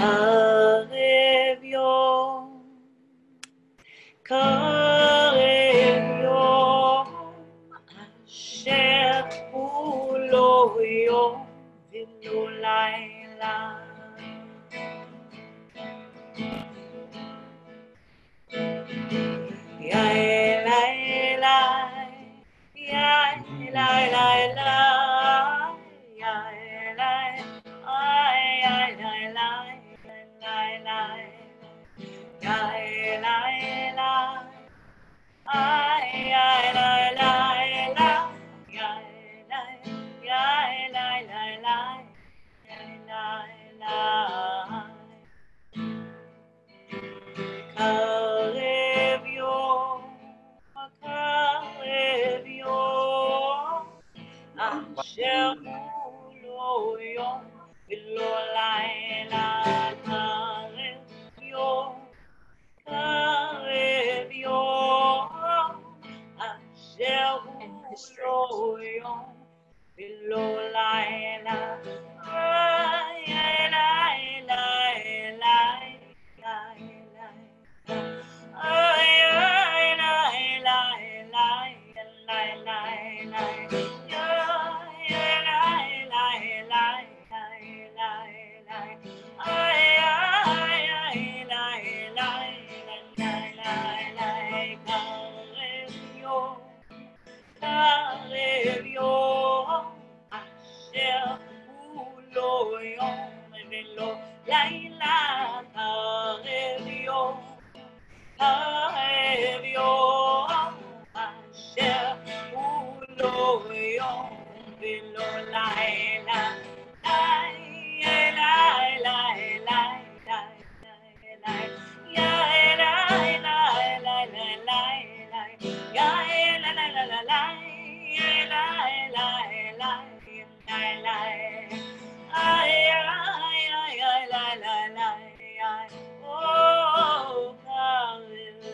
קרב יום, קרב יום, אשר הוא לא יום ולא לילה. אשר הוא לא יום ולא לילה. קרב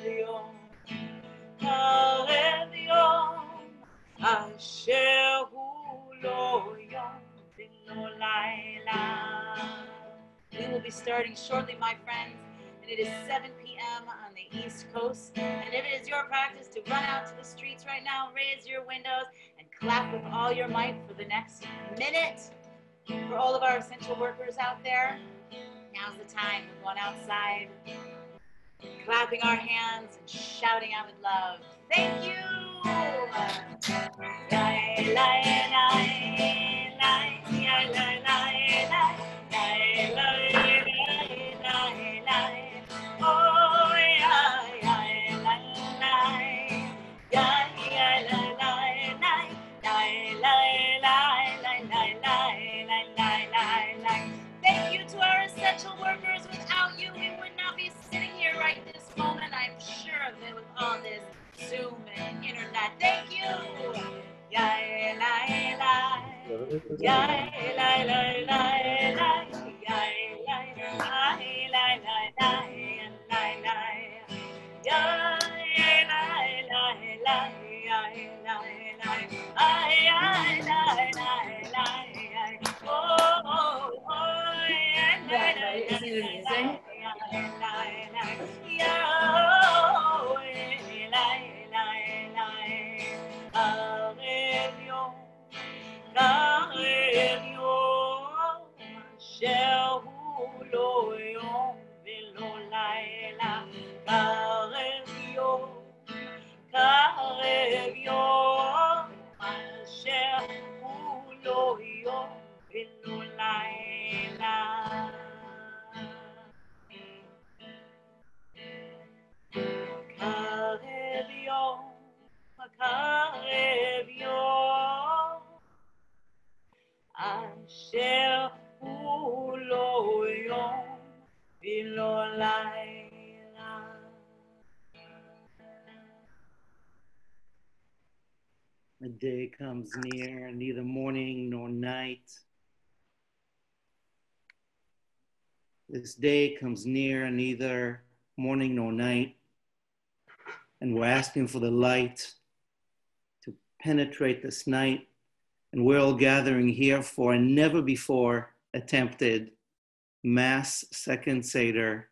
יום, קרב יום, אשר הוא לא יום ולא לילה. We will be starting shortly, my friends, and it is 7 p.m. on the East Coast. And if it is your practice to run out to the streets right now, raise your windows and clap with all your might for the next minute. For all of our essential workers out there, now's the time. We're going outside, clapping our hands and shouting out with love. Thank you! Thank you to our essential workers. Without you, we would not be sitting here right this moment. I'm sure of it with all this Zoom and internet. Thank you. Isn't it amazing? אשר הוא לא יום ולא לילה. The day comes near, neither morning nor night. This day comes near, neither morning nor night. And we're asking for the light to penetrate this night. And we're all gathering here for a never before attempted mass second Seder,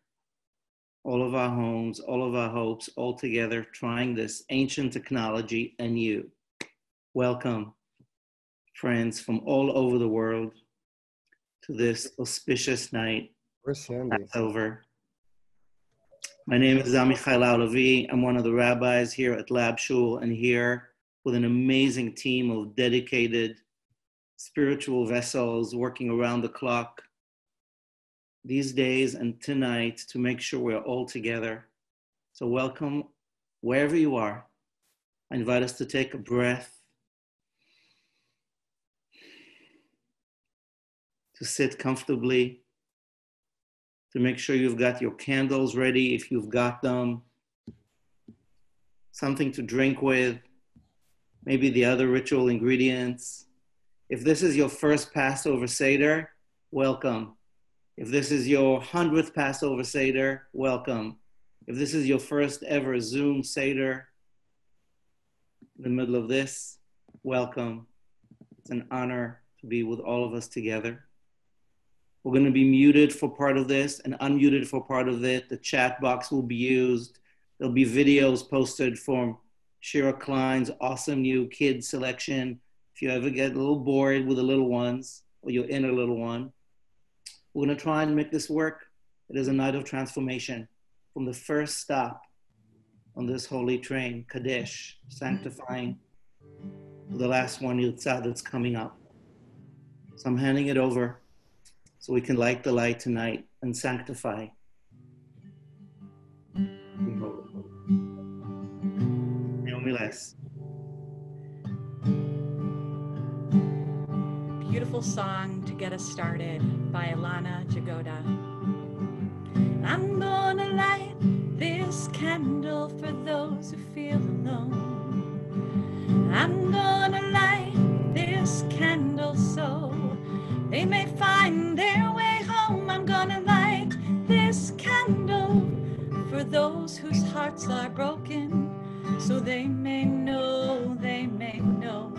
all of our homes, all of our hopes, all together, trying this ancient technology anew. Welcome, friends from all over the world, to this auspicious night, Passover. My name is Amichai. I'm one of the rabbis here at LabShul, and here with an amazing team of dedicated spiritual vessels working around the clock these days and tonight to make sure we're all together. So welcome wherever you are. I invite us to take a breath, to sit comfortably, to make sure you've got your candles ready if you've got them, something to drink with, maybe the other ritual ingredients. If this is your first Passover Sayder, welcome. If this is your 100th Passover Sayder, welcome. If this is your first ever Zoom Seder in the middle of this, welcome. It's an honor to be with all of us together. We're going to be muted for part of this and unmuted for part of it. The chat box will be used. There'll be videos posted from Shira Klein's awesome new kids selection. If you ever get a little bored with the little ones or your inner little one, we're going to try and make this work. It is a night of transformation from the first stop on this holy train, Kadesh, sanctifying, to the last one, Yitzhak, that's coming up. So I'm handing it over so we can light the light tonight and sanctify. Beautiful song to get us started by Ilana Jagoda. I'm gonna light this candle for those who feel alone. I'm gonna light this candle so they may find their way home. I'm gonna light this candle for those whose hearts are broken, so they may know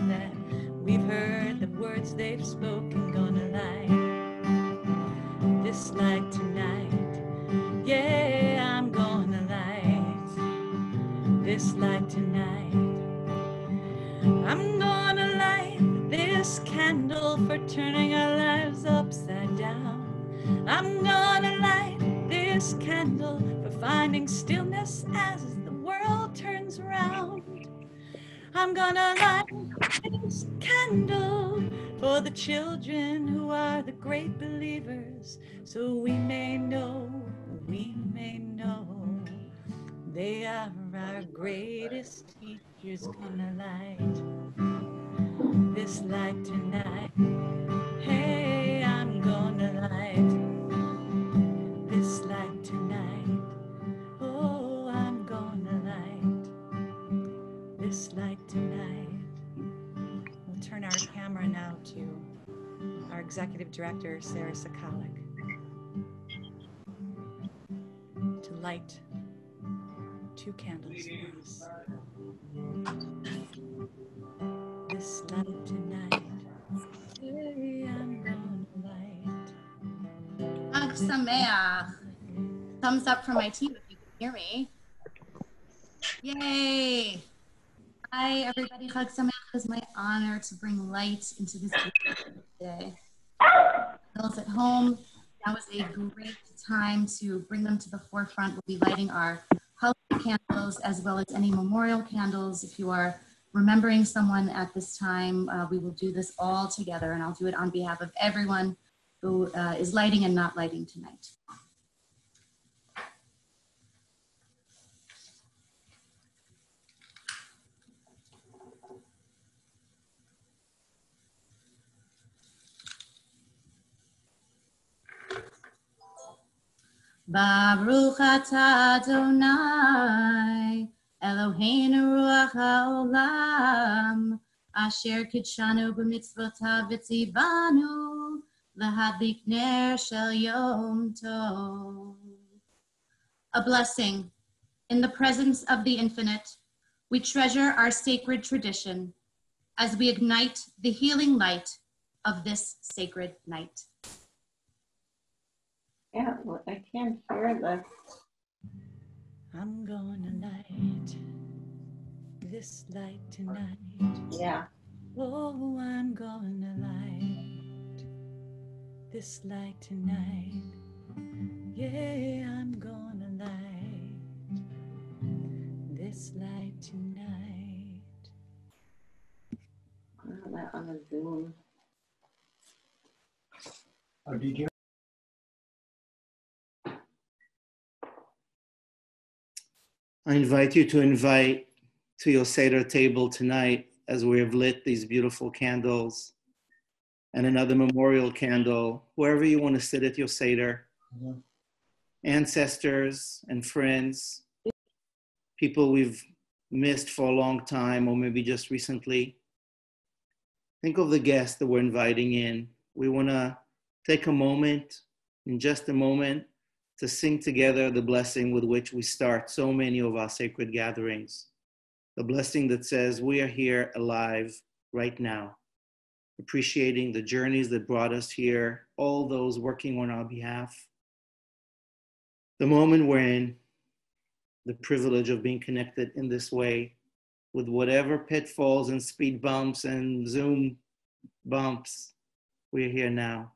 that we've heard the words they've spoken. Gonna light this light tonight. Yeah, I'm gonna light this light tonight. I'm gonna light this candle for turning our lives upside down. I'm gonna light this candle for finding stillness as the world turns around. I'm gonna light this candle for the children who are the great believers, so we may know they are our greatest teachers. Gonna light this light tonight. Hey, I'm gonna light this light tonight. Oh, I'm gonna light this light tonight. We'll turn our camera now to our executive director, Sarah Sakalik, to light 2 candles for us. This light tonight. Hey, I'm gonna light. Hag Sameach. Thumbs up from my team if you can hear me. Yay! Hi, everybody. Hag Sameach. It is my honor to bring light into this day. Those at home, that was a great time to bring them to the forefront. We'll be lighting our holiday candles as well as any memorial candles. If you are remembering someone at this time, we will do this all together, and I'll do it on behalf of everyone who is lighting and not lighting tonight. Baruch atah Adonai, Eloheinu ruach haolam, asher kidshanu b'mitzvotav v'tzivanu, lahadlik ner shel yom tov. A blessing. In the presence of the infinite, we treasure our sacred tradition as we ignite the healing light of this sacred night. Yeah, well, I can't hear the. I'm gonna light this light tonight. Yeah. Oh, I'm gonna light this light tonight. Yeah, I'm gonna light this light tonight. On a Zoom. I invite you to invite to your Seder table tonight as we have lit these beautiful candles and another memorial candle, wherever you want to sit at your Seder. Mm-hmm. Ancestors and friends, people we've missed for a long time or maybe just recently. Think of the guests that we're inviting in. We want to take a moment, in just a moment, to sing together the blessing with which we start so many of our sacred gatherings. The blessing that says we are here alive right now, appreciating the journeys that brought us here, all those working on our behalf. The moment we're in, the privilege of being connected in this way with whatever pitfalls and speed bumps and Zoom bumps, we're here now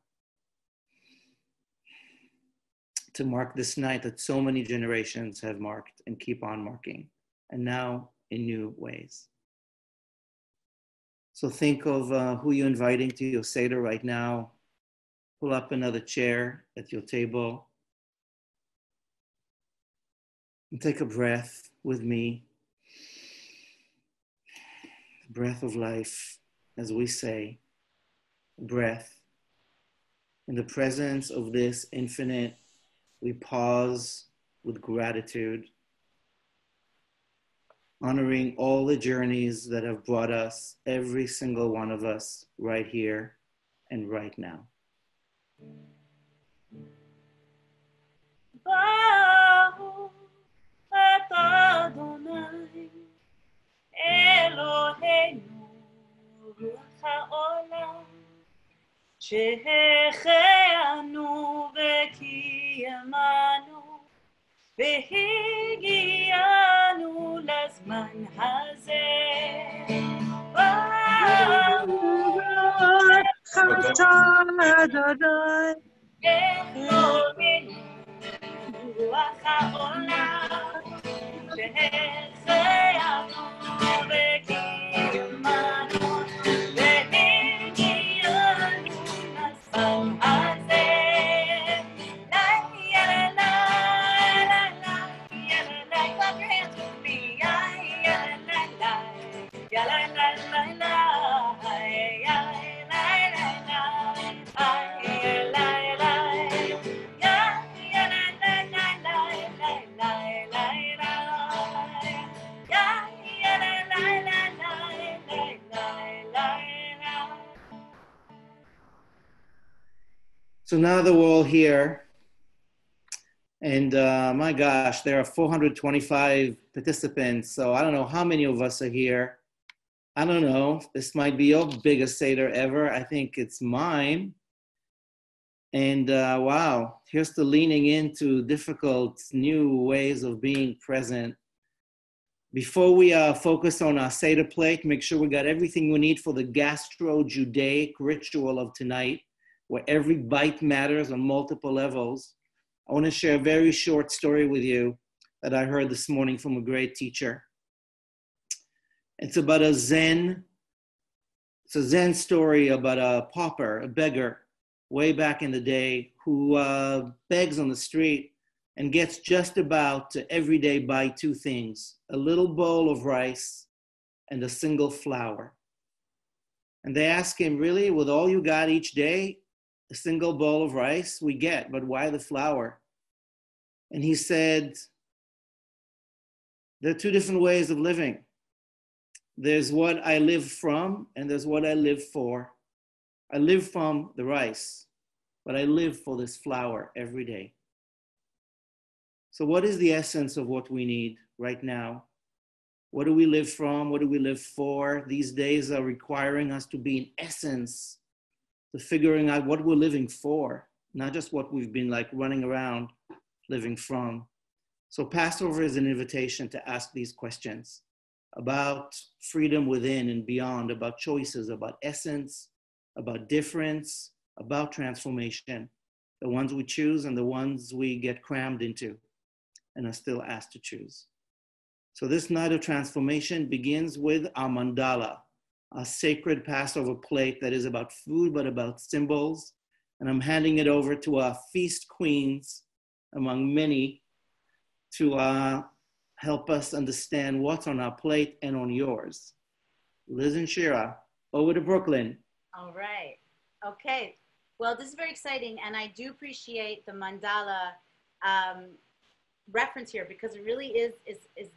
to mark this night that so many generations have marked and keep on marking, and now in new ways. So think of who you're inviting to your Seder right now. Pull up another chair at your table and take a breath with me. Breath of life, as we say, breath. In the presence of this infinite, we pause with gratitude, honoring all the journeys that have brought us, every single one of us, right here and right now. Baruch atah Adonai Eloheinu ruach haolam שהחיינו וקיימנו והגיענו לזמן הזה. ברוך אתה אדוני אלוהינו רוח העולם שהחיינו וקיימנו והגיענו לזמן הזה. Clap your hands with me. So now that we're all here, and my gosh, there are 425 participants, so I don't know how many of us are here. I don't know, this might be your biggest Seder ever. I think it's mine. And wow, here's to leaning into difficult new ways of being present. Before we focus on our Seder plate, make sure we got everything we need for the gastro-Judaic ritual of tonight, where every bite matters on multiple levels. I want to share a very short story with you that I heard this morning from a great teacher. It's about it's a Zen story about a pauper, a beggar, way back in the day, who begs on the street and gets just about to every day buy two things, a little bowl of rice and a single flower. And they ask him, really, with all you got each day, a single bowl of rice we get, but why the flour? And he said, there are two different ways of living. There's what I live from, and there's what I live for. I live from the rice, but I live for this flour every day. So what is the essence of what we need right now? What do we live from? What do we live for? These days are requiring us to be in essence, to figuring out what we're living for. not just what we've been like running around living from. So Passover is an invitation to ask these questions about freedom within and beyond, about choices, about essence, about difference, about transformation, the ones we choose and the ones we get crammed into and are still asked to choose. So this night of transformation begins with our mandala, a sacred Passover plate that is about food, but about symbols. And I'm handing it over to our feast queens, among many, to help us understand what's on our plate and on yours. Liz and Shira, over to Brooklyn. All right. Okay. Well, this is very exciting, and I do appreciate the mandala reference here because it really is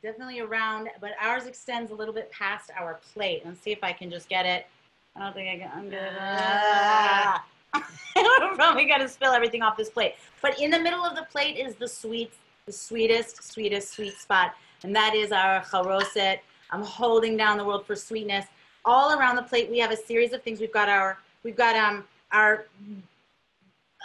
definitely around, but ours extends a little bit past our plate. Let's see if I can just get it. I don't think I can. I'm good. I'm probably going to spill everything off this plate. But in the middle of the plate is the sweetest sweet spot, and that is our charoset. I'm holding down the world for sweetness. All around the plate, we have a series of things. We've got our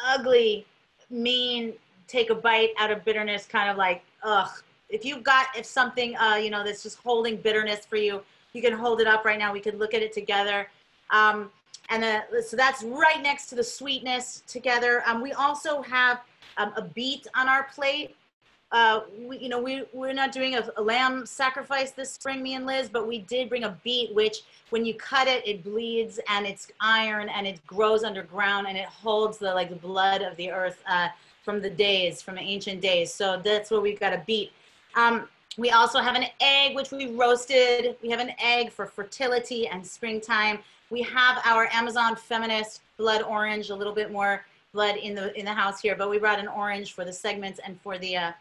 ugly, mean, take a bite out of bitterness, kind of like, ugh. If something, that's just holding bitterness for you, you can hold it up right now. We could look at it together. So that's right next to the sweetness together. We also have a beet on our plate. We're not doing a lamb sacrifice this spring, me and Liz, but we did bring a beet, which when you cut it, it bleeds and it's iron and it grows underground and it holds the blood of the earth from ancient days. So that's where we've got a beet. We also have an egg, which we roasted. We have an egg for fertility and springtime. We have our Amazon feminist blood orange, a little bit more blood in the house here, but we brought an orange for the segments and for the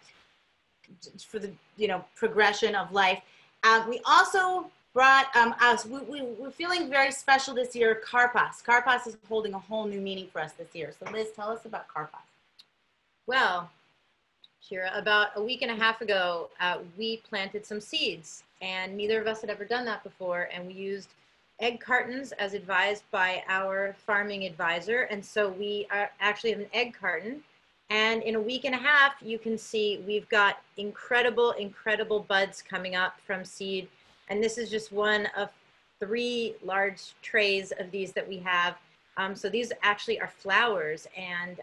progression of life. We also brought we're feeling very special this year. Karpas. Karpas is holding a whole new meaning for us this year. So Liz, tell us about Karpas. Well, Shira, about a week and a half ago, we planted some seeds, and neither of us had ever done that before, and we used egg cartons as advised by our farming advisor. And so we actually have an egg carton. And in a week and a half, you can see we've got incredible buds coming up from seed. And this is just one of 3 large trays of these that we have. So these actually are flowers. And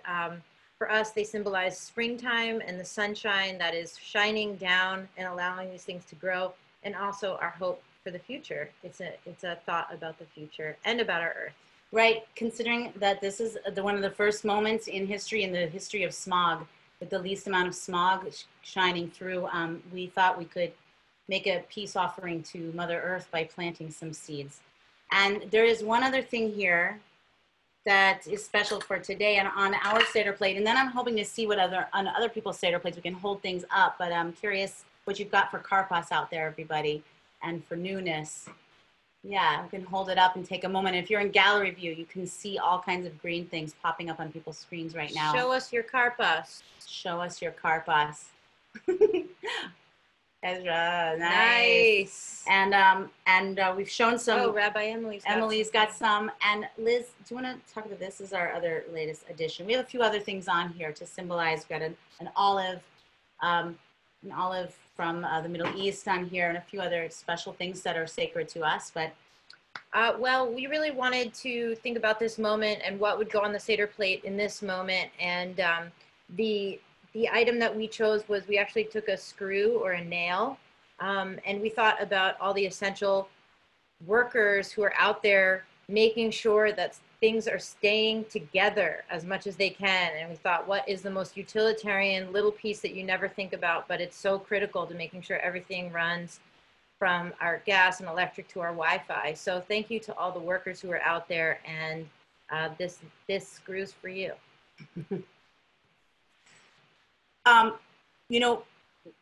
for us, they symbolize springtime and the sunshine that is shining down and allowing these things to grow. And also our hope for the future. It's a thought about the future and about our earth. Right, considering that this is one of the first moments in the history of smog, with the least amount of smog shining through, we thought we could make a peace offering to Mother Earth by planting some seeds. And there is one other thing here that is special for today and on our Seder plate. And then I'm hoping to see what on other people's Seder plates we can hold things up. But I'm curious what you've got for Karpas out there, everybody, and for newness. Yeah, you can hold it up and take a moment. If you're in gallery view, you can see all kinds of green things popping up on people's screens right now. Show us your Karpas. Show us your Karpas. Ezra, nice. And we've shown some. Oh, Rabbi Emily's got some. And Liz, do you want to talk about this? This is our other latest edition. We have a few other things on here to symbolize. We've got an olive from the Middle East on here, and a few other special things that are sacred to us. But well, we really wanted to think about this moment and what would go on the Seder plate in this moment. And the item that we chose was, we actually took a screw or a nail, and we thought about all the essential workers who are out there making sure that things are staying together as much as they can. And we thought, what is the most utilitarian little piece that you never think about, but it's so critical to making sure everything runs from our gas and electric to our Wi-Fi. So thank you to all the workers who are out there, and this screw's for you.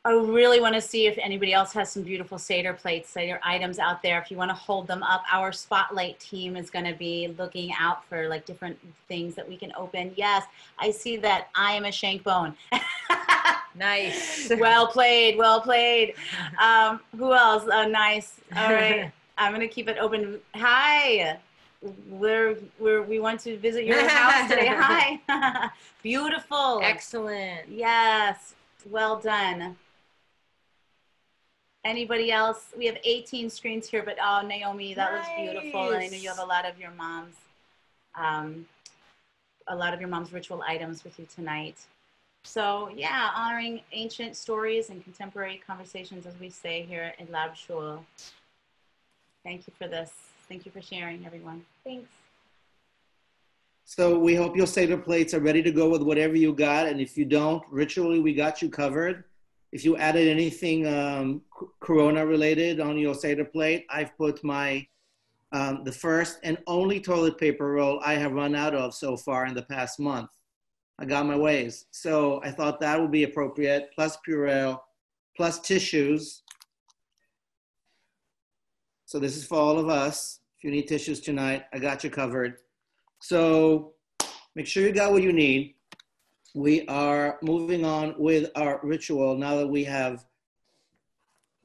I really want to see if anybody else has some beautiful Seder plates, Seder items out there. If you want to hold them up, our spotlight team is going to be looking out for different things that we can open. Yes, I see that. I am a shank bone. Nice. Well played, well played. Who else? Oh, nice. All right. I'm going to keep it open. Hi. we went to visit your house today. Hi. Beautiful. Excellent. Yes. Well done. Anybody else? We have 18 screens here, but oh, Naomi, that was beautiful. And I know you have a lot of your mom's ritual items with you tonight. So yeah, honoring ancient stories and contemporary conversations, as we say here at LabShul. Thank you for this. Thank you for sharing, everyone. Thanks. So we hope your Seder plates are ready to go with whatever you got. And if you don't, ritually, we got you covered. If you added anything Corona related on your Seder plate, I've put my, the first and only toilet paper roll I have run out of so far in the past month. I got my ways. So I thought that would be appropriate, plus Perel, plus tissues. So this is for all of us. If you need tissues tonight, I got you covered. So make sure you got what you need. We are moving on with our ritual. Now that we have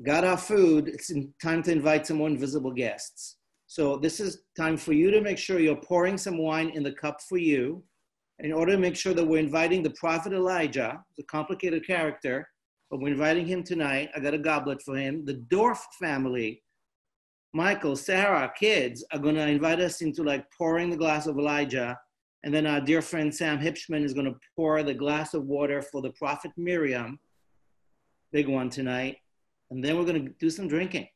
got our food, it's time to invite some more invisible guests. So this is time for you to make sure you're pouring some wine in the cup for you. In order to make sure that we're inviting the prophet Elijah, the complicated character, but we're inviting him tonight. I got a goblet for him. The Dorf family, Michael, Sarah, kids are gonna invite us into like pouring the glass of Elijah. And then our dear friend Sam Hipschman is gonna pour the glass of water for the prophet Miriam, big one tonight. And then we're gonna do some drinking.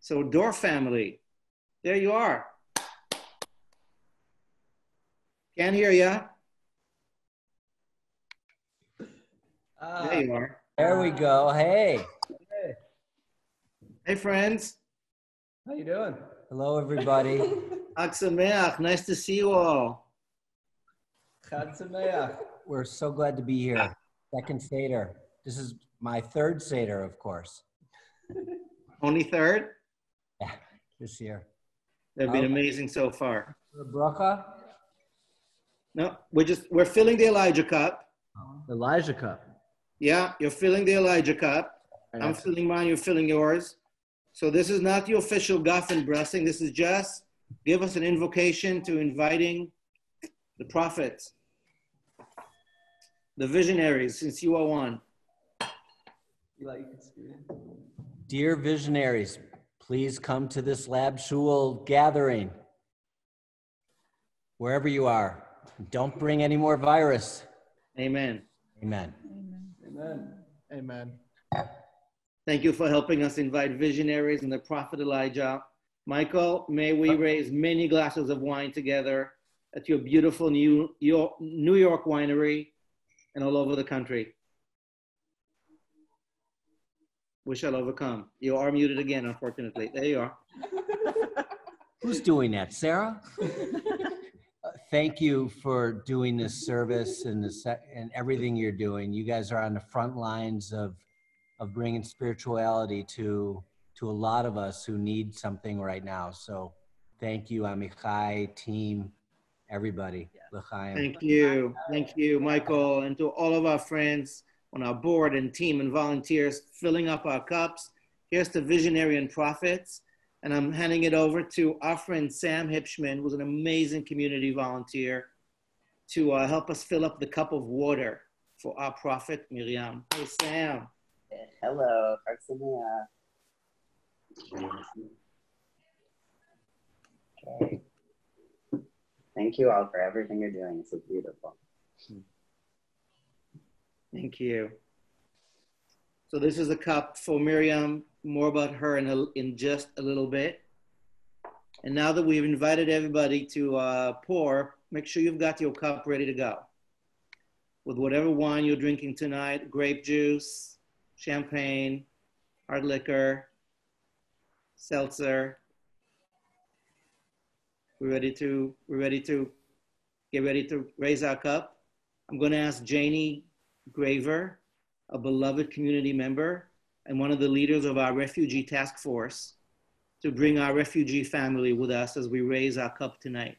So Dorf family, there you are. Can't hear ya. There you are. There we go. Hey. Hey, friends. How you doing? Hello, everybody. Chag Sameach. Nice to see you all. Chag Sameach. We're so glad to be here. Second Seder. This is my third Seder, of course. Only third? Yeah, this year. They've been amazing so far. Broza? No, we're filling the Elijah cup. Elijah cup. Yeah, you're filling the Elijah cup. I'm filling mine, you're filling yours. So this is not the official Gaffen blessing. This is just give us an invocation to inviting the prophets, the visionaries, since you are one. Dear visionaries, please come to this LabShul gathering. Wherever you are, don't bring any more virus. Amen. Amen. Amen. Amen. Thank you for helping us invite visionaries and the prophet Elijah. Michael, may we raise many glasses of wine together at your beautiful New York winery and all over the country. We shall overcome. You are muted again, unfortunately. There you are. Who's doing that, Sarah? Thank you for doing this service and everything you're doing. You guys are on the front lines of bringing spirituality to a lot of us who need something right now. So thank you, Amichai, team, everybody. L'chaim. Thank you, Michael, and to all of our friends on our board and team and volunteers filling up our cups. Here's to visionary and prophets. And I'm handing it over to our friend Sam Hipschman, who's an amazing community volunteer, to help us fill up the cup of water for our prophet Miriam. Hey, Sam. Hello. Okay. Thank you all for everything you're doing. It's so beautiful. Thank you. So this is a cup for Miriam. More about her in just a little bit. And now that we've invited everybody to pour, make sure you've got your cup ready to go. With whatever wine you're drinking tonight, grape juice, champagne, hard liquor, seltzer. We're ready to get ready to raise our cup. I'm going to ask Janie Graver, a beloved community member and one of the leaders of our refugee task force, to bring our refugee family with us as we raise our cup tonight,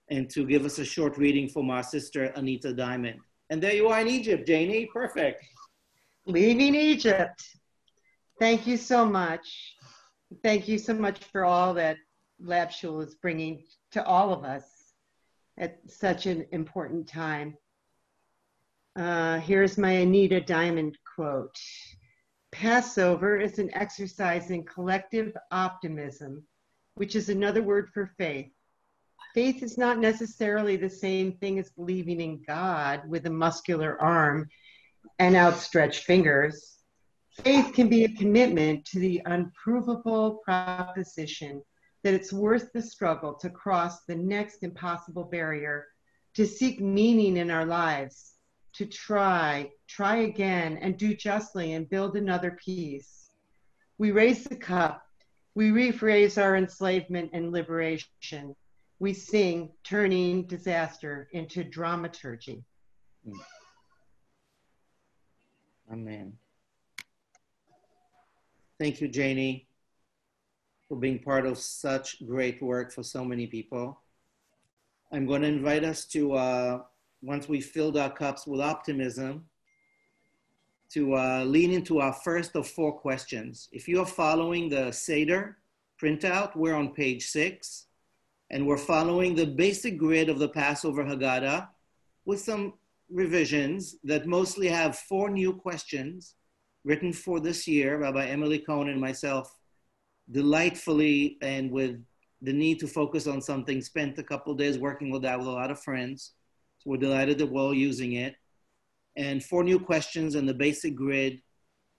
and to give us a short reading from our sister, Anita Diamond. And there you are in Egypt, Janie, perfect. Leaving Egypt. Thank you so much. Thank you so much for all that LabShul is bringing to all of us at such an important time. Here's my Anita Diamond quote. Passover is an exercise in collective optimism, which is another word for faith. Faith is not necessarily the same thing as believing in God with a muscular arm and outstretched fingers. Faith can be a commitment to the unprovable proposition that it's worth the struggle to cross the next impossible barrier, to seek meaning in our lives, to try again, and do justly and build another peace. We raise the cup. We rephrase our enslavement and liberation. We sing, turning disaster into dramaturgy. Amen. Thank you, Janie, for being part of such great work for so many people. I'm going to invite us to, once we filled our cups with optimism, to lean into our first of 4 questions. If you are following the Seder printout, we're on page 6, and we're following the basic grid of the Passover Haggadah with some revisions that mostly have 4 new questions written for this year. Rabbi Emily Cohen and myself delightfully, and with the need to focus on something, spent a couple days working with that with a lot of friends. So we're delighted that we're all using it. And 4 new questions in the basic grid.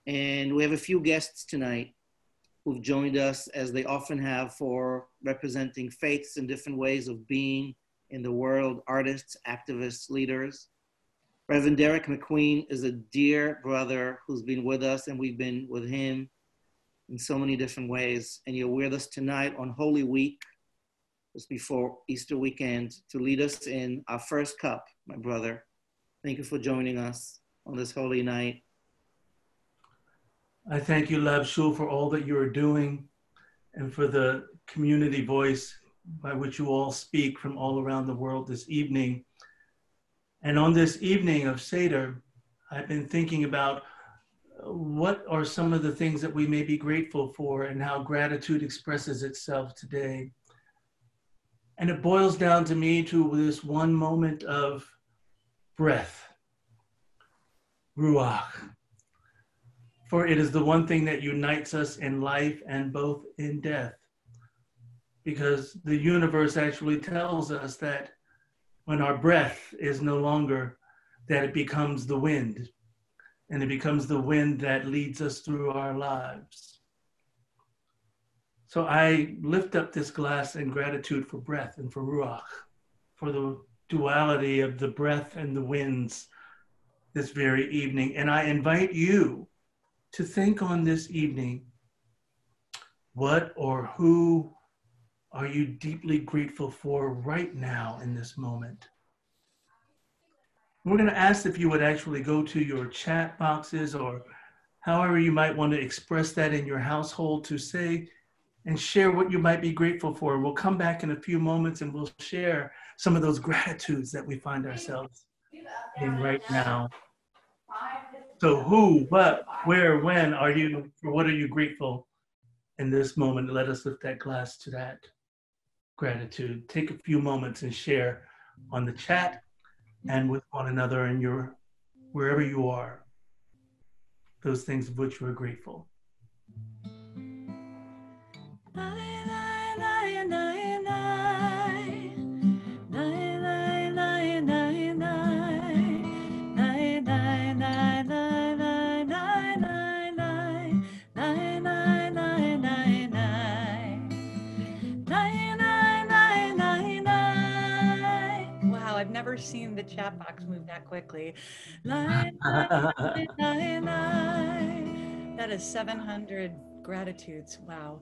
And we have a few guests tonight who've joined us, as they often have, for representing faiths in different ways of being in the world, artists, activists, leaders. Reverend Derek McQueen is a dear brother who's been with us, and we've been with him in so many different ways. And you're with us tonight on Holy Week, just before Easter weekend, to lead us in our first cup, my brother. Thank you for joining us on this holy night. I thank you, LabShul, for all that you are doing and for the community voice by which you all speak from all around the world this evening. And on this evening of Seder, I've been thinking about what are some of the things that we may be grateful for and how gratitude expresses itself today. And it boils down to me to this one moment of breath, ruach. For it is the one thing that unites us in life and both in death. Because the universe actually tells us that when our breath is no longer, that it becomes the wind. And it becomes the wind that leads us through our lives. So I lift up this glass in gratitude for breath and for ruach, for the duality of the breath and the winds this very evening. And I invite you to think on this evening, what or who are you deeply grateful for right now in this moment? We're going to ask if you would actually go to your chat boxes or however you might want to express that in your household to say and share what you might be grateful for. We'll come back in a few moments and we'll share some of those gratitudes that we find ourselves in right now. So who, what, where, when are you, for what are you grateful in this moment? Let us lift that glass to that gratitude. Take a few moments and share on the chat and with one another in your, wherever you are, those things of which you are grateful. I've never seen the chat box move that quickly. That is 700 gratitudes. Wow.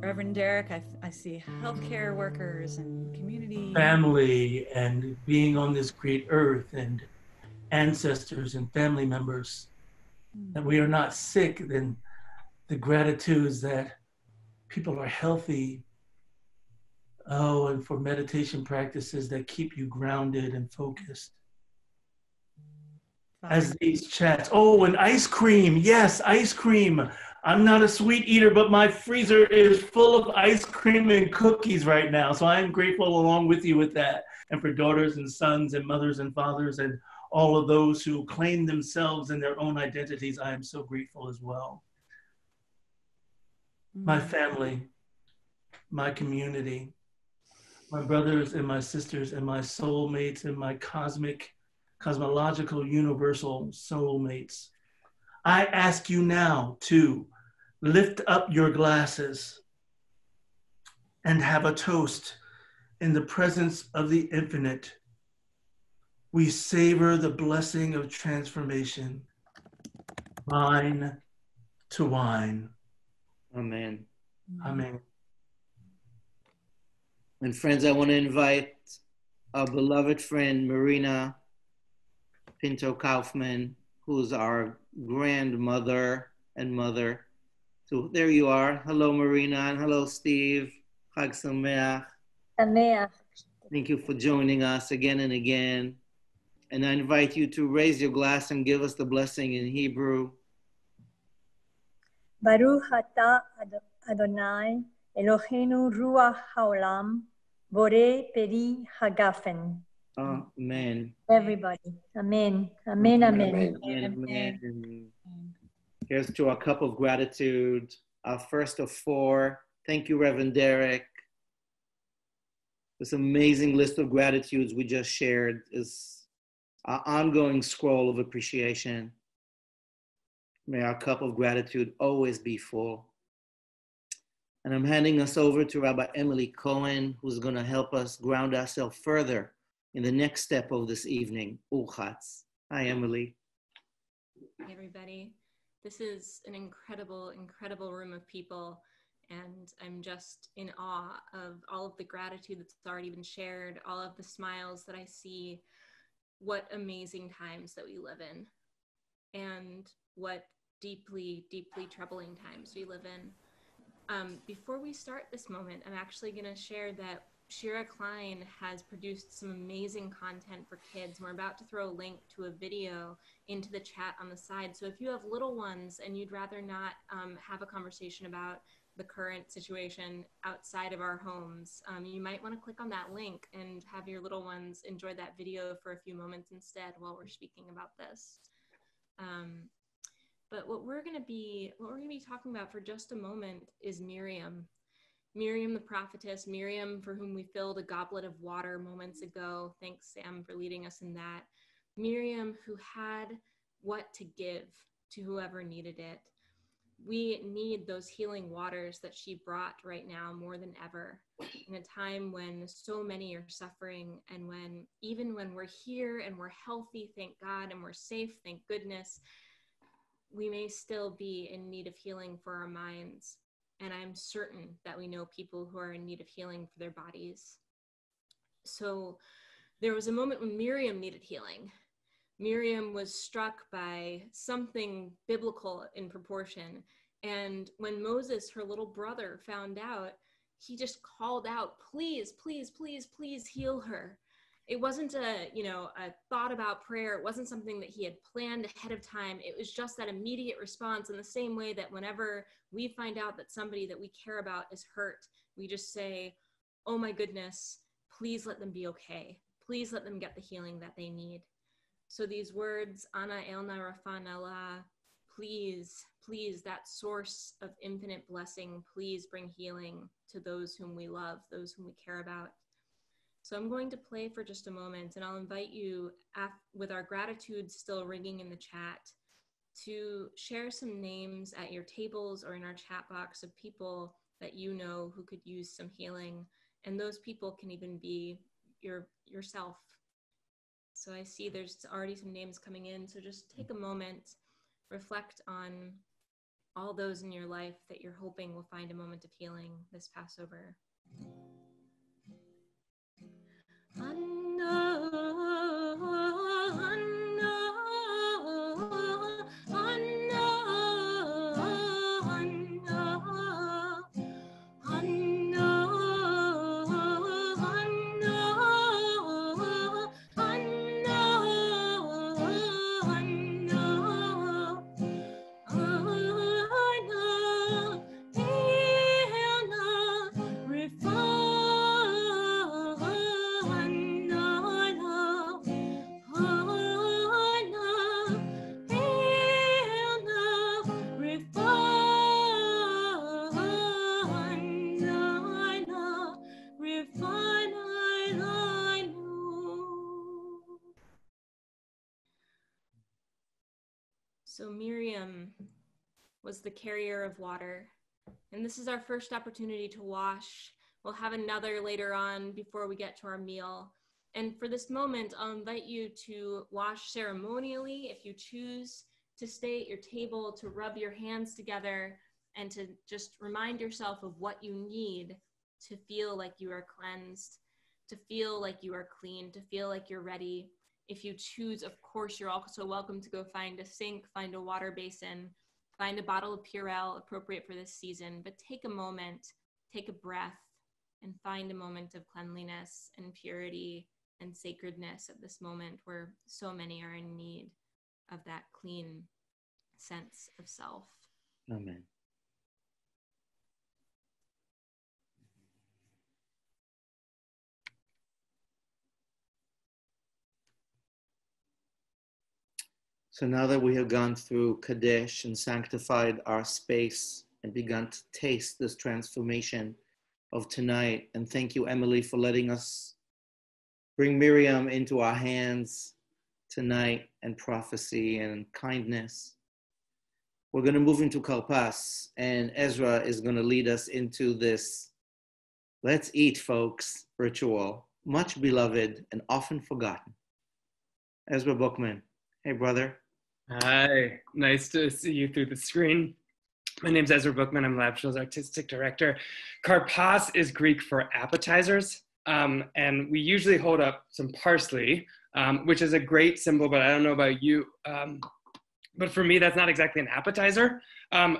Reverend Derek, I see healthcare workers and community. Family and being on this great earth and ancestors and family members. That we are not sick, then the gratitudes that people are healthy. Oh, and for meditation practices that keep you grounded and focused. as these chats. Oh, and ice cream. Yes, ice cream. I'm not a sweet eater, but my freezer is full of ice cream and cookies right now. So I'm grateful along with you with that. And for daughters and sons and mothers and fathers and all of those who claim themselves and their own identities, I am so grateful as well. My family, my community, my brothers and my sisters and my soulmates and my cosmological, universal soulmates. I ask you now to lift up your glasses and have a toast in the presence of the infinite. We savor the blessing of transformation, wine to wine. Amen. Amen. And friends, I want to invite our beloved friend, Marina Pinto Kaufman, who's our grandmother and mother. So there you are. Hello, Marina, and hello, Steve. Chag Sameach. Thank you for joining us again and again. And I invite you to raise your glass and give us the blessing in Hebrew. Baruch atah Adonai, Eloheinu ruach haolam, borei peri hagafen. Amen. Everybody. Amen. Amen. Amen. Amen. Here's to our cup of gratitude, our first of 4. Thank you, Reverend Derek. This amazing list of gratitudes we just shared is our ongoing scroll of appreciation. May our cup of gratitude always be full. And I'm handing us over to Rabbi Emily Cohen, who's going to help us ground ourselves further in the next step of this evening, Uchatz. Hi, Emily. Hey, everybody. This is an incredible, incredible room of people. And I'm just in awe of all of the gratitude that's already been shared, all of the smiles that I see. What amazing times that we live in. And what deeply, deeply troubling times we live in. Before we start this moment, I'm actually going to share that Shira Klein has produced some amazing content for kids. We're about to throw a link to a video into the chat on the side. So if you have little ones and you'd rather not have a conversation about the current situation outside of our homes, you might want to click on that link and have your little ones enjoy that video for a few moments instead while we're speaking about this. But what we're going to be talking about for just a moment is Miriam. Miriam, the prophetess, Miriam, for whom we filled a goblet of water moments ago. Thanks, Sam, for leading us in that. Miriam, who had what to give to whoever needed it. We need those healing waters that she brought right now more than ever, in a time when so many are suffering, and when even when we're here and we're healthy, thank God, and we're safe, thank goodness, we may still be in need of healing for our minds. And I'm certain that we know people who are in need of healing for their bodies. So there was a moment when Miriam needed healing. Miriam was struck by something biblical in proportion. And when Moses, her little brother, found out, he just called out, please, please, please, please heal her. It wasn't a thought about prayer. It wasn't something that he had planned ahead of time. It was just that immediate response, in the same way that whenever we find out that somebody that we care about is hurt, we just say, oh my goodness, please let them be okay. Please let them get the healing that they need. So these words, Ana Elna Rafanala, please, please, that source of infinite blessing, please bring healing to those whom we love, those whom we care about. So I'm going to play for just a moment, and I'll invite you, with our gratitude still ringing in the chat, to share some names at your tables or in our chat box of people that you know who could use some healing. And those people can even be yourself. So I see there's already some names coming in. So just take a moment, reflect on all those in your life that you're hoping will find a moment of healing this Passover. So Miriam was the carrier of water. And this is our first opportunity to wash. We'll have another later on before we get to our meal. And for this moment, I'll invite you to wash ceremonially if you choose to stay at your table, to rub your hands together, and to just remind yourself of what you need to feel like you are cleansed, to feel like you are clean, to feel like you're ready. If you choose, of course, you're also welcome to go find a sink, find a water basin, find a bottle of Perel appropriate for this season, but take a moment, take a breath, and find a moment of cleanliness and purity and sacredness at this moment where so many are in need of that clean sense of self. Amen. So now that we have gone through Kaddish and sanctified our space and begun to taste this transformation of tonight, and thank you, Emily, for letting us bring Miriam into our hands tonight and prophecy and kindness. We're going to move into Karpas, and Ezra is going to lead us into this let's eat, folks ritual, much beloved and often forgotten. Ezra Bookman. Hey, brother. Hi, nice to see you through the screen. My name's Ezra Bookman. I'm LabShul's artistic director. Karpas is Greek for appetizers, and we usually hold up some parsley, which is a great symbol, but I don't know about you. But for me, that's not exactly an appetizer.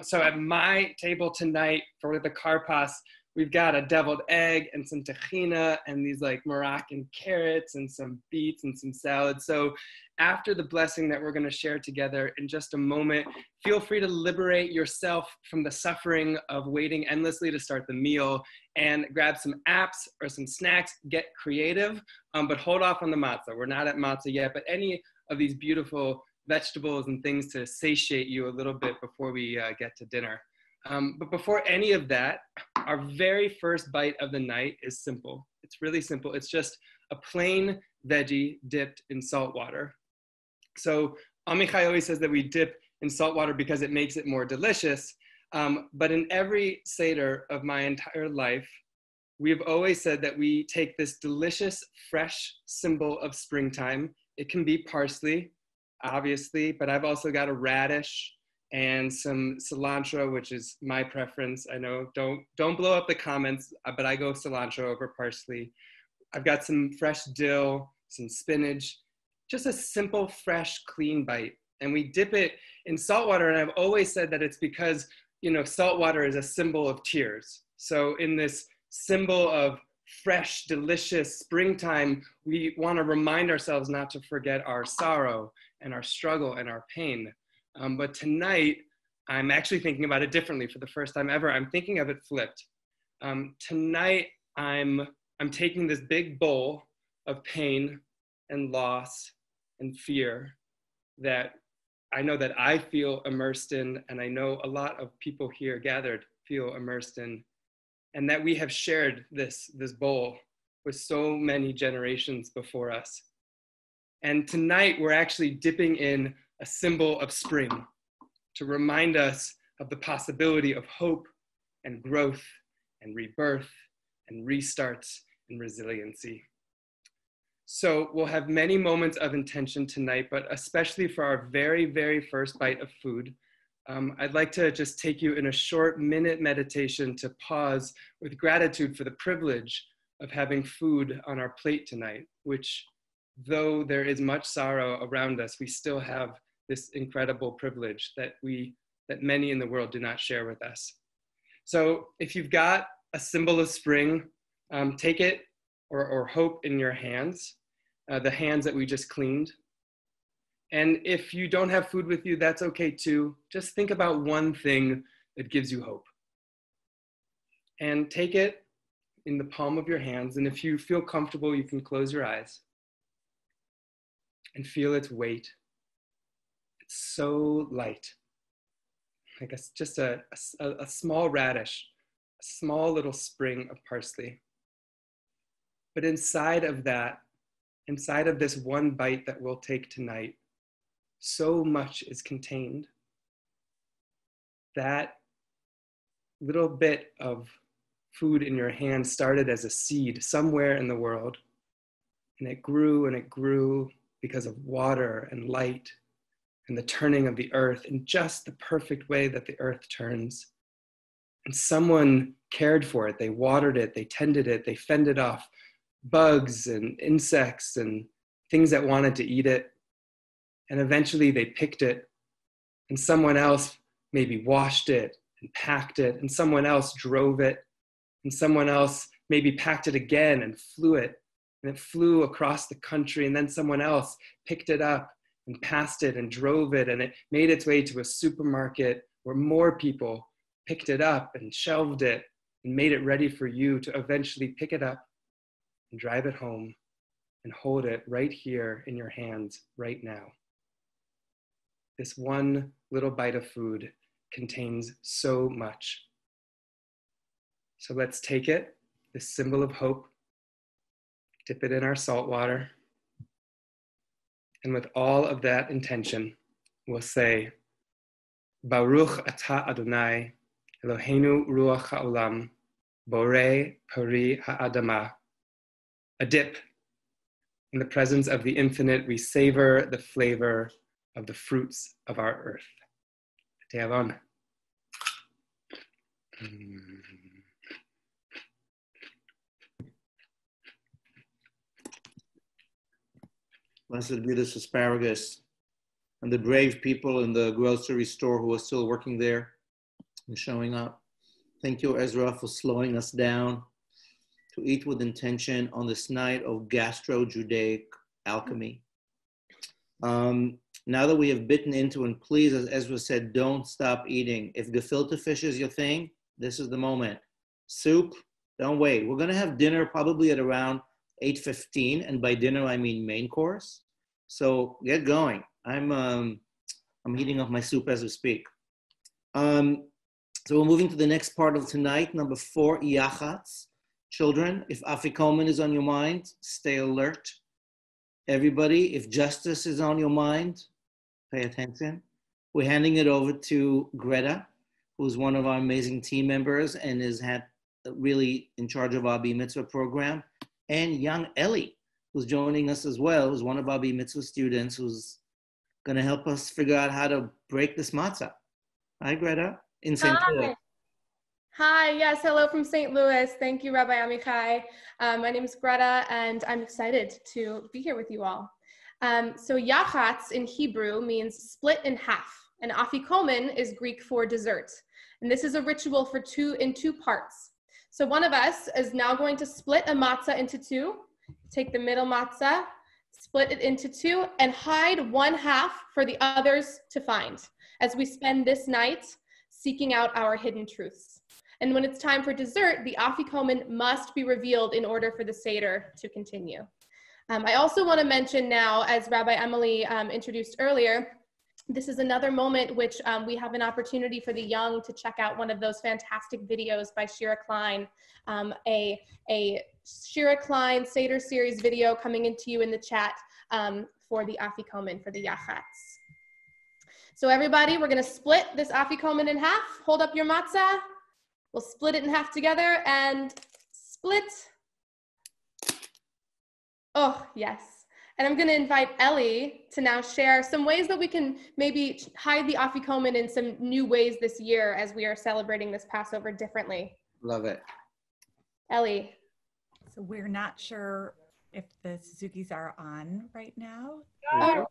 So at my table tonight for the Karpas, we've got a deviled egg and some tahina and these like Moroccan carrots and some beets and some salad. So after the blessing that we're going to share together in just a moment, feel free to liberate yourself from the suffering of waiting endlessly to start the meal and grab some apps or some snacks, get creative, but hold off on the matzah. We're not at matzah yet, but any of these beautiful vegetables and things to satiate you a little bit before we get to dinner. But before any of that, our very first bite of the night is simple. It's really simple. It's just a plain veggie dipped in salt water. So Amichai always says that we dip in salt water because it makes it more delicious. But in every Seder of my entire life, we've always said that we take this delicious, fresh symbol of springtime. It can be parsley, obviously, but I've also got a radish and some cilantro, which is my preference. I know, don't blow up the comments, but I go cilantro over parsley. I've got some fresh dill, some spinach, just a simple, fresh, clean bite. And we dip it in salt water. And I've always said that it's because, you know, salt water is a symbol of tears. So in this symbol of fresh, delicious springtime, we want to remind ourselves not to forget our sorrow and our struggle and our pain. But tonight, I'm actually thinking about it differently for the first time ever. I'm thinking of it flipped. Tonight, I'm taking this big bowl of pain and loss and fear that I know that I feel immersed in, and I know a lot of people here gathered feel immersed in, and that we have shared this bowl with so many generations before us. And tonight, we're actually dipping in a symbol of spring to remind us of the possibility of hope and growth and rebirth and restarts and resiliency. So we'll have many moments of intention tonight, but especially for our very, very first bite of food, I'd like to just take you in a short minute meditation to pause with gratitude for the privilege of having food on our plate tonight, which, though there is much sorrow around us, we still have this incredible privilege that many in the world do not share with us. So if you've got a symbol of spring, take it or hope in your hands, the hands that we just cleaned. And if you don't have food with you, that's okay too. Just think about one thing that gives you hope. And take it in the palm of your hands. And if you feel comfortable, you can close your eyes and feel its weight. It's so light, like just a small radish, a small little sprig of parsley. But inside of that, inside of this one bite that we'll take tonight, so much is contained. That little bit of food in your hand started as a seed somewhere in the world, and it grew because of water and light and the turning of the earth in just the perfect way that the earth turns. And someone cared for it. They watered it, they tended it, they fended off bugs and insects and things that wanted to eat it. And eventually they picked it, and someone else maybe washed it and packed it, and someone else drove it, and someone else maybe packed it again and flew it, and it flew across the country, and then someone else picked it up and passed it and drove it, and it made its way to a supermarket where more people picked it up and shelved it and made it ready for you to eventually pick it up and drive it home and hold it right here in your hands right now. This one little bite of food contains so much. So let's take it, this symbol of hope, dip it in our salt water, and with all of that intention, we'll say, Baruch atah Adonai, Eloheinu ruach ha'olam, borei peri ha'adamah. A dip. In the presence of the infinite, we savor the flavor of the fruits of our earth. Te'avon. Blessed be this asparagus and the brave people in the grocery store who are still working there and showing up. Thank you, Ezra, for slowing us down to eat with intention on this night of gastro-Judaic alchemy. Now that we have bitten into, and please, as Ezra said, don't stop eating. If gefilte fish is your thing, this is the moment. Soup, don't wait. We're gonna have dinner probably at around 8:15, and by dinner I mean main course. So get going. I'm heating up my soup as we speak. So we're moving to the next part of tonight, number 4, Yachatz. Children, if Afikomen is on your mind, stay alert. Everybody, if justice is on your mind, pay attention. We're handing it over to Greta, who's one of our amazing team members and is really in charge of our Bar Mitzvah program, and young Ellie, who's joining us as well, who's one of our Bar Mitzvah students, who's going to help us figure out how to break this matzah. Hi, Greta, in St. Louis. Hi, yes, hello from St. Louis. Thank you, Rabbi Amichai. My name is Greta, and I'm excited to be here with you all. So Yachatz in Hebrew means split in half, and Afikomen is Greek for dessert. And this is a ritual for in two parts. So one of us is now going to split a matzah into two, take the middle matzah, split it into two, and hide one half for the others to find as we spend this night seeking out our hidden truths. And when it's time for dessert, the Afikomen must be revealed in order for the Seder to continue. I also want to mention now, as Rabbi Emily introduced earlier, this is another moment which we have an opportunity for the young to check out one of those fantastic videos by Shira Klein, a Shira Klein Seder series video coming into you in the chat for the Afikomen, for the Yachatz. So everybody, we're going to split this Afikomen in half. Hold up your matzah. We'll split it in half together and split. Oh, yes. And I'm going to invite Ellie to now share some ways that we can maybe hide the Afikomen in some new ways this year as we are celebrating this Passover differently. Love it. Ellie. So we're not sure if the Suzukis are on right now. Oh,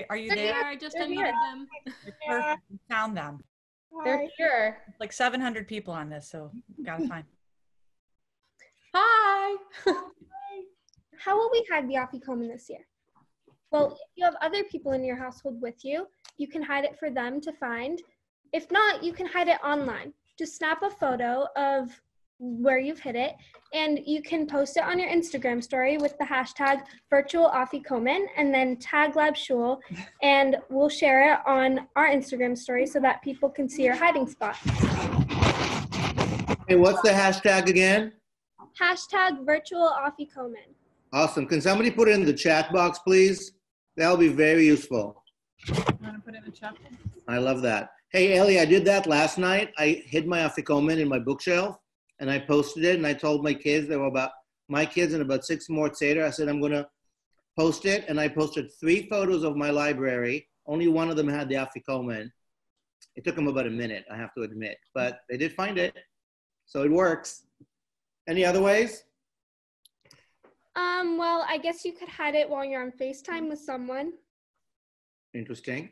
Are you there? I just unmuted them. Perfect. We found them. They're here. Like 700 people on this, so gotta find. Hi. How will we hide the Afikomen this year? Well, if you have other people in your household with you, you can hide it for them to find. If not, you can hide it online. Just snap a photo of where you've hid it, and you can post it on your Instagram story with the hashtag virtual Afikomen, and then tag LabShul, and we'll share it on our Instagram story so that people can see your hiding spot. Hey, what's the hashtag again? Hashtag virtual Afikomen. Awesome. Can somebody put it in the chat box, please? That'll be very useful. Want to put in a chat? I love that. Hey, Ellie, I did that last night. I hid my afikomen in my bookshelf, and I posted it, and I told my kids, there were about my kids and about 6 more Seder. I said, I'm going to post it, and I posted 3 photos of my library. Only one of them had the afikomen. It took them about a minute, I have to admit, but they did find it, so it works. Any other ways? Well, I guess you could hide it while you're on FaceTime with someone. Interesting.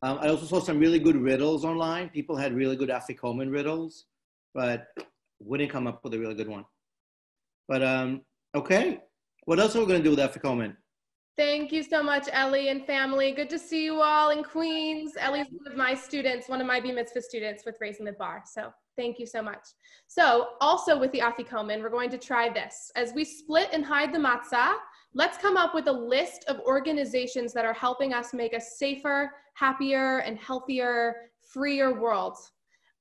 I also saw some really good riddles online. People had really good afikomen riddles, but wouldn't come up with a really good one. But okay, what else are we going to do with afikomen? Thank you so much, Ellie and family. Good to see you all in Queens. Ellie's one of my students, one of my B Mitzvah students with Raising the Bar. So thank you so much. So also with the afikomen, we're going to try this. As we split and hide the matzah, let's come up with a list of organizations that are helping us make a safer, happier, and healthier, freer world.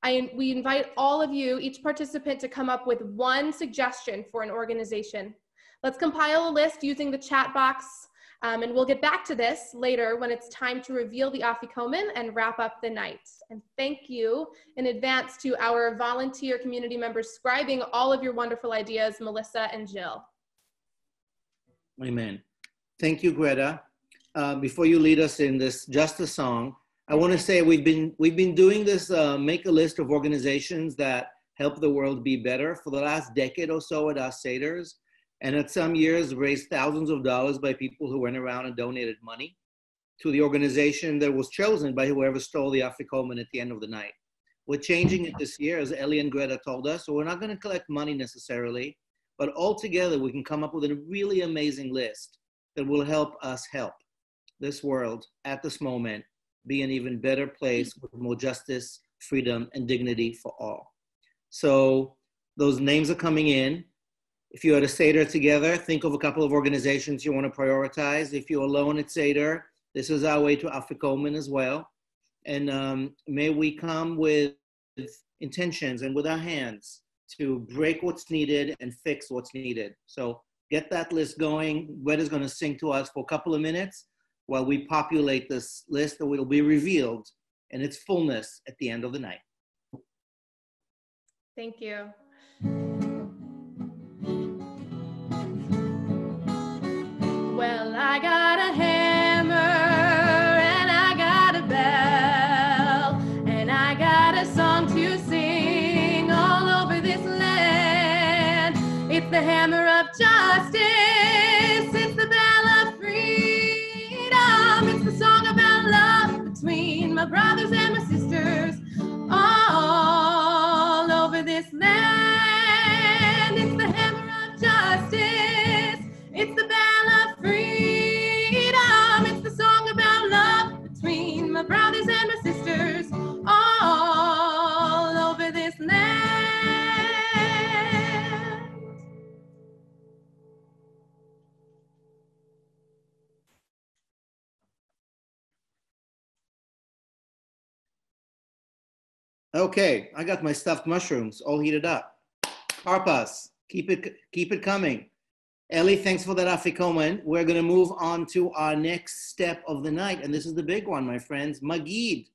We invite all of you, each participant, to come up with one suggestion for an organization. Let's compile a list using the chat box, and we'll get back to this later when it's time to reveal the afikomen and wrap up the night. And thank you in advance to our volunteer community members scribing all of your wonderful ideas, Melissa and Jill. Amen. Thank you, Greta. Before you lead us in this just a song, I want to say we've been doing this make a list of organizations that help the world be better for the last decade or so at our Seders, and at some years raised thousands of dollars by people who went around and donated money to the organization that was chosen by whoever stole the afikomen at the end of the night. We're changing it this year, as Ellie and Greta told us, so we're not going to collect money necessarily, but all together we can come up with a really amazing list that will help us help this world at this moment be an even better place with more justice, freedom, and dignity for all. So those names are coming in. If you're at a Seder together, think of a couple of organizations you want to prioritize. If you're alone at Seder, this is our way to afikomen as well. And may we come with intentions and with our hands to break what's needed and fix what's needed. So get that list going. Greta's going to sing to us for a couple of minutes while we populate this list that will be revealed in its fullness at the end of the night. Thank you. Well, I got a hammer and I got a bell and I got a song to sing all over this land. It's the hammer of justice, it's the bell of freedom, it's the song about love between my brothers and my sisters all over this land. It's the hammer of justice, it's the bell of freedom, it's the song about love between my brothers and my sisters all over this land. Okay, I got my stuffed mushrooms all heated up. Karpas, keep it coming. Ellie, thanks for that afikomen. We're going to move on to our next step of the night, and this is the big one, my friends. Magid,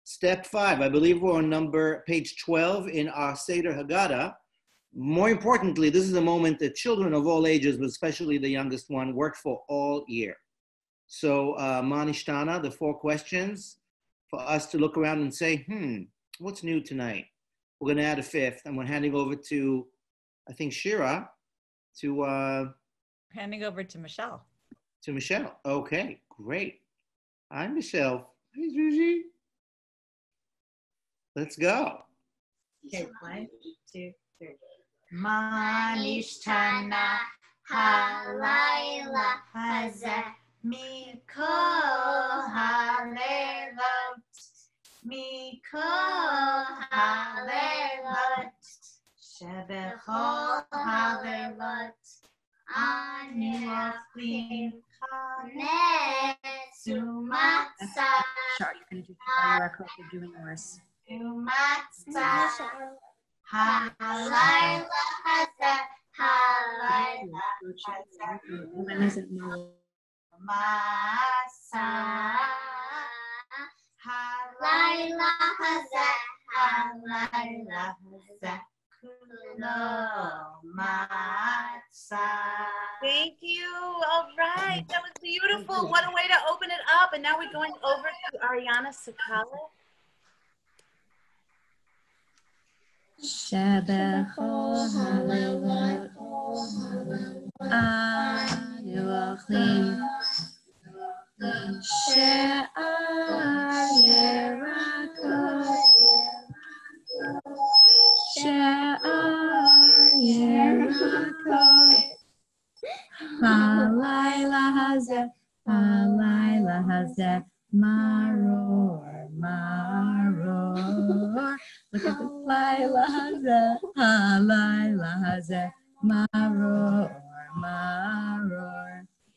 step 5. I believe we're on page 12 in our Seder Haggadah. More importantly, this is a moment that children of all ages, but especially the youngest one, worked for all year. So, Manishtana, the 4 questions for us to look around and say, what's new tonight? We're going to add a 5th, and we're handing over to, I think, Shira to... handing over to Michelle. To Michelle. Okay, great. Hi, Michelle. Hi, Gigi. Let's go. Okay, 1, 2, 3. Manishtana halayla hazeh mikol halelot, mikol halelot, shebechol halelot, anu ochlim chametzu matzah. Sure, you're going to do your record. You're doing yours. Matzah. Halayla hazeh, halayla hazeh, matzah Thank you. All right. That was beautiful. What a way to open it up. And now we're going over to Ariana Sakala. Shebechol halelot anu ochlim she'ar yerakot she'ar yerakot halayla hazeh maror look at the Laila hazeh maror.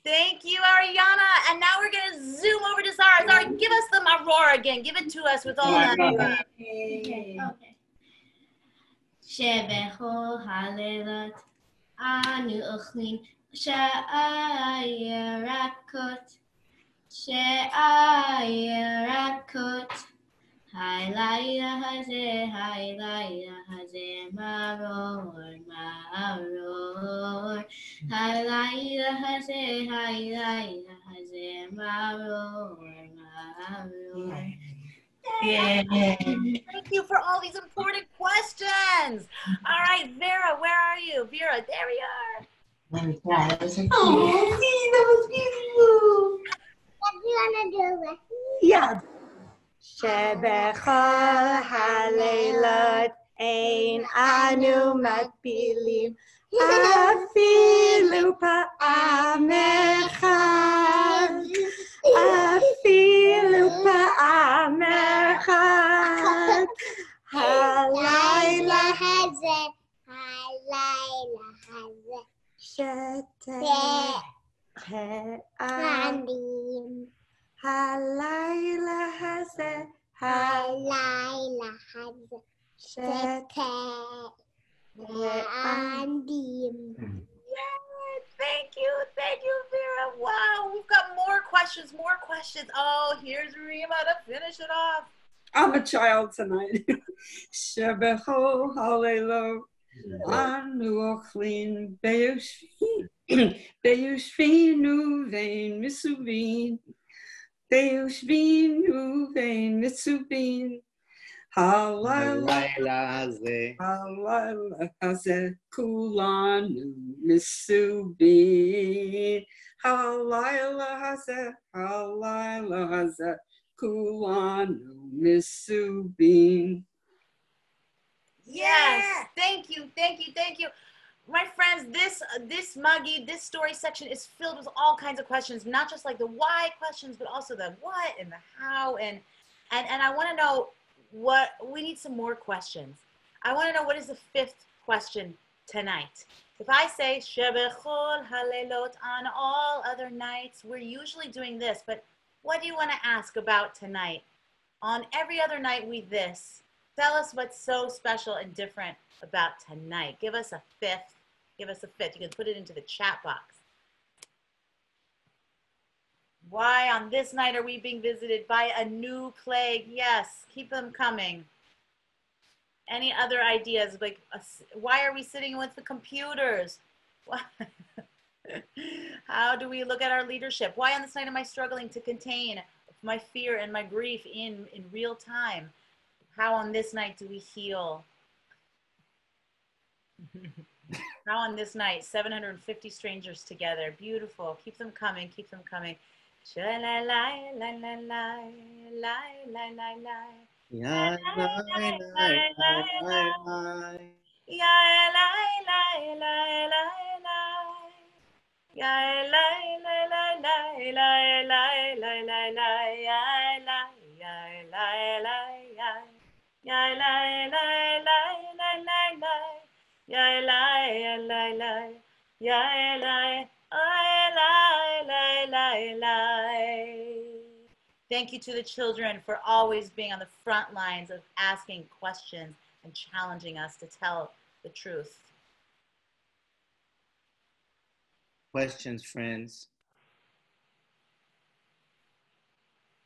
Thank you, Ariana. And now we're going to zoom over to Zara. Zara, give us the maror again. Give it to us with all that. Okay. Shebechol halelot anu ochlin she'ayerakot Haylayla hazeh maror Haylayla hazeh maror Yeah. Thank you for all these important questions. All right, Vera, where are you? Vera, there you are. Let me try. That was beautiful. What do you want to do with? Yeah. Shebechol halelot ein anu matpilim afilu pa'am echad halayla hazeh she'andim halayla hazeh she'andim. Thank you, Vera. Wow, we've got more questions. Oh, here's Rima to finish it off. I'm a child tonight. Shebechol halelot anu ochlin beyushvinu vein mitzubin halayla hazeh kulanu misubin halayla hazeh kulanu misubin. Yes, thank you. My friends, this Muggy, this story section is filled with all kinds of questions, not just like the why questions, but also the what and the how. And I want to know what, we need some more questions. I want to know what is the fifth question tonight. If I say, Shebechol halelot, on all other nights, we're usually doing this, but what do you want to ask about tonight? On every other night we this. Tell us what's so special and different about tonight. Give us a fifth. You can put it into the chat box. Why on this night are we being visited by a new plague? Yes, keep them coming. Any other ideas? Like, why are we sitting with the computers? How do we look at our leadership? Why on this night am I struggling to contain my fear and my grief in real time? How on this night do we heal? How on this night, 750 strangers together. Beautiful. Keep them coming. Thank you to the children for always being on the front lines of asking questions and challenging us to tell the truth. Questions, friends.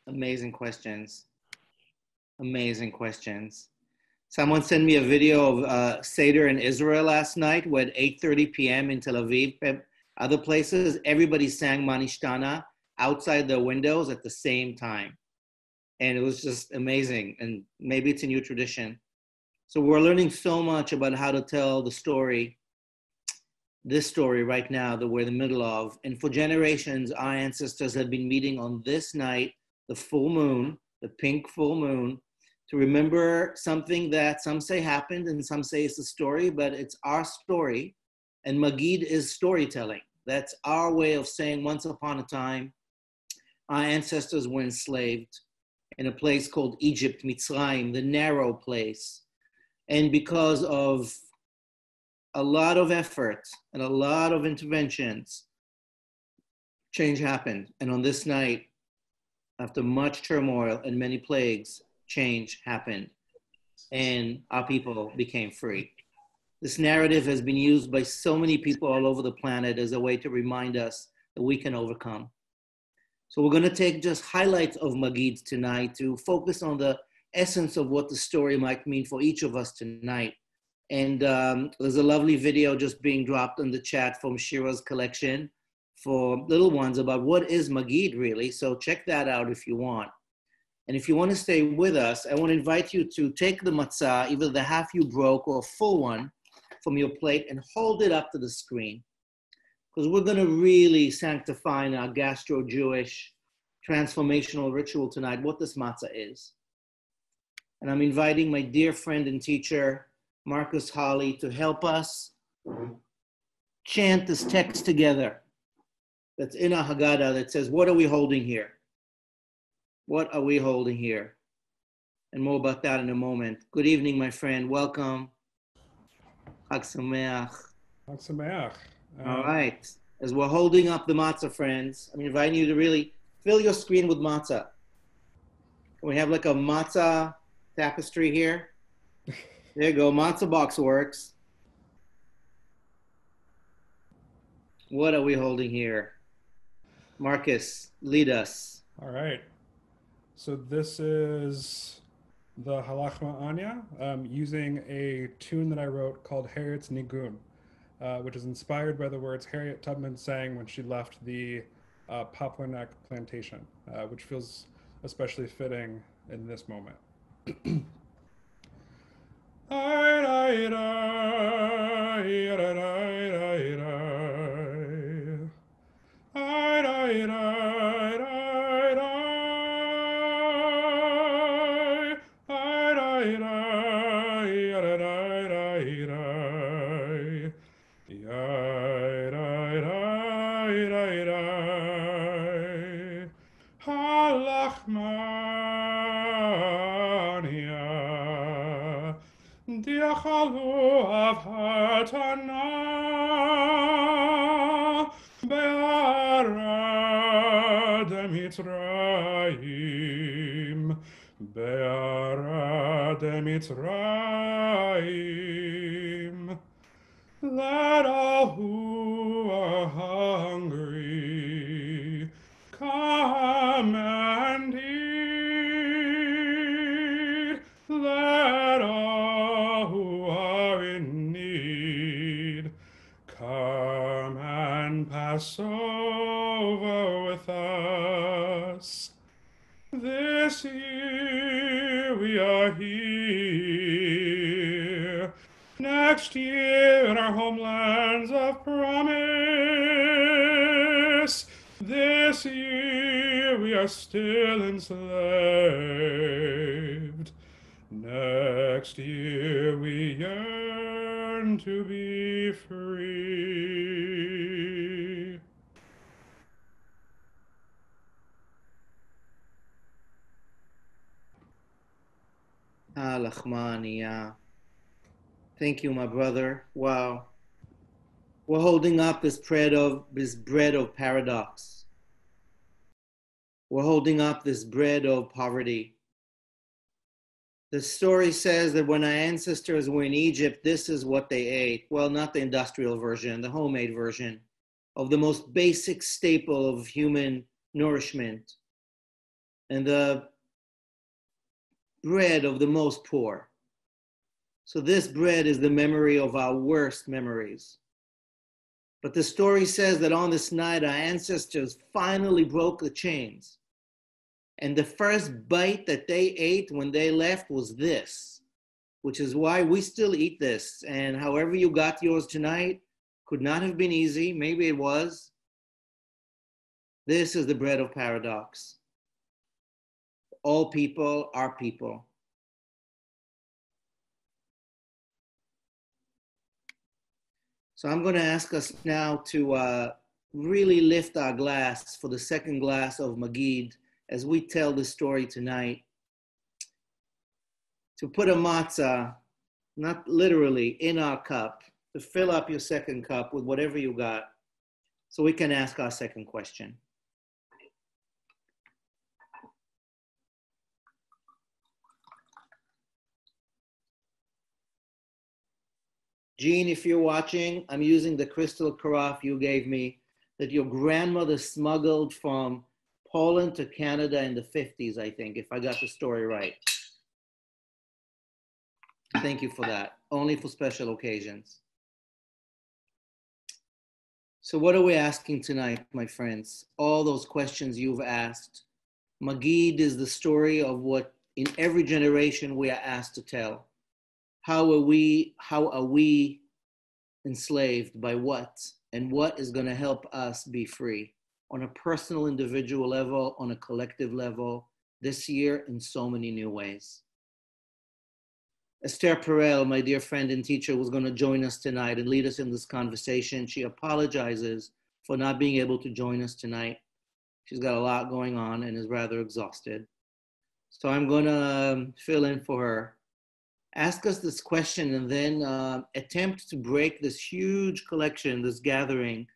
Amazing questions. Amazing questions. Someone sent me a video of Seder in Israel last night, where at 8:30 p.m. in Tel Aviv, other places, everybody sang Manishtana outside their windows at the same time. And it was just amazing. And maybe it's a new tradition. So we're learning so much about how to tell the story, this story right now that we're in the middle of. And for generations, our ancestors have been meeting on this night, the full moon, the pink full moon, to remember something that some say happened and some say it's a story, but it's our story. And Magid is storytelling. That's our way of saying once upon a time, our ancestors were enslaved in a place called Egypt, Mitzrayim, the narrow place. And because of a lot of effort and a lot of interventions, change happened. And on this night, after much turmoil and many plagues, change happened. And our people became free. This narrative has been used by so many people all over the planet as a way to remind us that we can overcome. So we're going to take just highlights of Magid tonight to focus on the essence of what the story might mean for each of us tonight. And there's a lovely video just being dropped in the chat from Shira's collection for little ones about what is Magid really. So check that out if you want. And if you want to stay with us, I want to invite you to take the matzah, either the half you broke or a full one from your plate, and hold it up to the screen. Because we're going to really sanctify in our gastro-Jewish transformational ritual tonight what this matzah is. And I'm inviting my dear friend and teacher, Marcus Holly, to help us chant this text together that's in our Haggadah that says, what are we holding here? What are we holding here? And more about that in a moment. Good evening, my friend. Welcome. Chag Sameach. Chag Sameach. All right. As we're holding up the matzah, friends, I'm inviting you to really fill your screen with matzah. Can we have like a matzah tapestry here? There you go. Matzah box works. What are we holding here? Marcus, lead us. All right. So this is the Halachma Anya, using a tune that I wrote called Harriet's Nigun, which is inspired by the words Harriet Tubman sang when she left the Poplar Neck plantation, which feels especially fitting in this moment. Diachalu av hatana be'ara de Mitzrayim, be'ara de Mitzrayim. Let all who are hungry come and eat. Let all who are in need come and pass over with us. This year we are here. Next year in our homelands of promise. This year we are still enslaved. Next year we yearn to be free. Lachmaniya. Thank you, my brother. Wow. We're holding up this bread of paradox. We're holding up this bread of poverty. The story says that when our ancestors were in Egypt, this is what they ate. Well, not the industrial version, the homemade version of the most basic staple of human nourishment. And the bread of the most poor. So this bread is the memory of our worst memories. But the story says that on this night, our ancestors finally broke the chains. And the first bite that they ate when they left was this, which is why we still eat this. And however you got yours tonight, could not have been easy. Maybe it was. This is the bread of paradox. All people are people. So I'm going to ask us now to really lift our glass for the second glass of Magid as we tell the story tonight. To put a matzah, not literally, in our cup, to fill up your second cup with whatever you got, so we can ask our second question. Jean, if you're watching, I'm using the crystal carafe you gave me that your grandmother smuggled from Poland to Canada in the 50s, I think, if I got the story right. Thank you for that. Only for special occasions. So what are we asking tonight, my friends? All those questions you've asked. Magid is the story of what in every generation we are asked to tell. How are we enslaved by what? And what is going to help us be free on a personal, individual level, on a collective level, this year in so many new ways. Esther Perel, my dear friend and teacher, was going to join us tonight and lead us in this conversation. She apologizes for not being able to join us tonight. She's got a lot going on and is rather exhausted. So I'm going to fill in for her. Ask us this question and then attempt to break this huge collection, this gathering,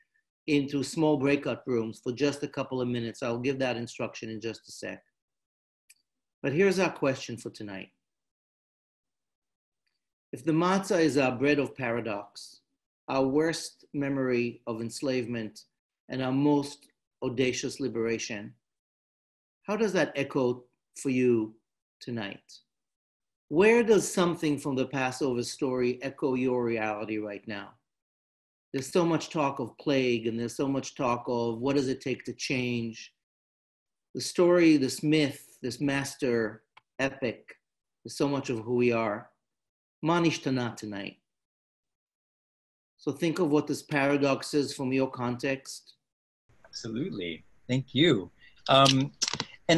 into small breakout rooms for just a couple of minutes. I'll give that instruction in just a sec. But here's our question for tonight. If the matzah is our bread of paradox, our worst memory of enslavement, and our most audacious liberation, how does that echo for you tonight? Where does something from the Passover story echo your reality right now? There's so much talk of plague, and there's so much talk of what does it take to change. The story, this myth, this master epic is so much of who we are. Ma nishtana tonight. So think of what this paradox is from your context. Absolutely. Thank you. And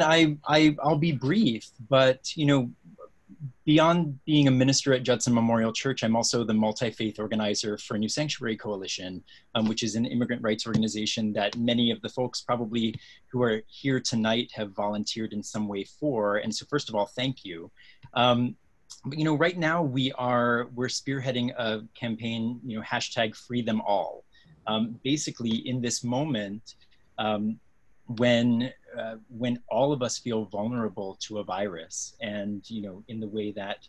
I'll be brief, but beyond being a minister at Judson Memorial Church, I'm also the multi-faith organizer for New Sanctuary Coalition, which is an immigrant rights organization that many of the folks probably who are here tonight have volunteered in some way for. And so first of all, thank you. But right now we're spearheading a campaign, hashtag free them all. Basically in this moment, when all of us feel vulnerable to a virus, and in the way that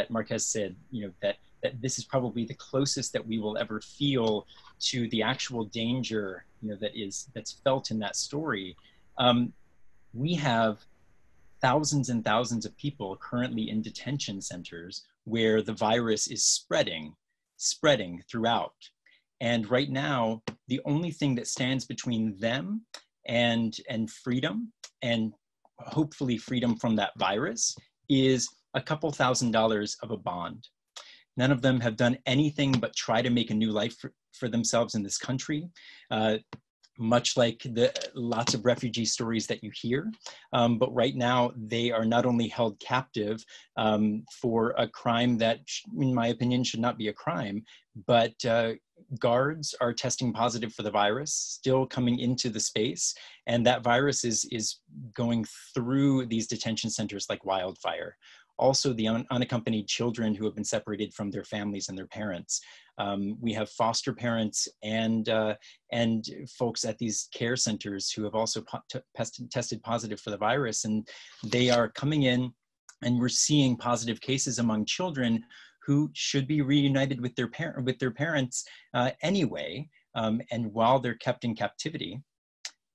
Marquez said, that this is probably the closest that we will ever feel to the actual danger, that's felt in that story. We have thousands and thousands of people currently in detention centers where the virus is spreading throughout. And right now, the only thing that stands between them and freedom, and hopefully freedom from that virus, is a couple $1,000s of a bond. None of them have done anything but try to make a new life for themselves in this country, much like the lots of refugee stories that you hear. But right now, they are not only held captive for a crime that, in my opinion, should not be a crime, but guards are testing positive for the virus, still coming into the space, and that virus is going through these detention centers like wildfire. Also, the unaccompanied children who have been separated from their families and their parents. We have foster parents and folks at these care centers who have also tested positive for the virus, and they are coming in, and we're seeing positive cases among children who should be reunited with their parents anyway. And while they're kept in captivity,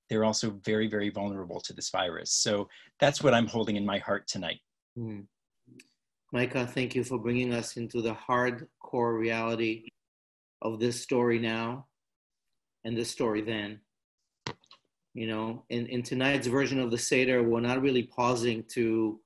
they're also very, very vulnerable to this virus. So that's what I'm holding in my heart tonight. Micah, thank you for bringing us into the hardcore reality of this story now and this story then. You know, in tonight's version of the Seder, we're not really pausing to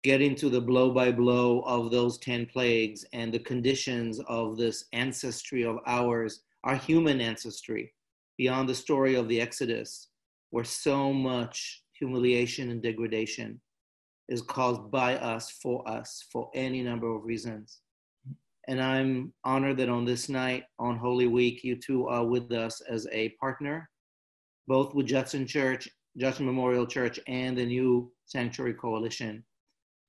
get into the blow by blow of those 10 plagues and the conditions of this ancestry of ours, our human ancestry, beyond the story of the Exodus, where so much humiliation and degradation is caused by us, for any number of reasons. And I'm honored that on this night, on Holy Week, you two are with us as a partner, both with Judson Memorial Church and the new Sanctuary Coalition,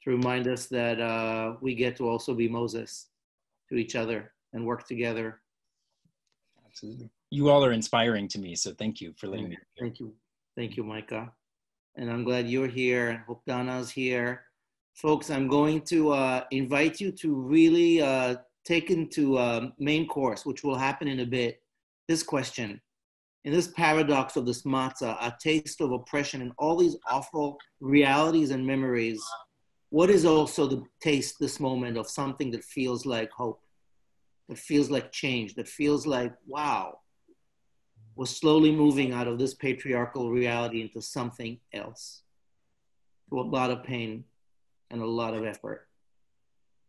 to remind us that we get to also be Moses to each other and work together. Absolutely. You all are inspiring to me, so thank you for letting me be here. Thank you. Thank you, Micah. And I'm glad you're here. I hope Dana's here. Folks, I'm going to invite you to really take into main course, which will happen in a bit, this question. In this paradox of this matzah, a taste of oppression and all these awful realities and memories, what is also the taste this moment of something that feels like hope, that feels like change, that feels like, wow, we're slowly moving out of this patriarchal reality into something else, to a lot of pain and a lot of effort.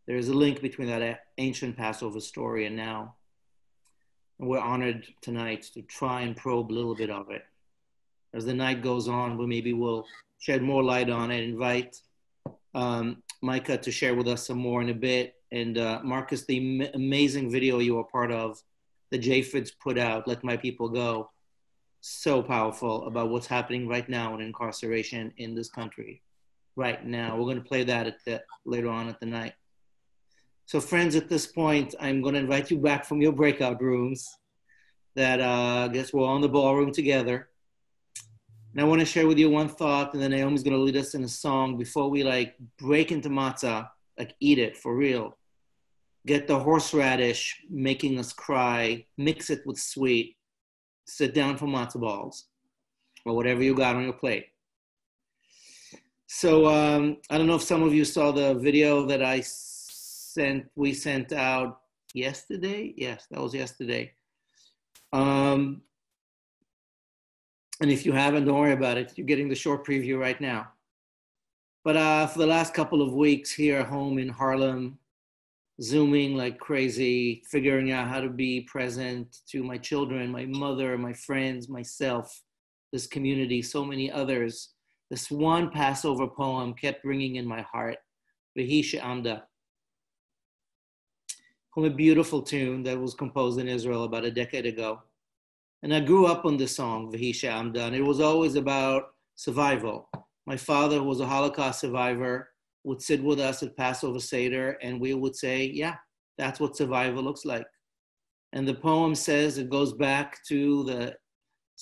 There is a link between that ancient Passover story and now. And we're honored tonight to try and probe a little bit of it. As the night goes on, maybe we'll shed more light on it, invite Micah to share with us some more in a bit. And Marcus, the amazing video you were part of, the Japhids put out, Let My People Go, so powerful about what's happening right now in incarceration in this country. Right now, we're going to play that later on at the night. So friends, at this point, I'm going to invite you back from your breakout rooms that I guess we're all in the ballroom together. And I want to share with you one thought, and then Naomi's going to lead us in a song before we break into matzah, eat it for real. Get the horseradish making us cry, mix it with sweet, sit down for matzah balls, or whatever you got on your plate. So I don't know if some of you saw the video that we sent out yesterday. Yes, that was yesterday. And if you haven't, don't worry about it. You're getting the short preview right now. But for the last couple of weeks here at home in Harlem, Zooming like crazy, figuring out how to be present to my children, my mother, my friends, myself, this community, so many others. This one Passover poem kept ringing in my heart, V'hi she'amda, from a beautiful tune that was composed in Israel about a decade ago. And I grew up on this song, V'hi she'amda, and it was always about survival. My father, who was a Holocaust survivor, would sit with us at Passover Sayder, and we would say, yeah, that's what survival looks like. And the poem says, it goes back to the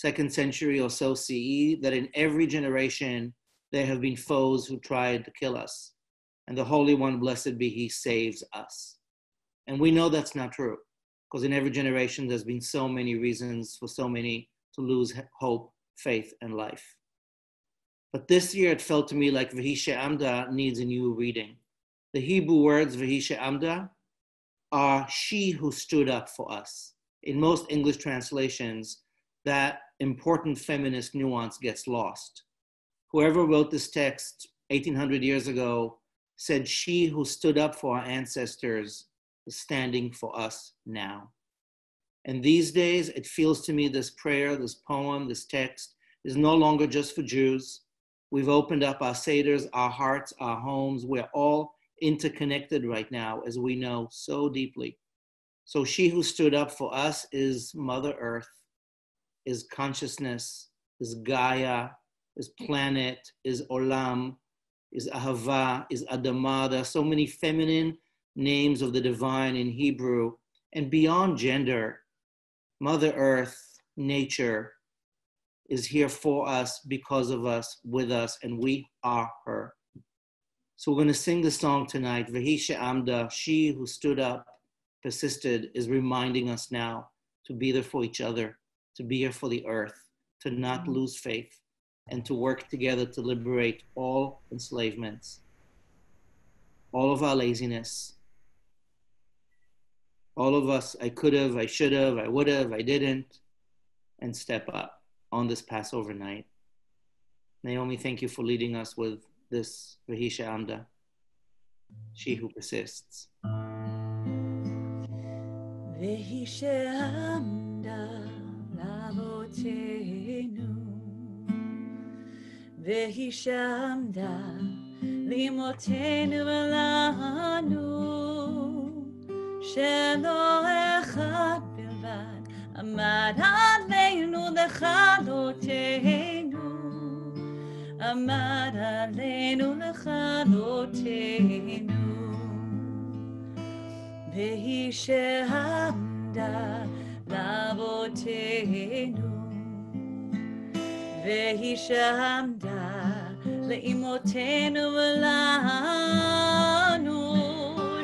2nd century or so CE, that in every generation, there have been foes who tried to kill us. And the Holy One, blessed be He, saves us. And we know that's not true, because in every generation, there's been so many reasons for so many to lose hope, faith, and life. But this year, it felt to me like V'hi she'amda needs a new reading. The Hebrew words V'hi she'amda are she who stood up for us. In most English translations, that important feminist nuance gets lost. Whoever wrote this text 1800 years ago said she who stood up for our ancestors is standing for us now. And these days, it feels to me this prayer, this poem, this text is no longer just for Jews. We've opened up our seders, our hearts, our homes. We're all interconnected right now, as we know so deeply. So she who stood up for us is Mother Earth, is consciousness, is Gaia, is planet, is Olam, is Ahava, is Adamah. There are so many feminine names of the divine in Hebrew. And beyond gender, Mother Earth, nature, is here for us, because of us, with us, and we are her. So we're going to sing the song tonight, V'hi she'amda, she who stood up, persisted, is reminding us now to be there for each other, to be here for the earth, to not lose faith, and to work together to liberate all enslavements. all of our laziness. All of us, I could have, I should have, I would have, I didn't, and step up on this Passover night. Naomi, thank you for leading us with this Vehi She'amda, she who persists. Vehi She'amda Lavotenu, Vehi She'amda Limotenu Velanu, Shelo Echad Bilvad Amad Aleinu Lechalotenu, Amad Aleinu Lechalotenu. Vehi She'amda Lavotenu, Vehi She'amda Le'imotenu Velanu,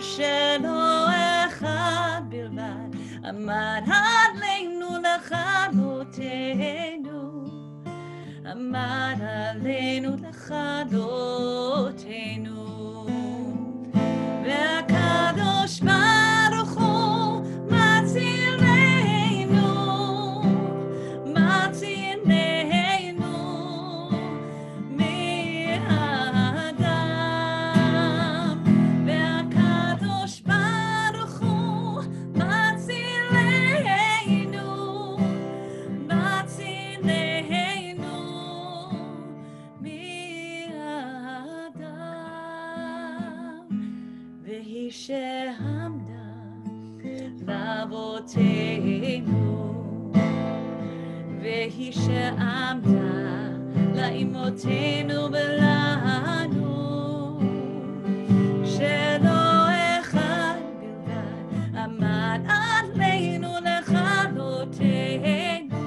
Shelo Echad Bilvad Amad Aleinu Lechalotenu, Amad Aleinu Lechalotenu. Ve'akadosh Baruch Hu matzilenu, matzilenu mi'adam. Ve'akadosh Baruch Hu matzilenu, matzilenu mi'adam. Vehi She'amda Lavotenu, Vehi She'amda La'imotenu Velanu, Shelo Echad Bilvad Amad Aleinu Lechalotenu,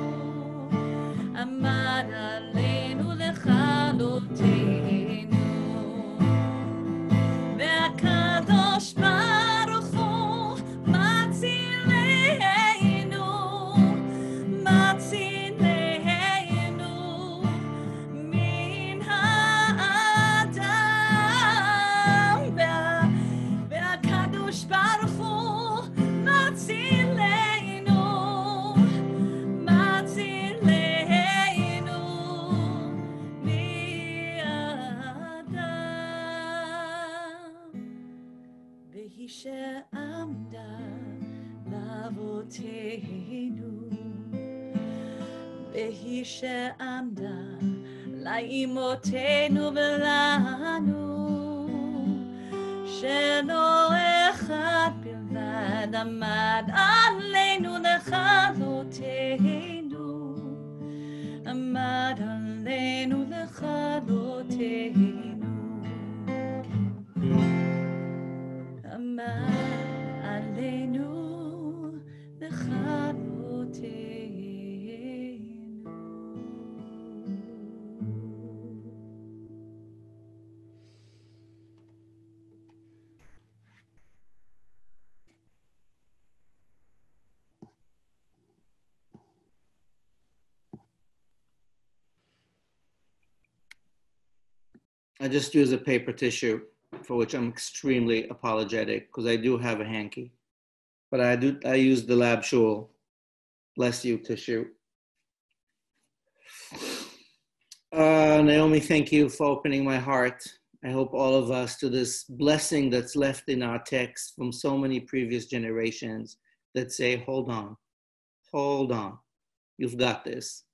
Amad Aleinu Lechalotenu. Ve'akadosh Baruch Hu matzilenu, matzilenu min ha'adam. Ve'akadosh Baruch Hu matzilenu, matzilenu mi'adam. Vehi She'amda Lavotenu, Vehi She'amda La'imotenu Velanu, Shelo Echad Bilvad Amad Aleinu Lechalotenu, Amad Aleinu Lechalotenu. Amad Aleinu Lechalotenu. I just use a paper tissue, for which I'm extremely apologetic, because I do have a hanky. But I use the LabShul, bless you, tissue. Naomi, thank you for opening my heart. I hope all of us to this blessing that's left in our text from so many previous generations that say, hold on, you've got this.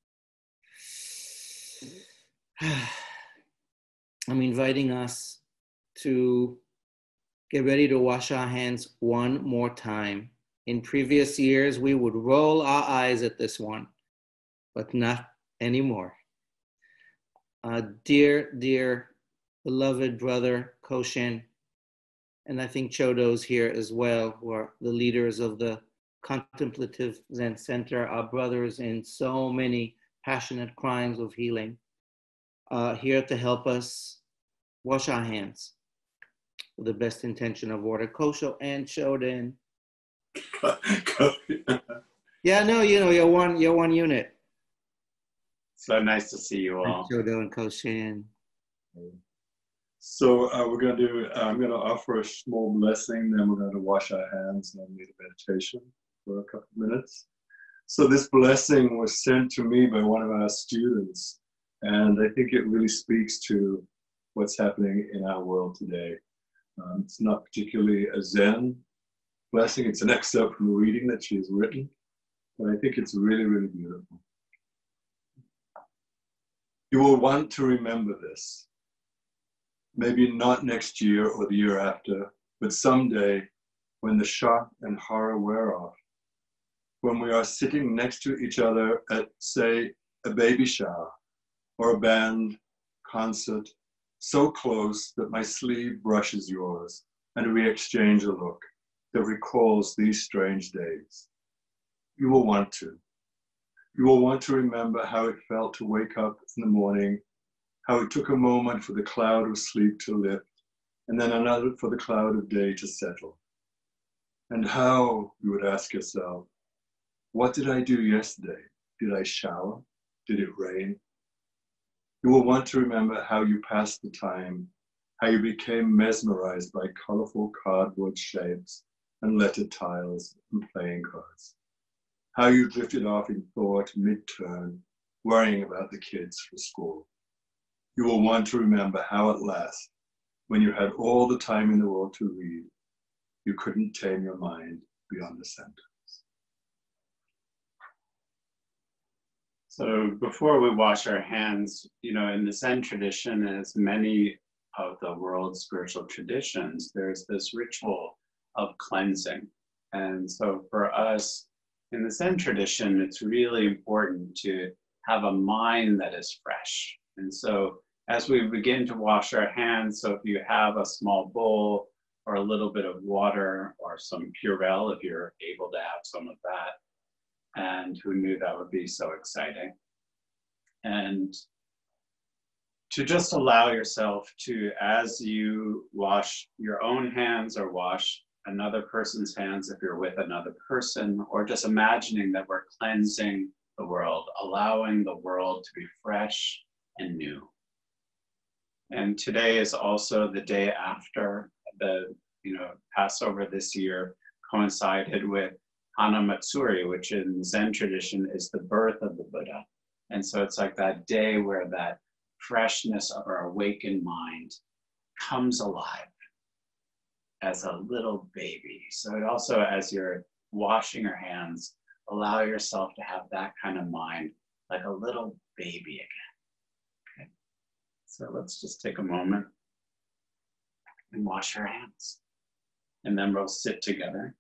I'm inviting us to get ready to wash our hands one more time. In previous years, we would roll our eyes at this one, but not anymore. Dear, beloved brother Koshin, and I think Chodo's here as well, who are the leaders of the Contemplative Zen Center, our brothers in so many passionate crimes of healing, here to help us wash our hands with the best intention of order. Kosho and Shoden. Yeah, no, you're one unit. So nice to see you all. Shodo and Koshin. So we're going to do, I'm going to offer a small blessing, then we're going to wash our hands and lead a meditation for a couple of minutes. So this blessing was sent to me by one of our students, and I think it really speaks to what's happening in our world today. It's not particularly a Zen blessing, it's an excerpt from a reading that she has written, but I think it's really, really beautiful. You will want to remember this. Maybe not next year or the year after, but someday when the shock and horror wear off, when we are sitting next to each other at, say, a baby shower or a band concert, so close that my sleeve brushes yours and we exchange a look that recalls these strange days. You will want to. You will want to remember how it felt to wake up in the morning, how it took a moment for the cloud of sleep to lift, and then another for the cloud of day to settle. And how, you would ask yourself, what did I do yesterday? Did I shower? Did it rain? You will want to remember how you passed the time, how you became mesmerized by colorful cardboard shapes and lettered tiles and playing cards. How you drifted off in thought mid-turn, worrying about the kids for school. You will want to remember how at last, when you had all the time in the world to read, you couldn't tame your mind beyond the sentence. So before we wash our hands, you know, in the Zen tradition, as many of the world's spiritual traditions, there's this ritual of cleansing. And so for us, in the Zen tradition, it's really important to have a mind that is fresh. And so as we begin to wash our hands, so if you have a small bowl or a little bit of water or some Perel, if you're able to have some of that, and who knew that would be so exciting. And to just allow yourself to, as you wash your own hands or wash another person's hands if you're with another person, or just imagining that we're cleansing the world, allowing the world to be fresh and new. And today is also the day after the, Passover this year coincided with Hana Matsuri, which in Zen tradition is the birth of the Buddha. And so it's like that day where that freshness of our awakened mind comes alive as a little baby. So it also, as you're washing your hands, allow yourself to have that kind of mind, like a little baby again. Okay. So let's just take a moment and wash our hands. And then we'll sit together.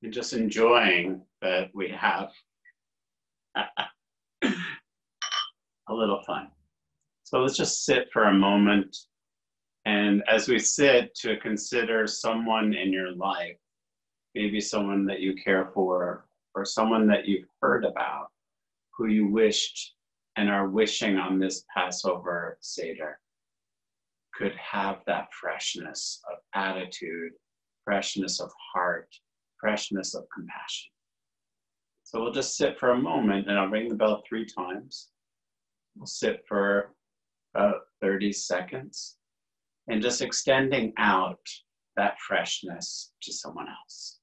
And just enjoying that we have a little fun. So let's just sit for a moment. And as we sit, to consider someone in your life, maybe someone that you care for, or someone that you've heard about, who you wished and are wishing on this Passover Seder could have that freshness of attitude, freshness of heart, freshness of compassion. So we'll just sit for a moment, and I'll ring the bell 3 times. We'll sit for about 30 seconds and just extending out that freshness to someone else.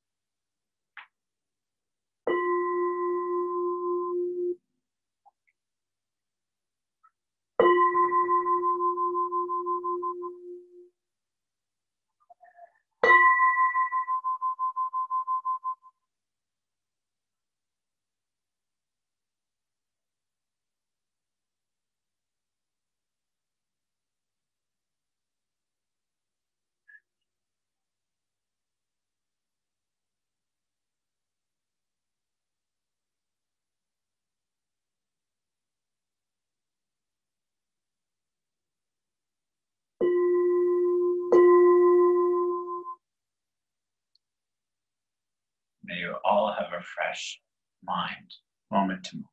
all have a fresh mind, moment to moment.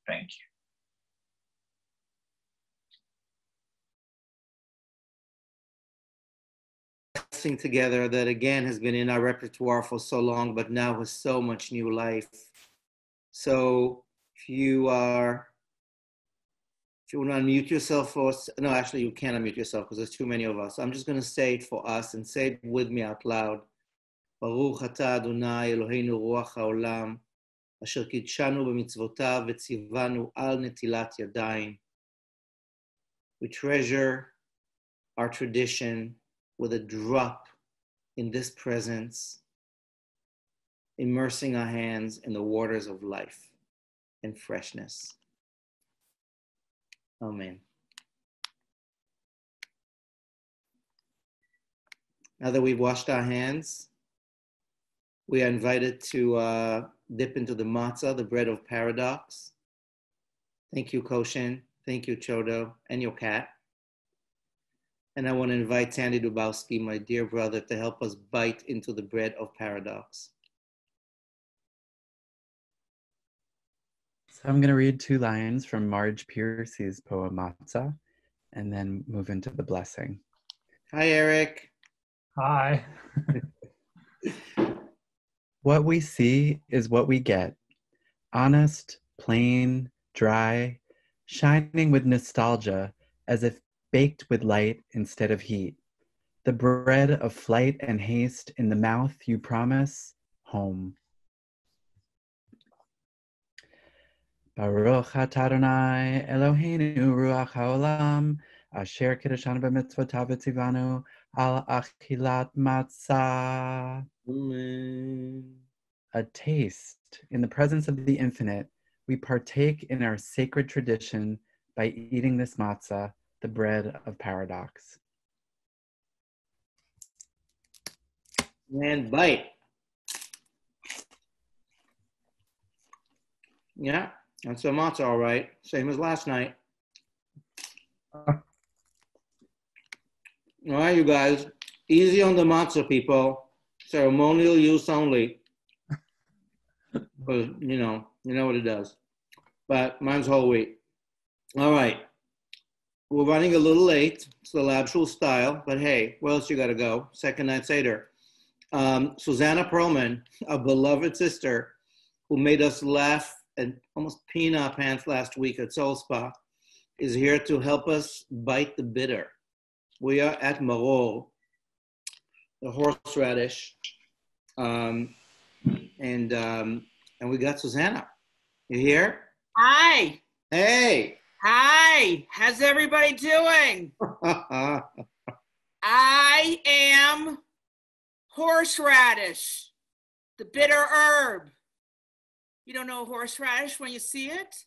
Thank you. Together that again has been in our repertoire for so long, but now has so much new life. So if you want to unmute yourself for, no, actually you can't unmute yourself because there's too many of us. I'm just going to say it for us and say it with me out loud. Baruch atah Adonai Eloheinu ruach haolam asher kidshanu b'mitzvotav v'tzivanu al netilat yadayim. We treasure our tradition with a drop in this presence, immersing our hands in the waters of life and freshness. Amen. Now that we've washed our hands, we are invited to dip into the matzah, the bread of paradox. Thank you, Koshin. Thank you, Chodo, and your cat. And I want to invite Sandy Dubowski, my dear brother, to help us bite into the bread of paradox. So I'm going to read 2 lines from Marge Piercy's poem Matzah, and then move into the blessing. Hi, Eric. Hi. What we see is what we get. Honest, plain, dry, shining with nostalgia, as if baked with light instead of heat. The bread of flight and haste in the mouth you promise, home. Baruch atah Adonai Eloheinu ruach haolam asher kiddushanu b'mitzvotav v'tzivanu al achilat matzah. Amen. A taste in the presence of the infinite. We partake in our sacred tradition by eating this matzah, the bread of paradox. And bite. Yeah, that's a matzah, all right. Same as last night. All right, you guys. Easy on the matzah, people. Ceremonial use only. Because, you know what it does. But mine's whole wheat. All right. We're running a little late. It's the LabShul style, but hey, where else you got to go? Second Night Seder. Susanna Perlman, a beloved sister who made us laugh and almost pee in our pants last week at Soul Spa, is here to help us bite the bitter. We are at Maror, the horseradish, and we got Susanna. You here? Hi. Hey. Hi. How's everybody doing? I am horseradish, the bitter herb. You don't know horseradish when you see it?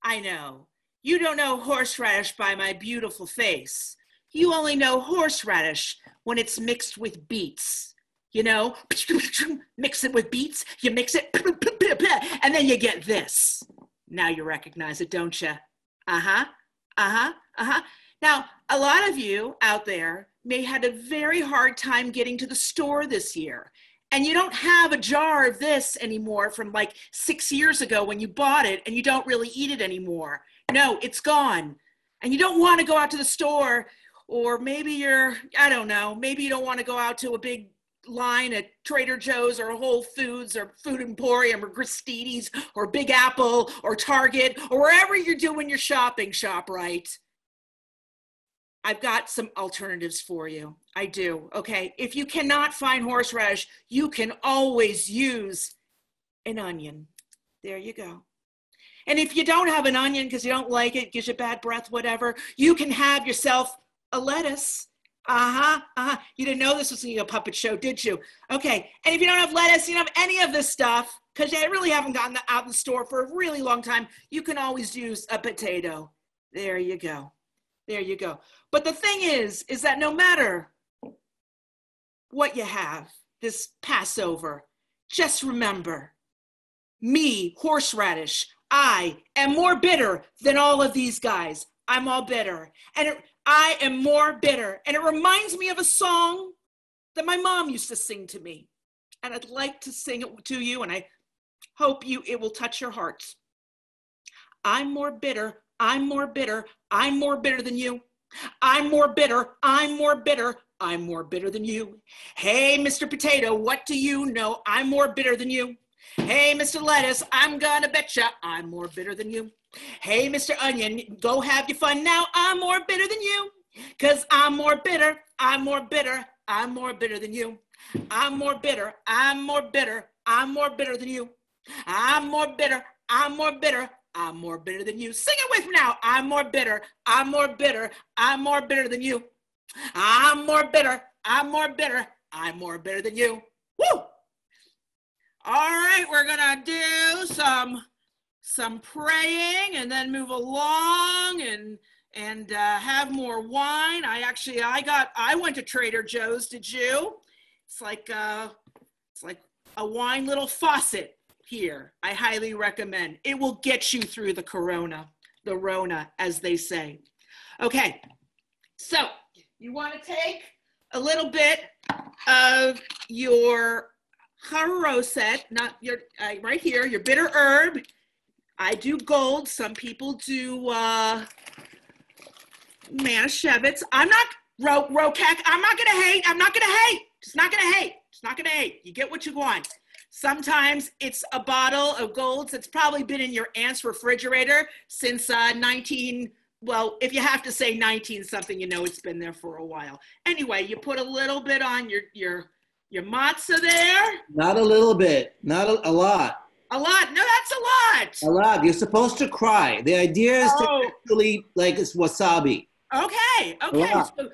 I know. You don't know horseradish by my beautiful face. You only know horseradish when it's mixed with beets. You know, mix it with beets, you mix it, and then you get this. Now you recognize it, don't you? Uh-huh, uh-huh, uh-huh. Now, a lot of you out there may have had a very hard time getting to the store this year, and you don't have a jar of this anymore from like 6 years ago when you bought it, and you don't really eat it anymore. No, it's gone. And you don't want to go out to the store, or maybe I don't know, maybe you don't want to go out to a big line at Trader Joe's or Whole Foods or Food Emporium or Gristedes or Big Apple or Target or wherever you're doing your shopping, ShopRite. I've got some alternatives for you. I do, okay? If you cannot find horseradish, you can always use an onion. There you go. And if you don't have an onion because you don't like it, gives you bad breath, whatever, you can have yourself a lettuce. You didn't know this was a puppet show, did you? Okay, and if you don't have lettuce, you don't have any of this stuff, because they really haven't gotten out in the store for a really long time, you can always use a potato. There you go. There you go. But the thing is that no matter what you have this Passover, just remember, me, horseradish, I am more bitter than all of these guys. I'm all bitter. And I am more bitter. And it reminds me of a song that my mom used to sing to me. and I'd like to sing it to you, and I hope it will touch your hearts. I'm more bitter, I'm more bitter, I'm more bitter than you. I'm more bitter, I'm more bitter, I'm more bitter than you. Hey, Mr. Potato, what do you know? I'm more bitter than you. Hey, Mr. Lettuce, I'm gonna betcha I'm more bitter than you. Hey, Mr. Onion, go have your fun now. I'm more bitter than you. 'Cause I'm more bitter, I'm more bitter, I'm more bitter than you. I'm more bitter, I'm more bitter, I'm more bitter than you. I'm more bitter, I'm more bitter, I'm more bitter than you. Sing it with me now. I'm more bitter, I'm more bitter, I'm more bitter than you. I'm more bitter, I'm more bitter, I'm more bitter than you. Woo! All right, we're gonna do some praying and then move along and have more wine. I went to Trader Joe's. Did you? It's like a wine little faucet here. I highly recommend. It will get you through the Rona, as they say. Okay, so you want to take a little bit of your haroset, not your right here, your bitter herb. I do gold. Some people do Manischewitz. I'm not Rokek. I'm not gonna hate. I'm not gonna hate. Just not gonna hate. Just not gonna hate. You get what you want. Sometimes it's a bottle of golds that's probably been in your aunt's refrigerator since well, if you have to say 19 something, you know it's been there for a while. Anyway, you put a little bit on your matzah there. Not a little bit, not a lot. A lot? No, that's a lot. A lot. You're supposed to cry. The idea is to actually, like, it's wasabi. Okay. A lot. So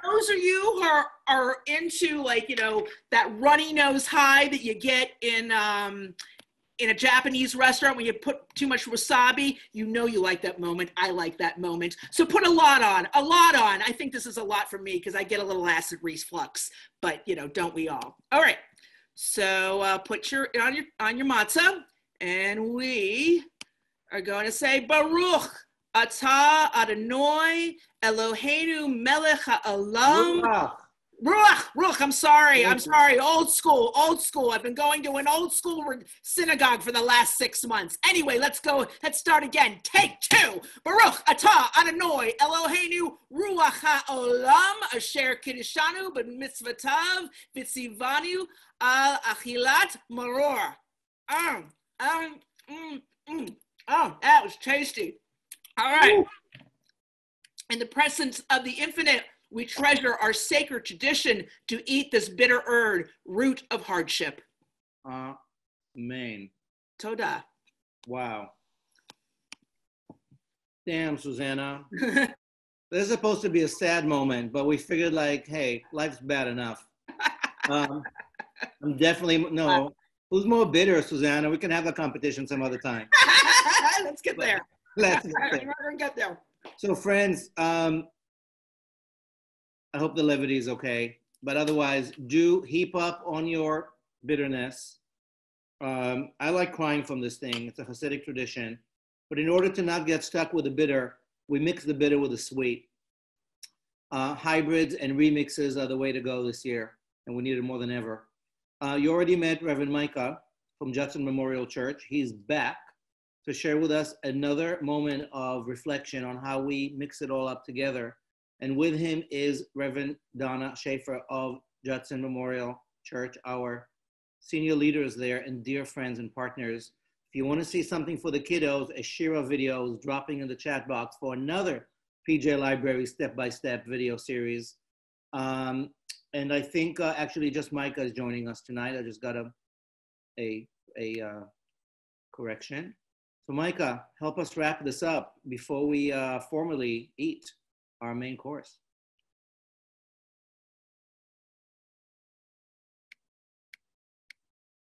those of you who are into, like, you know, that runny nose high that you get in a Japanese restaurant when you put too much wasabi, you know you like that moment. I like that moment. So put a lot on. I think this is a lot for me because I get a little acid reflux, but, you know, don't we all? All right. So put on your matzah, and we are going to say Baruch Atah Adonai Eloheinu Melech HaOlam. Ruach. I'm sorry. Old school. I've been going to an old school synagogue for the last 6 months. Anyway, let's go. Let's start again. Take 2. Baruch Atah Adonai Eloheinu Ruach HaOlam Asher Kiddushanu B'mitzvotav V'tzivanu Al Achilat Maror. Oh, that was tasty. All right. Ooh. In the presence of the infinite, we treasure our sacred tradition to eat this bitter herb, root of hardship. Amen. Toda. Wow. Damn, Susanna. This is supposed to be a sad moment, but we figured, like, hey, life's bad enough. I'm definitely, no. Who's more bitter, Susanna? We can have a competition some other time. Let's get there. Let's get there. So, friends, I hope the levity is okay. But otherwise, do heap up on your bitterness. I like crying from this thing. It's a Hasidic tradition. But in order to not get stuck with the bitter, we mix the bitter with the sweet. Hybrids and remixes are the way to go this year, and we need it more than ever. You already met Reverend Micah from Judson Memorial Church. He's back to share with us another moment of reflection on how we mix it all up together. And with him is Reverend Donna Schaefer of Judson Memorial Church, our senior leaders there and dear friends and partners. If you want to see something for the kiddos, a Shira video is dropping in the chat box for another PJ Library step-by-step video series. And I think actually just Micah is joining us tonight. I just got a correction. So Micah, help us wrap this up before we formally eat our main course.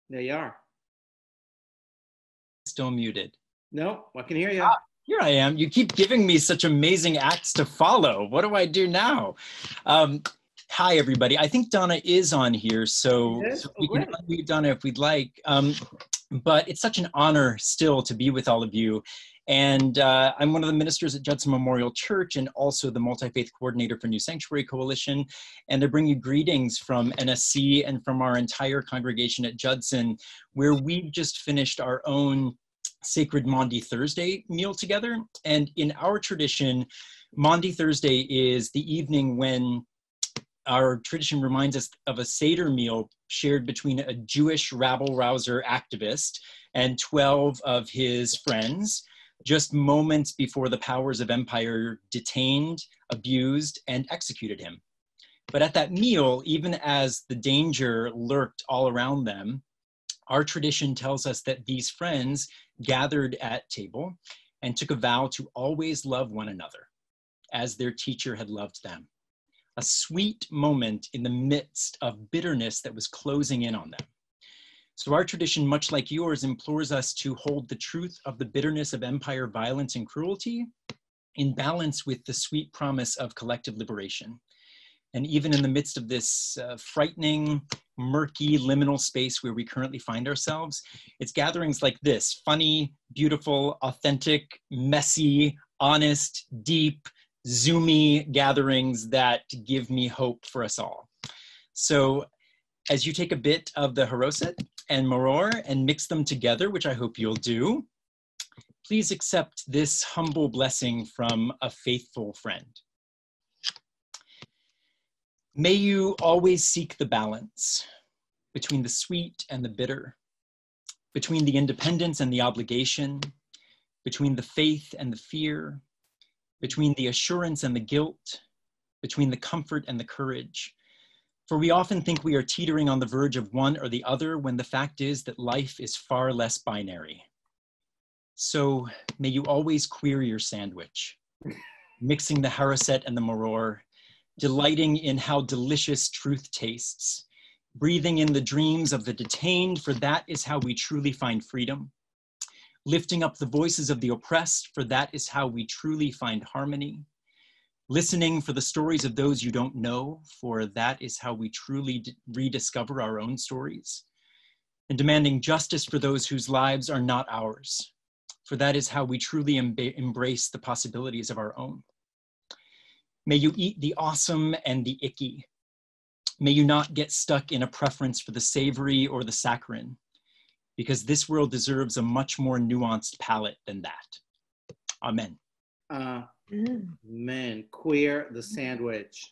There you are. Still muted. No, I can hear you. Here I am. You keep giving me such amazing acts to follow. What do I do now? Hi, everybody. I think Donna is on here, so we can unmute Donna if we'd like. But it's such an honor still to be with all of you. And I'm one of the ministers at Judson Memorial Church and also the multi-faith coordinator for New Sanctuary Coalition. And I bring you greetings from NSC and from our entire congregation at Judson, where we've just finished our own Sacred Maundy Thursday meal together. And in our tradition, Maundy Thursday is the evening when our tradition reminds us of a Seder meal shared between a Jewish rabble-rouser activist and 12 of his friends, just moments before the powers of empire detained, abused, and executed him. But at that meal, even as the danger lurked all around them, our tradition tells us that these friends gathered at table and took a vow to always love one another as their teacher had loved them. A sweet moment in the midst of bitterness that was closing in on them. So our tradition, much like yours, implores us to hold the truth of the bitterness of empire, violence, and cruelty in balance with the sweet promise of collective liberation. And even in the midst of this frightening, murky, liminal space where we currently find ourselves, it's gatherings like this, funny, beautiful, authentic, messy, honest, deep, zoomy gatherings that give me hope for us all. So as you take a bit of the haroset and maror and mix them together, which I hope you'll do, please accept this humble blessing from a faithful friend. May you always seek the balance between the sweet and the bitter, between the independence and the obligation, between the faith and the fear, between the assurance and the guilt, between the comfort and the courage. For we often think we are teetering on the verge of one or the other when the fact is that life is far less binary. So may you always queer your sandwich, mixing the haroset and the maror, delighting in how delicious truth tastes, breathing in the dreams of the detained, for that is how we truly find freedom, lifting up the voices of the oppressed, for that is how we truly find harmony, listening for the stories of those you don't know, for that is how we truly rediscover our own stories, and demanding justice for those whose lives are not ours, for that is how we truly embrace the possibilities of our own. May you eat the awesome and the icky. May you not get stuck in a preference for the savory or the saccharine, because this world deserves a much more nuanced palate than that. Amen. Amen. Queer the sandwich.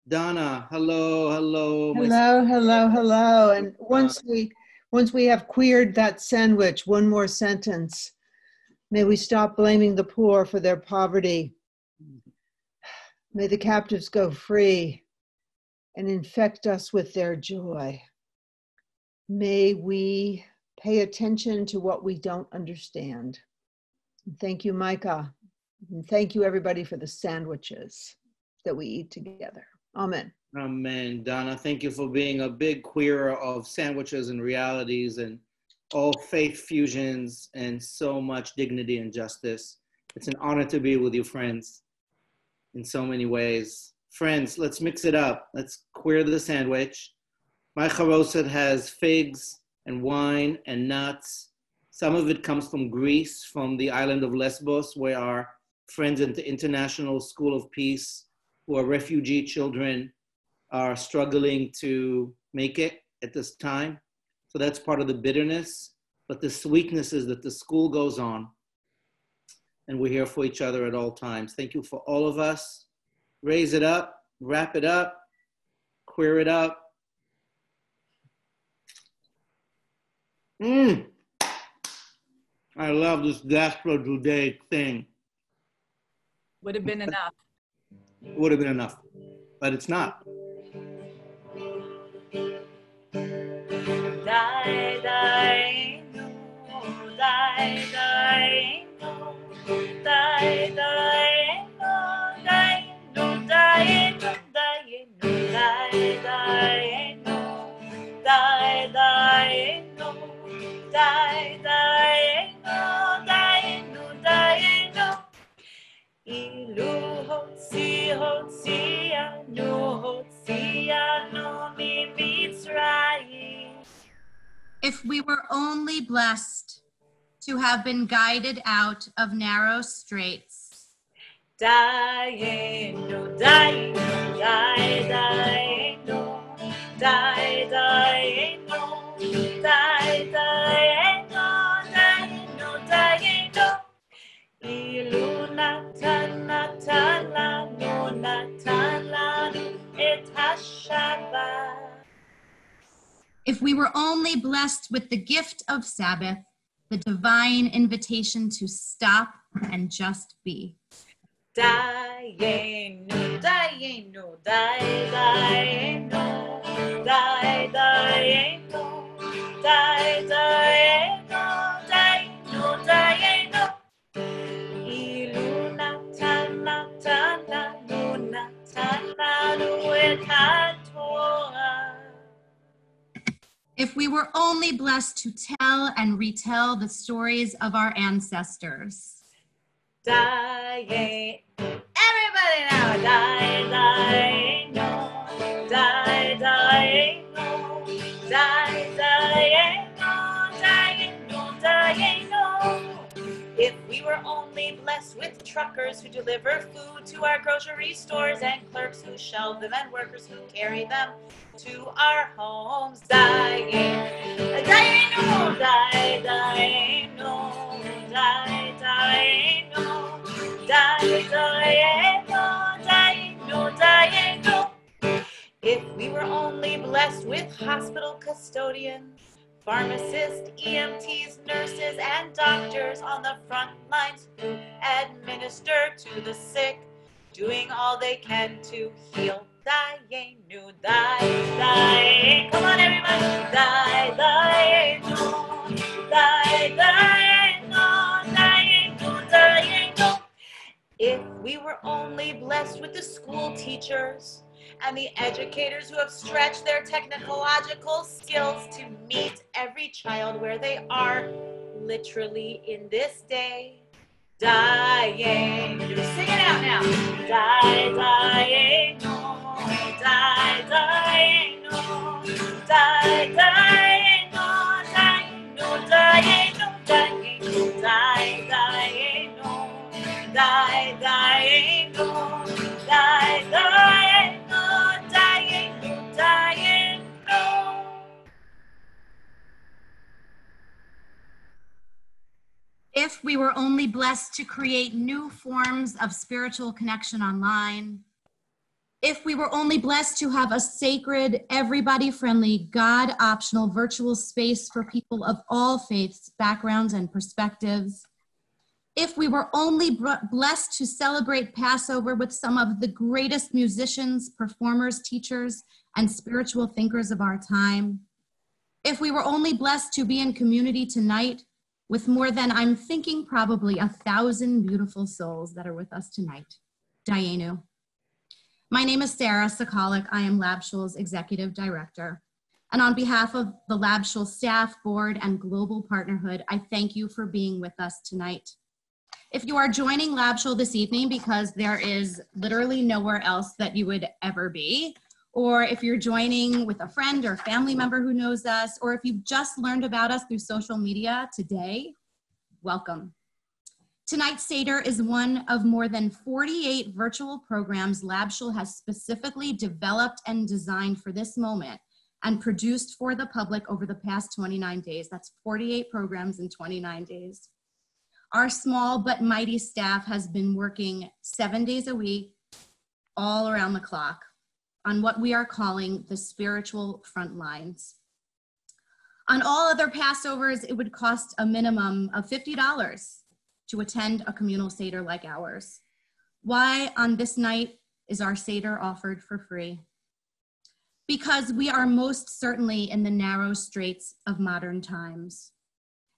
Donna, hello, hello. Hello, hello, hello. And once we have queered that sandwich, one more sentence. May we stop blaming the poor for their poverty. May the captives go free and infect us with their joy. May we pay attention to what we don't understand. Thank you, Micah. And thank you, everybody, for the sandwiches that we eat together. Amen. Amen. Donna, thank you for being a big queerer of sandwiches and realities and all faith fusions and so much dignity and justice. It's an honor to be with you, friends, in so many ways. Friends, let's mix it up. Let's queer the sandwich. My charoset has figs and wine and nuts. Some of it comes from Greece, from the island of Lesbos, where our friends at the International School of Peace, who are refugee children, are struggling to make it at this time. So that's part of the bitterness, but the sweetness is that the school goes on and we're here for each other at all times. Thank you for all of us. Raise it up, wrap it up, queer it up. I love this gastro-Judaic thing. Would have been enough. Would have been enough, but it's not. Die, die, no, die, die, no, die, die, no, die, no, die, no, die, no, die, die, no, die, die, no, die, die, no, die, no, die, no. Ilu hotzianu mi Mitzrayim. If we were only blessed to have been guided out of narrow straits. Dayenu, dayenu, dayenu, dayenu, dayenu, dayenu. Ilu natan lanu et hashabbat. If we were only blessed with the gift of Sabbath, the divine invitation to stop and just be. Dayenu, dayenu, dayenu, dayenu, dayenu, dayenu. Ilu natan lanu et haTorah. If we were only blessed to tell and retell the stories of our ancestors. Everybody now, dayenu, dayenu, dayenu. If we were only blessed with truckers who deliver food to our grocery stores and clerks who shelve them and workers who carry them to our homes. Dayenu, dayenu, dayenu, dayenu, dayenu. If we were only blessed with hospital custodians, pharmacists, EMTs, nurses, and doctors on the front lines who administer to the sick, doing all they can to heal. Dayenu, dayenu. Come on, everybody. Dayenu, dayenu, dayenu. If we were only blessed with the school teachers and the educators who have stretched their technological skills to meet every child where they are, literally in this day. Dayenu, sing it out now. Dayenu, dayenu, dayenu, dayenu, dayenu, dayenu, dayenu, dayenu, dayenu. If we were only blessed to create new forms of spiritual connection online. If we were only blessed to have a sacred, everybody-friendly, God-optional virtual space for people of all faiths, backgrounds, and perspectives. If we were only blessed to celebrate Passover with some of the greatest musicians, performers, teachers, and spiritual thinkers of our time. If we were only blessed to be in community tonight with more than, I'm thinking, probably 1,000 beautiful souls that are with us tonight. Dayenu. My name is Sarah Sokolic. I am LabShul's Executive Director. And on behalf of the LabShul staff, board, and global partnerhood, I thank you for being with us tonight. If you are joining LabShul this evening because there is literally nowhere else that you would ever be, or if you're joining with a friend or family member who knows us, or if you've just learned about us through social media today, welcome. Tonight's Seder is one of more than 48 virtual programs LabShul has specifically developed and designed for this moment and produced for the public over the past 29 days. That's 48 programs in 29 days. Our small but mighty staff has been working 7 days a week, all around the clock, on what we are calling the spiritual front lines. On all other Passovers, it would cost a minimum of $50 to attend a communal Seder like ours. Why on this night is our Seder offered for free? Because we are most certainly in the narrow straits of modern times.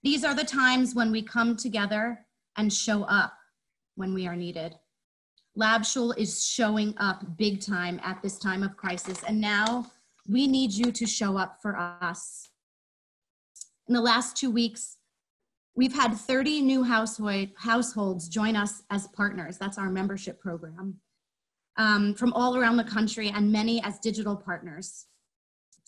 These are the times when we come together and show up when we are needed. LabShul is showing up big time at this time of crisis, and now we need you to show up for us. In the last 2 weeks, we've had 30 new households join us as partners. That's our membership program, from all around the country, and many as digital partners.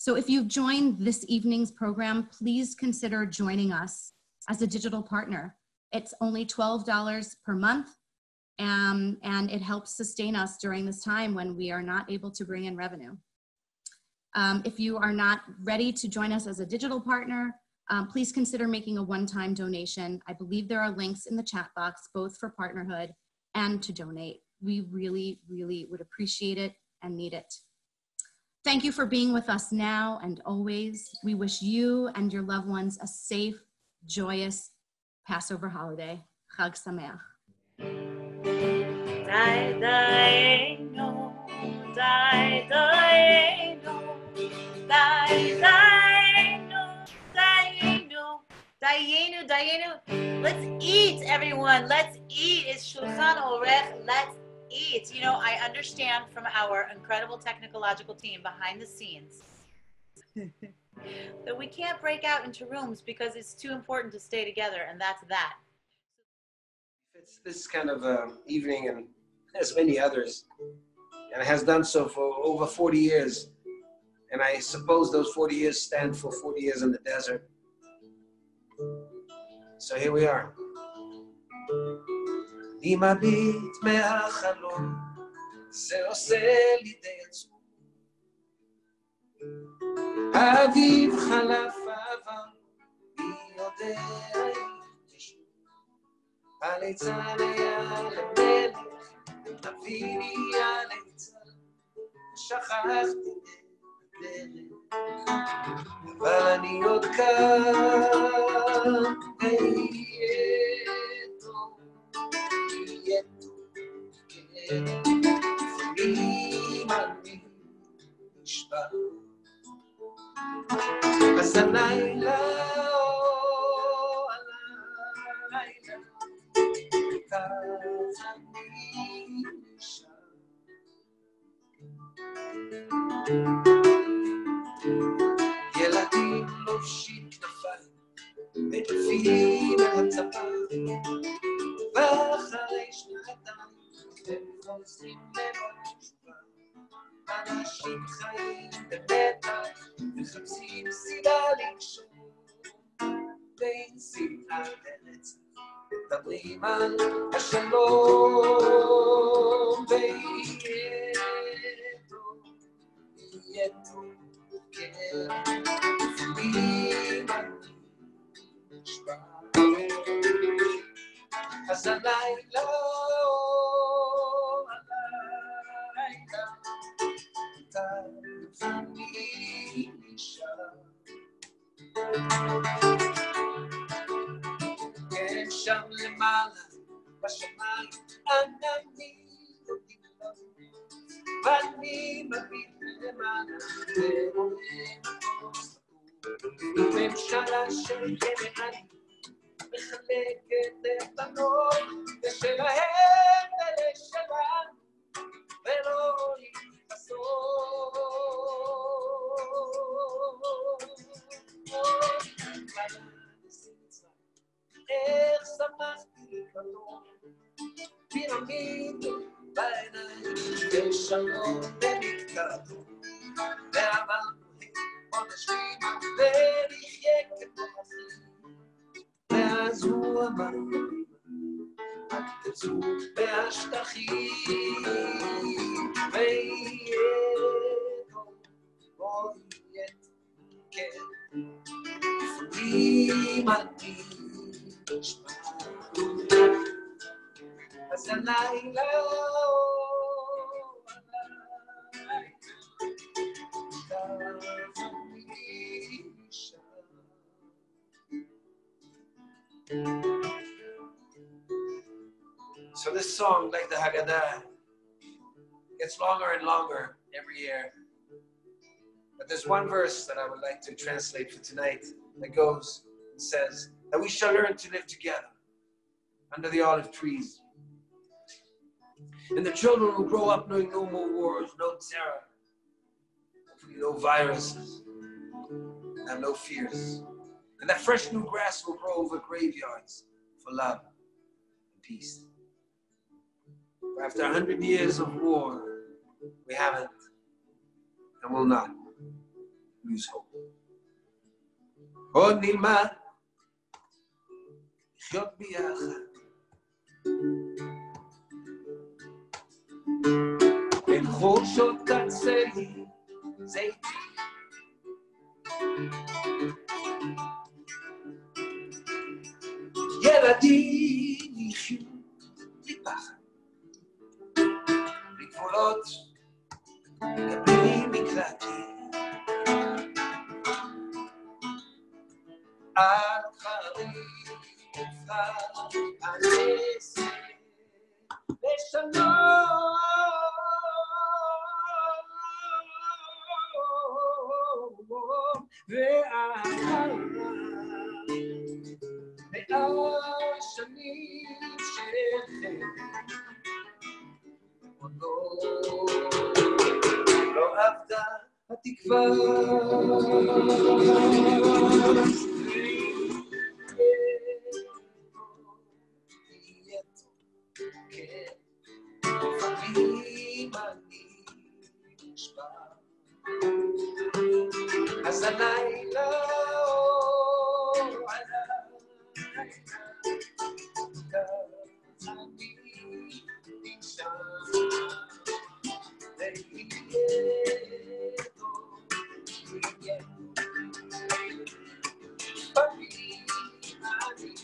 So if you've joined this evening's program, please consider joining us as a digital partner. It's only $12 per month, and it helps sustain us during this time when we are not able to bring in revenue. If you are not ready to join us as a digital partner, please consider making a one-time donation. I believe there are links in the chat box, both for partnerhood and to donate. We really, really would appreciate it and need it. Thank you for being with us now and always. We wish you and your loved ones a safe, joyous Passover holiday. Chag Sameach. Dayenu. Let's eat, everyone. Let's eat. It's Shulchan Orech. Let's eat. You know, I understand from our incredible technological team behind the scenes that we can't break out into rooms because it's too important to stay together, and that's that. It's this kind of evening, and there's many others, and it has done so for over 40 years. And I suppose those 40 years stand for 40 years in the desert. So here we are. אני מביט מהחלום, זה עושה לי די עצוב. האביב חלף העבר, מי יודע ישוב. הליצן היה למלך, אביב היה ליצן, שכחתי את הדרך, אבל אני עוד כאן, ויהיה טוב, יהיה טוב, כן, לפעמים אני נשבע. אז הלילה, הלילה, כך אני נשאר. ילדים לובשים כנפיים, מטפים על הצבא, ואחרי שנתיים הם חוזרים ללא תשובה. אנשים חיים במתח, מחפשים סיבה לקשור, בין שנאה לרצח, מדברים על השלום, ויהיה טוב, יהיה טוב, כן, לפעמים אני נשבע. אז הלילה, הלילה, אני נשאר. כן, שם למעלה, בשמיים, עננים יודעים לבוא, ואני מביט למעלה, ורואה מקום סגור. ממשלה של גנרלים, מחלקת את הנור, ושלהם ולשלנו, ולא להתחסות. איך שמחתי לקרוא, פירמידות בעיניים, ושלום במתקרבו, ואמרנו חודשים ונחיה כמו אחים. ואז הוא אמר לי, אל תצאו מהשטחים, ויהיה טוב, בוא יהיה טוב, כן, לפעמים אני נשמע. אז הלילה, So this song, like the Haggadah, gets longer and longer every year. But there's one verse that I would like to translate for tonight that goes and says that we shall learn to live together under the olive trees. And the children will grow up knowing no more wars, no terror, no viruses, and no fears. And that fresh new grass will grow over graveyards for love and peace. For after 100 years of war, we haven't and will not lose hope. עוד נלמד לחיות ביחד. בין חורשות עצי זיתים ילדים יחיו בלי פחד, בלי גבולות ובלי מקלטים. על חריף הנס לשלום ואהבה והשנים שחר עוד לא אבדה התקווה. לפעמים אני נשבע, אז הלילה עליי כך אני נשאר ויהיה טוב, יהיה לפעמים אני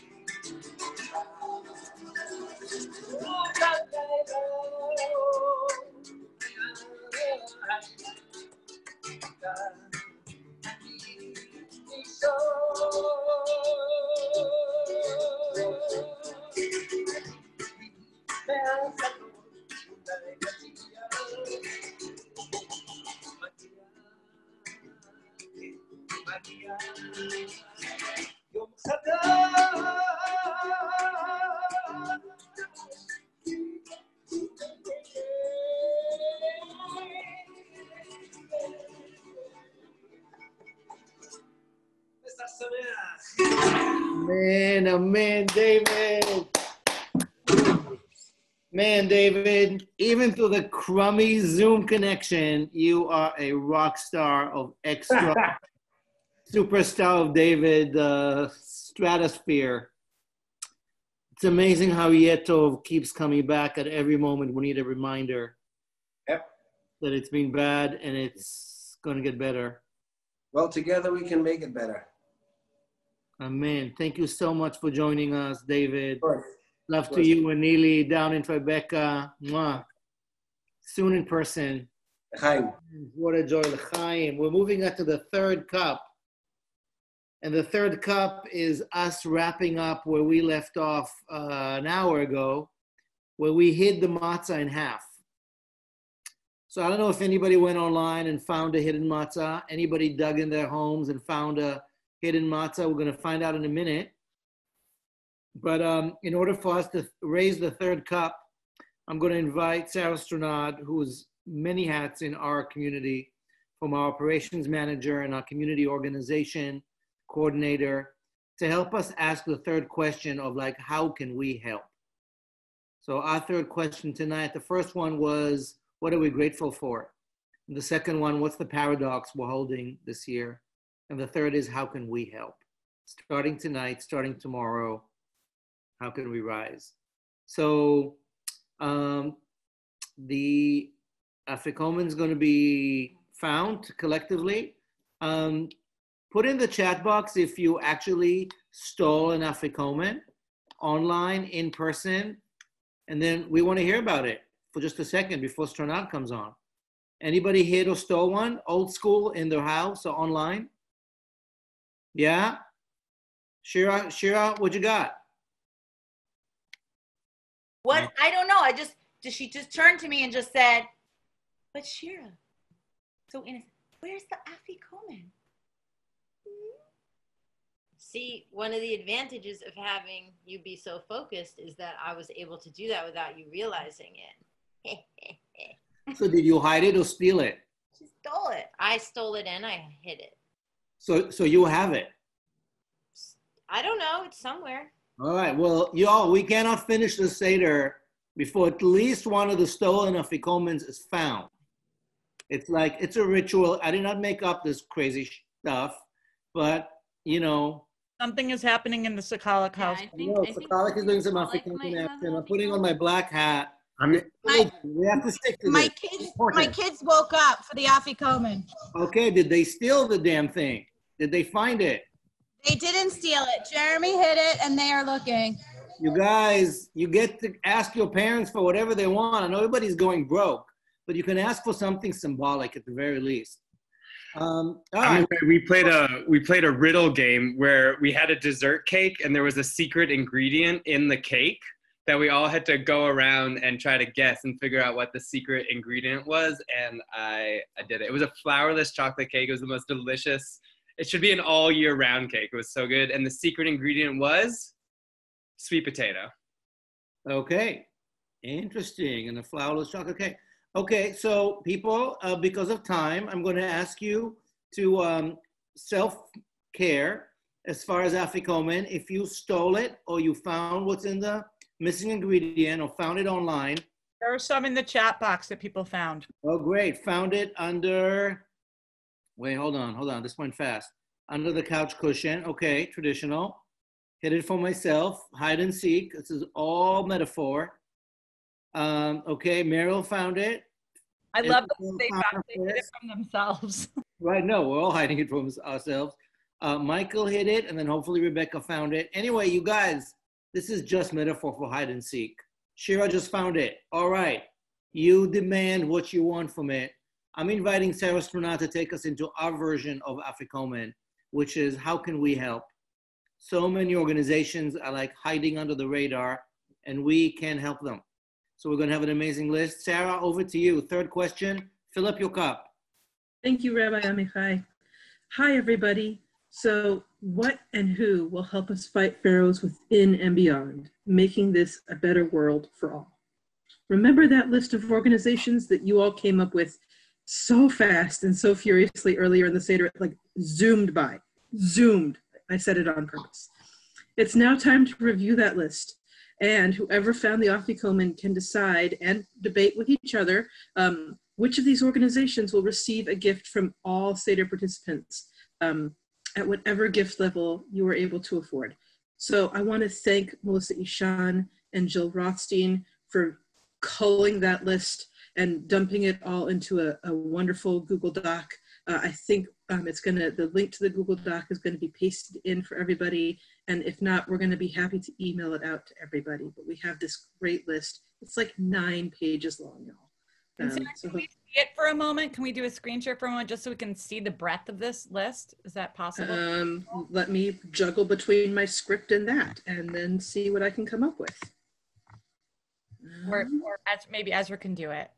יום חדש Man, oh man, David. Man, David, even through the crummy Zoom connection, you are a rock star of extra superstar of David stratosphere. It's amazing how Yetov keeps coming back at every moment. We need a reminder that it's been bad and it's going to get better. Well, together we can make it better. Amen. Thank you so much for joining us, David. Of course. Love to you and Neely down in Tribeca. Mwah. Soon in person. L'chaim. What a joy, L'chaim. We're moving on to the third cup. And the third cup is us wrapping up where we left off an hour ago, where we hid the matzah in half. So I don't know if anybody went online and found a hidden matzah. Anybody dug in their homes and found a hidden matzah. We're going to find out in a minute. But in order for us to raise the third cup, I'm going to invite Sarah Stranad, who's many hats in our community, from our operations manager and our community organization coordinator, to help us ask the third question of like, how can we help? So our third question tonight, the first one was, what are we grateful for? And the second one, what's the paradox we're holding this year? And the third is, how can we help? Starting tonight, starting tomorrow, how can we rise? So the Afikoman is going to be found collectively. Put in the chat box if you actually stole an Afikoman online, in person, and then we want to hear about it for just a second before Stranad comes on. Anybody hid or stole one, old school, in their house or online? Yeah? Shira, what you got? What? I don't know. She just turned to me and just said, but Shira, so innocent, where's the Afikoman? See, one of the advantages of having you be so focused is that I was able to do that without you realizing it. So did you hide it or steal it? She stole it. I stole it and I hid it. So you have it? I don't know. It's somewhere. All right. Well, y'all, we cannot finish the Seder before at least one of the stolen Afikomans is found. It's like, it's a ritual. I did not make up this crazy stuff, but, you know, Something is happening in the Sakalik house. No, Sakalik is doing some African action. I'm putting on my black hat. We have to stick to My this. kids woke up for the Afikomen. Okay, did they steal the damn thing? Did they find it? They didn't steal it. Jeremy hid it, and they are looking. You guys, you get to ask your parents for whatever they want. I know everybody's going broke, but you can ask for something symbolic at the very least. All right. We played a riddle game where we had a dessert cake and there was a secret ingredient in the cake that we all had to go around and try to guess and figure out what the secret ingredient was. And I did it. It was a flourless chocolate cake. It was the most delicious. It should be an all year round cake. It was so good. And the secret ingredient was sweet potato. Okay. Interesting. And a flourless chocolate cake. Okay, so people, because of time, I'm going to ask you to self-care as far as Afikomen. If you stole it or you found what's in the missing ingredient or found it online. There are some in the chat box that people found. Oh, great. Found it under, wait, hold on. This went fast. Under the couch cushion. Okay, traditional. Hid it for myself. Hide and seek. This is all metaphor. Okay, Meryl found it. I love that they hid it from themselves. Right, no, we're all hiding it from ourselves. Michael hid it, and then hopefully Rebecca found it. Anyway, you guys, this is just metaphor for hide and seek. Shira just found it. All right, you demand what you want from it. I'm inviting Sarah Struna to take us into our version of Afikomen, which is how can we help? So many organizations are like hiding under the radar, and we can help them. So we're going to have an amazing list. Sarah, over to you. Third question. Fill up your cup. Thank you, Rabbi Amichai. Hi, everybody. So what and who will help us fight pharaohs within and beyond, making this a better world for all? Remember that list of organizations that you all came up with so fast and so furiously earlier in the Seder, like zoomed by. I said it on purpose. It's now time to review that list. And whoever found the Afikomen can decide and debate with each other which of these organizations will receive a gift from all Seder participants at whatever gift level you are able to afford. So I want to thank Melissa Ishan and Jill Rothstein for culling that list and dumping it all into a wonderful Google Doc. I think the link to the Google Doc is going to be pasted in for everybody. And if not, we're going to be happy to email it out to everybody. But we have this great list. It's like 9 pages long, y'all. Sarah, can we see it for a moment? Can we do a screen share for a moment just so we can see the breadth of this list? Is that possible? Let me juggle between my script and that and then see what I can come up with. Or maybe Ezra can do it.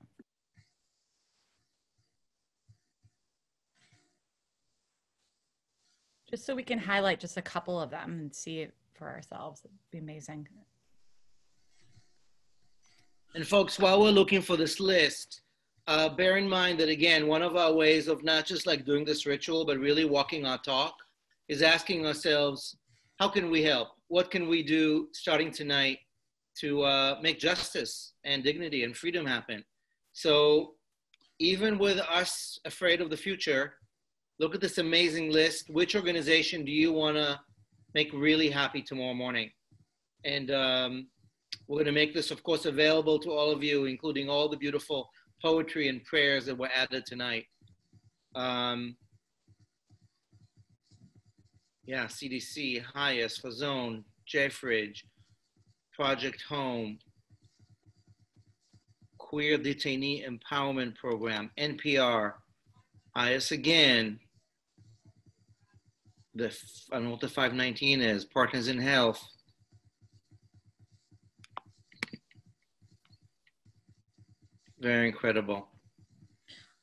Just so we can highlight just a couple of them and see it for ourselves. It'd be amazing. And folks, while we're looking for this list, bear in mind that, again, one of our ways of not just like doing this ritual, but really walking our talk is asking ourselves, how can we help? What can we do starting tonight to make justice and dignity and freedom happen? So even with us afraid of the future, look at this amazing list. Which organization do you want to make really happy tomorrow morning? And we're going to make this, of course, available to all of you, including all the beautiful poetry and prayers that were added tonight. CDC, Highest, Fazone, Jeffridge, Project Home, Queer Detainee Empowerment Program, NPR, IS again, I don't know what the 519 is, Partners in Health. Very incredible.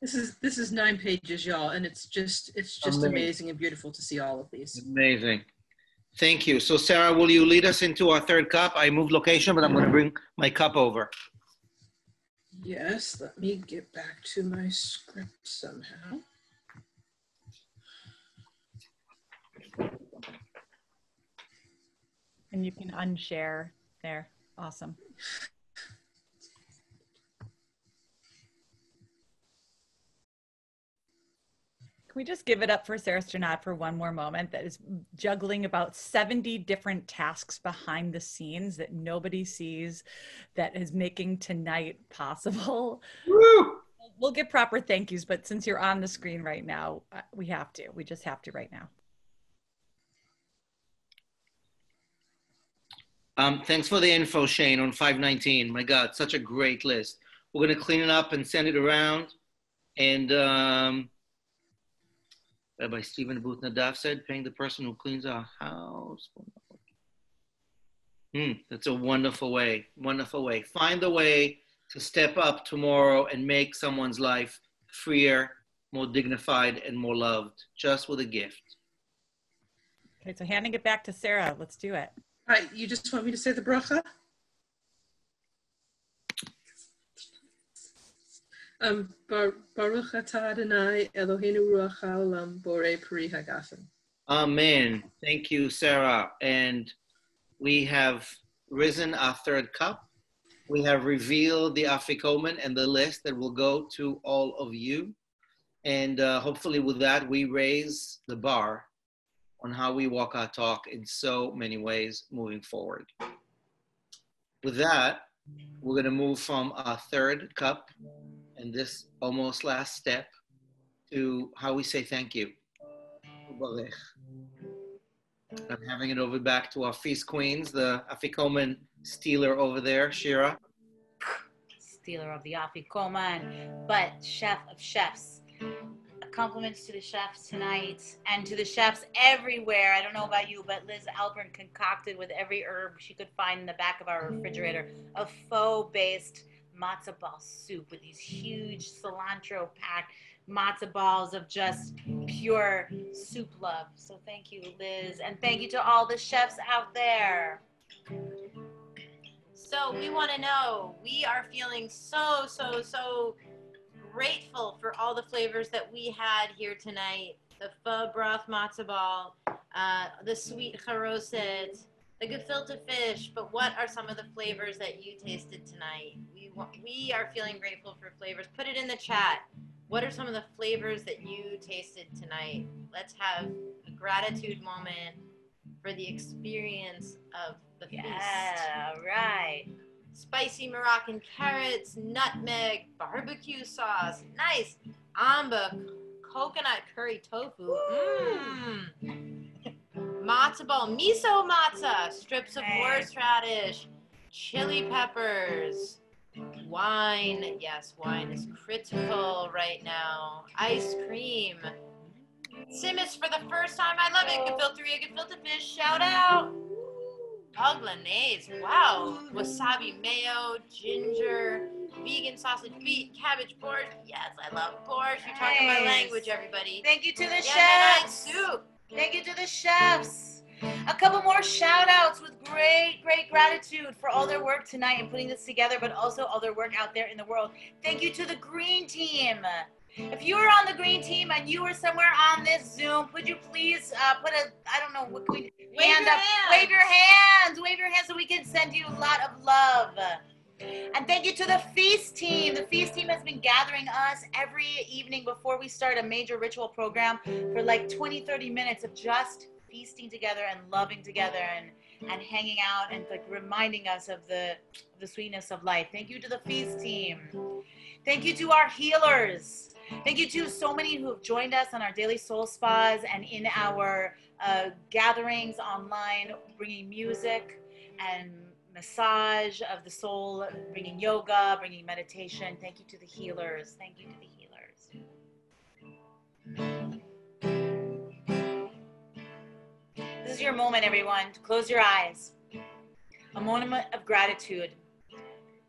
This is 9 pages, y'all, and it's just amazing and beautiful to see all of these. Amazing. Thank you. So Sarah, will you lead us into our third cup? I moved location, but I'm going to bring my cup over. Yes, let me get back to my script somehow. And you can unshare there. Awesome. we just give it up for Sarah Sternad for one more moment, that is juggling about 70 different tasks behind the scenes that nobody sees, that is making tonight possible. Woo! We'll get proper thank yous, but since you're on the screen right now, we have to. We just have to right now. Thanks for the info, Shane, on 519. My God, such a great list. We're going to clean it up and send it around. And Rabbi Stephen Booth Nadav said, paying the person who cleans our house. That's a wonderful way, wonderful way. Find a way to step up tomorrow and make someone's life freer, more dignified, and more loved, just with a gift. Okay, so handing it back to Sarah. Let's do it. All right, you just want me to say the bracha? Baruch atah Adonai Eloheinu ruach haolam borei peri hagafen. Amen. Thank you, Sarah. And we have risen our third cup. We have revealed the afikomen and the list that will go to all of you. And hopefully with that, we raise the bar on how we walk our talk in so many ways moving forward. With that, we're going to move from our third cup and this almost last step to how we say thank you. I'm having it over back to our feast queens, the afikomen stealer over there, Shira. Stealer of the afikomen, but chef of chefs. Compliments to the chefs tonight and to the chefs everywhere. I don't know about you, but Liz Alpern concocted with every herb she could find in the back of our refrigerator a faux-based matzo ball soup with these huge cilantro-packed matzo balls of just pure soup love. So thank you, Liz, and thank you to all the chefs out there. So we want to know, we are feeling so grateful for all the flavors that we had here tonight. The pho broth matzo ball, the sweet charoset, the gefilte fish. But what are some of the flavors that you tasted tonight? We are feeling grateful for flavors. Put it in the chat. What are some of the flavors that you tasted tonight? Let's have a gratitude moment for the experience of the feast. Yeah, right. Spicy Moroccan carrots, nutmeg, barbecue sauce, nice amba, coconut curry tofu, matzo ball, miso matzah, strips of horseradish, chili peppers, wine. Yes, wine is critical right now. Ice cream. Simmis for the first time. I love it. Gefilte fish. Shout out. Bolognese, wow. Wasabi mayo, ginger, vegan sausage, beet, cabbage, borscht. Yes, I love borscht. You're talking my language, everybody. Thank you to the Yemenite chefs. soup. Thank you to the chefs. A couple more shout outs with great gratitude for all their work tonight and putting this together, but also all their work out there in the world. Thank you to the green team. If you were on the green team and you were somewhere on this Zoom, could you please put a, I don't know, what can we, hand up, wave your hands so we can send you a lot of love. And thank you to the feast team. The feast team has been gathering us every evening before we start a major ritual program for like 20-30 minutes of just feasting together and loving together and hanging out and like reminding us of the sweetness of life. Thank you to the feast team. Thank you to our healers. Thank you to so many who have joined us on our daily soul spas and in our gatherings online, bringing music and massage of the soul, bringing yoga, bringing meditation. Thank you to the healers. Thank you to the healers. This is your moment, everyone, to close your eyes. A moment of gratitude.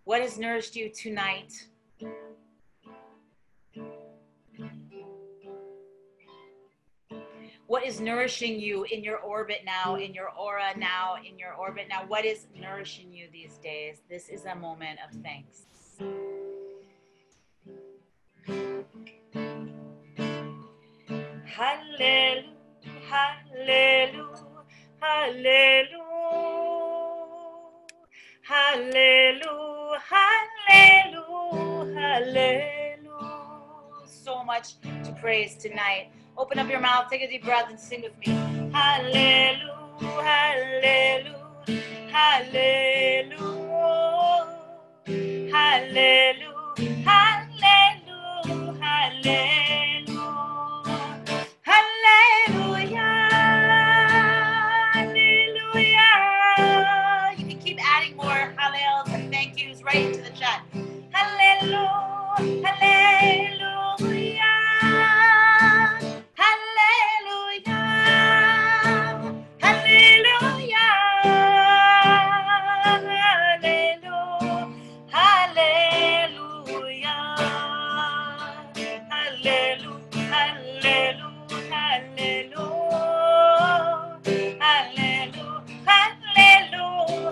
What has nourished you tonight? What is nourishing you in your orbit now, in your aura now, in your orbit now? What is nourishing you these days? This is a moment of thanks. Hallelujah, hallelujah, hallelujah, hallelujah, hallelujah, hallelujah. So much to praise tonight. Open up your mouth, take a deep breath, and sing with me. Hallelujah, hallelujah, hallelujah, hallelujah, hallelujah, hallelujah, hallelujah, hallelujah. You can keep adding more hallels and thank yous right into the chat. Hallelujah, hallelujah, hallelujah, hallelujah, hallelujah, hallelujah, hallelujah, hallelujah,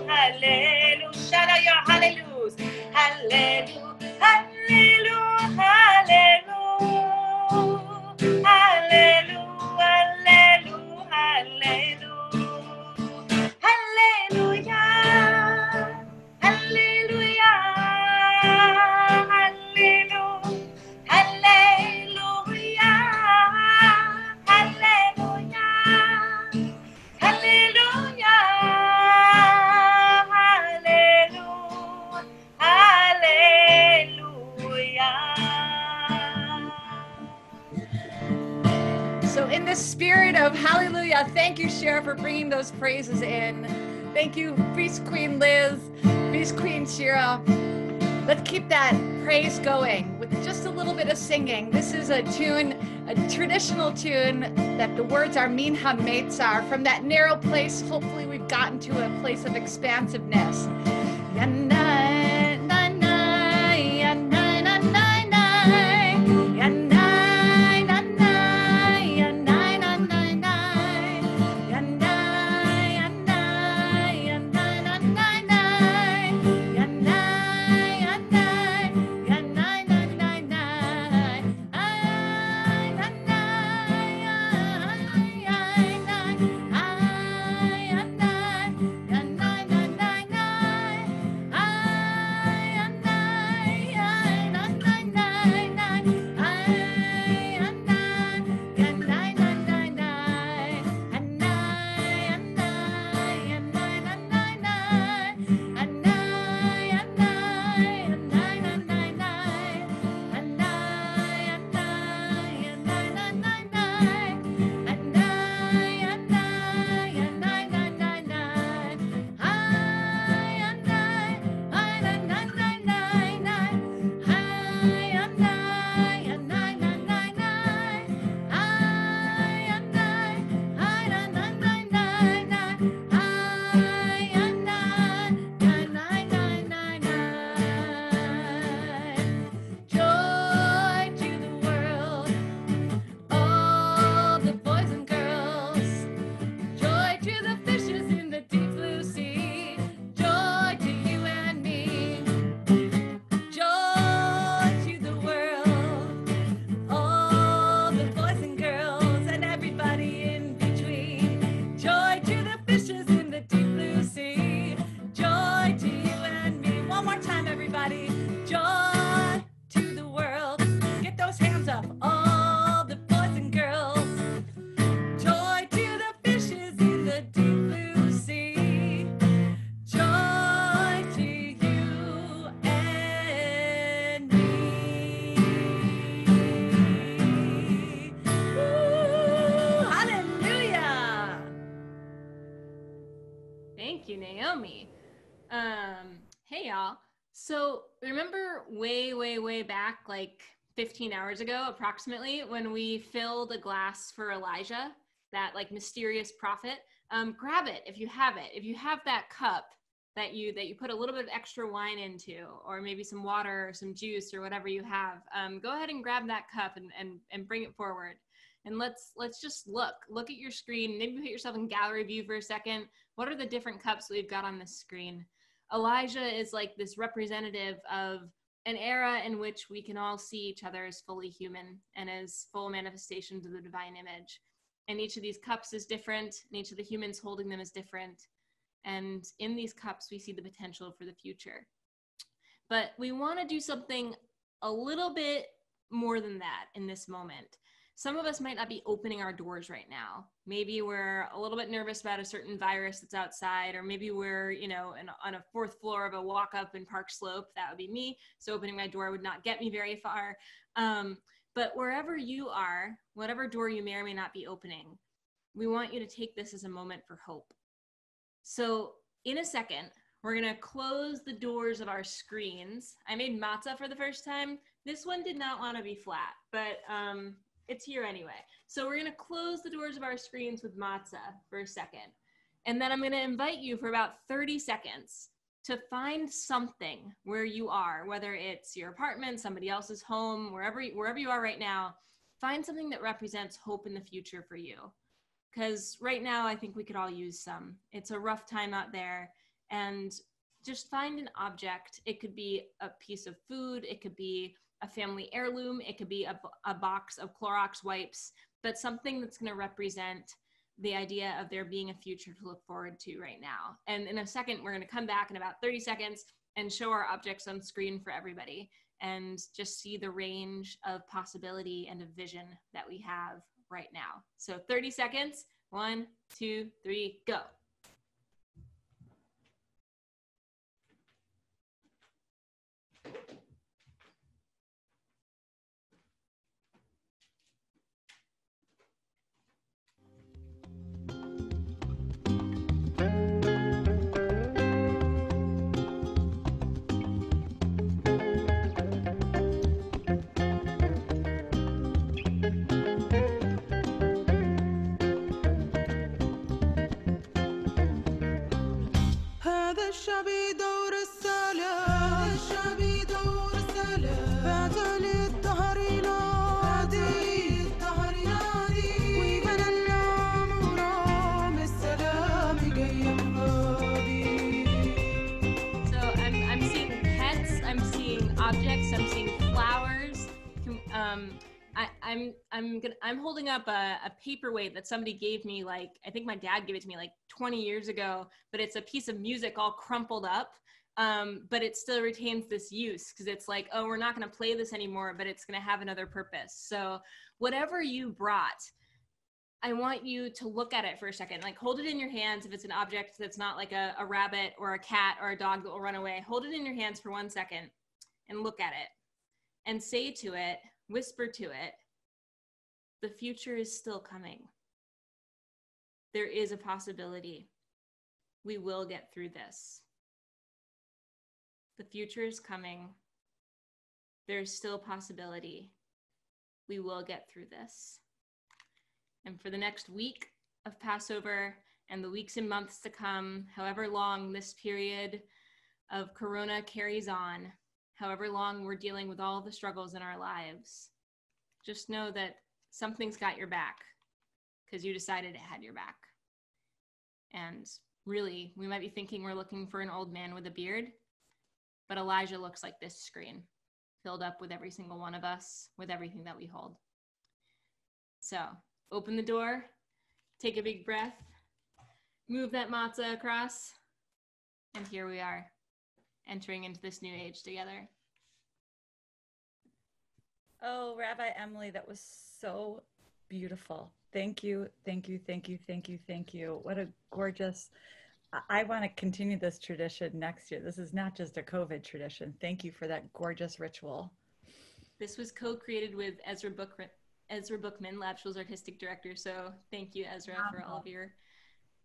hallelujah. Shout out your hallelujahs. Hallelujah, hallelujah, hallelujah, hallelujah, hallelujah, hallelujah, hallelujah, hallelujah, hallelujah, hallelujah, hallelujah, hallelujah. So in the spirit of hallelujah, thank you, Sheriff, for bringing those praises in. Thank you, Priest Queen Liz, Priest Queen Shira. Let's keep that praise going with just a little bit of singing. This is a tune, a traditional tune that the words are Min HaMeitzar. From that narrow place, hopefully we've gotten to a place of expansiveness. Yanai, nanai, yanai, nanai, nai. Yanai, nanai, yanai, nanai, nai. Yanai, yanai, yanai, nanai, nai. Yanai, yanai, yanai, nanai, nai. Ai, nanai, ai, ai, nai. Ai, yanai, yanai, nanai, nai. Ai, yanai, ai, nanai, nai, nai. Ai, yanai, yanai, nanai, nai. Anai, yanai, yanai, nanai, nai. Anai, yanai, yanai, nanai, nai. Anai, yanai, yanai, nanai, nai. Anai, yanai, yanai, nanai, nai. Ai, yanai, ai, nanai, nanai, nai. Ai, yanai, yanai, nanai, nai. Ai, yanai, ai, nanai, nanai, nai. Ai, yanai, yanai, nanai, nai. Joy to the world, all the boys and girls. Joy to the fishes in the deep blue sea. Joy to you and me. Joy to the world, all the boys and girls and everybody in between. Joy to the fishes in the deep blue sea. Joy to you and me. One more time, everybody. Joy to the world. Get those hands up, all the boys and girls. Joy to the fishes in the deep blue sea. Joy to you and me. Woo, hallelujah. Thank you, Naomi. Hey, y'all. So remember way back, like 15 hours ago, approximately, when we filled a glass for Elijah, that like mysterious prophet? Grab it if you have it. If you have that cup that you put a little bit of extra wine into, or maybe some water or some juice or whatever you have, go ahead and grab that cup and bring it forward. And let's just look at your screen. Maybe put yourself in gallery view for a second. What are the different cups we've got on this screen? Elijah is like this representative of an era in which we can all see each other as fully human and as full manifestations of the divine image. And each of these cups is different, and each of the humans holding them is different. And in these cups, we see the potential for the future. But we want to do something a little bit more than that in this moment. some of us might not be opening our doors right now. Maybe we're a little bit nervous about a certain virus that's outside, or maybe we're, you know, on a 4th floor of a walk up in Park Slope. That would be me. So opening my door would not get me very far. But wherever you are, whatever door you may or may not be opening, we want you to take this as a moment for hope. So in a second, we're gonna close the doors of our screens. I made matzah for the first time. This one did not wanna be flat, but it's here anyway. So we're gonna close the doors of our screens with matzah for a second. And then I'm gonna invite you for about 30 seconds to find something where you are, whether it's your apartment, somebody else's home, wherever you are right now, find something that represents hope in the future for you. Because right now, I think we could all use some. It's a rough time out there, and just find an object. It could be a piece of food, it could be a family heirloom, it could be a box of Clorox wipes, but something that's gonna represent the idea of there being a future to look forward to right now. And in a second, we're gonna come back in about 30 seconds and show our objects on screen for everybody and just see the range of possibility and of vision that we have right now. So 30 seconds, 1, 2, 3, go. I'm seeing flowers. I'm holding up a paperweight that somebody gave me, like, I think my dad gave it to me like 20 years ago, but it's a piece of music all crumpled up. But it still retains this use because it's like, oh, we're not going to play this anymore, but it's going to have another purpose. So whatever you brought, I want you to look at it for a second, like hold it in your hands. If it's an object that's not like a rabbit or a cat or a dog that will run away, hold it in your hands for 1 second and look at it and say to it, whisper to it, the future is still coming. There is a possibility. We will get through this. The future is coming. There's still possibility. We will get through this. And for the next week of Passover and the weeks and months to come, however long this period of Corona carries on, however long we're dealing with all the struggles in our lives, just know that something's got your back because you decided it had your back. And really, we might be thinking we're looking for an old man with a beard, but Elijah looks like this screen, filled up with every single one of us, with everything that we hold. So open the door, take a big breath, move that matzah across, and here we are, entering into this new age together. Oh, Rabbi Emily, that was so beautiful. Thank you, thank you, thank you, thank you, thank you. What a gorgeous, I want to continue this tradition next year. This is not just a COVID tradition. Thank you for that gorgeous ritual. This was co-created with Ezra Bookman, LabShul's artistic director. So thank you, Ezra, for all of your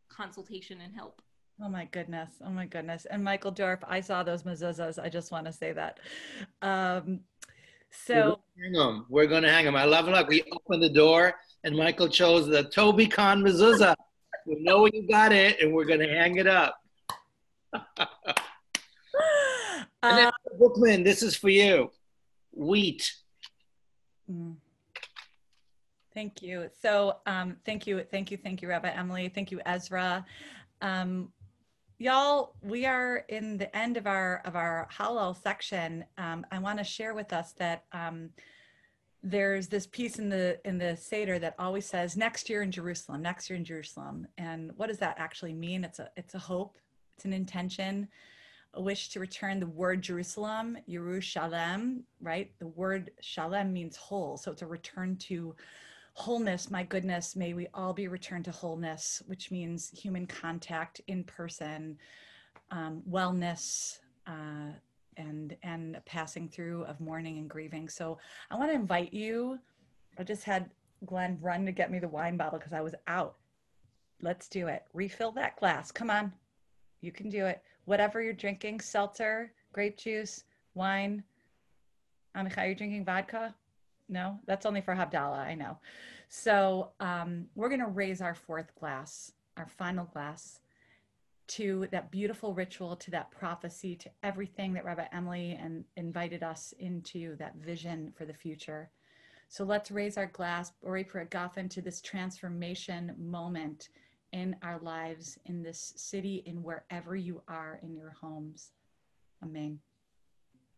consultation and help. Oh my goodness. Oh my goodness. And Michael Dorf, I saw those mezuzahs. I just want to say that. So we're going to hang them. I love it. We opened the door and Michael chose the Toby Khan mezuzah. We know you got it and we're going to hang it up. And then, Bookman, this is for you. Wheat. Thank you. So thank you, Rabbi Emily. Thank you, Ezra. Y'all, we are in the end of our Hallel section. I want to share with us that there's this piece in the Seder that always says next year in Jerusalem, next year in Jerusalem. And what does that actually mean? It's a hope, it's an intention, a wish to return the word Jerusalem, Yerushalem, right? The word Shalem means whole. So it's a return to wholeness, my goodness, may we all be returned to wholeness, which means human contact in person, wellness, and passing through of mourning and grieving. So I want to invite you. I just had Glenn run to get me the wine bottle because I was out. Let's do it. Refill that glass. Come on. You can do it. Whatever you're drinking, seltzer, grape juice, wine. Amichai, you're drinking vodka? No, that's only for Havdalah, I know. So we're going to raise our fourth glass, our final glass, to that beautiful ritual, to that prophecy, to everything that Rabbi Emily invited us into, that vision for the future. So let's raise our glass, Ori Gafen, to this transformation moment in our lives, in this city, in wherever you are in your homes. Amen.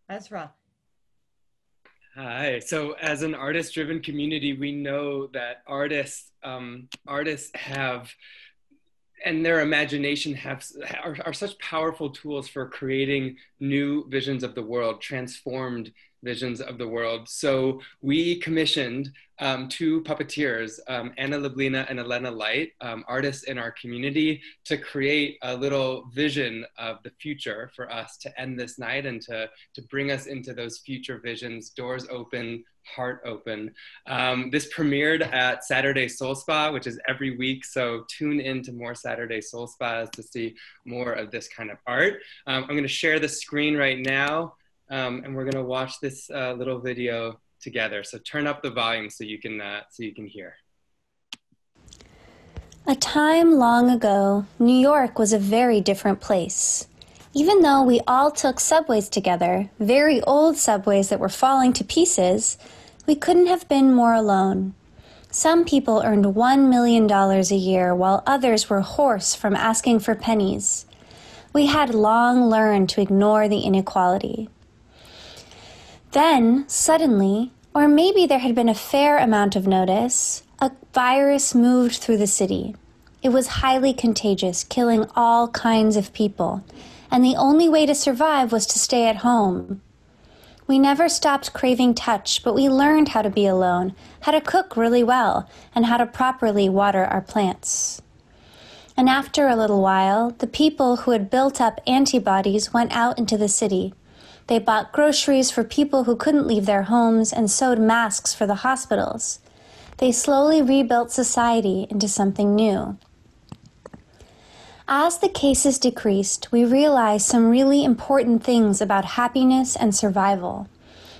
Ezra. Hi. So as an artist-driven community, we know that artists have, and their imagination are such powerful tools for creating new visions of the world, transformed visions of the world. So we commissioned two puppeteers, Anna Liblina and Elena Light, artists in our community, to create a little vision of the future for us to end this night and to bring us into those future visions, doors open, heart open. This premiered at Saturday Soul Spa, which is every week. So tune in to more Saturday Soul Spas to see more of this kind of art. I'm going to share the screen right now. And we're gonna watch this little video together. So turn up the volume so you can hear. A time long ago, New York was a very different place. Even though we all took subways together, very old subways that were falling to pieces, we couldn't have been more alone. Some people earned $1 million a year while others were hoarse from asking for pennies. We had long learned to ignore the inequality. Then, suddenly, or maybe there had been a fair amount of notice, a virus moved through the city. It was highly contagious, killing all kinds of people, and the only way to survive was to stay at home. We never stopped craving touch, but we learned how to be alone, how to cook really well, and how to properly water our plants. And after a little while, the people who had built up antibodies went out into the city. They bought groceries for people who couldn't leave their homes and sewed masks for the hospitals. They slowly rebuilt society into something new. As the cases decreased, we realized some really important things about happiness and survival.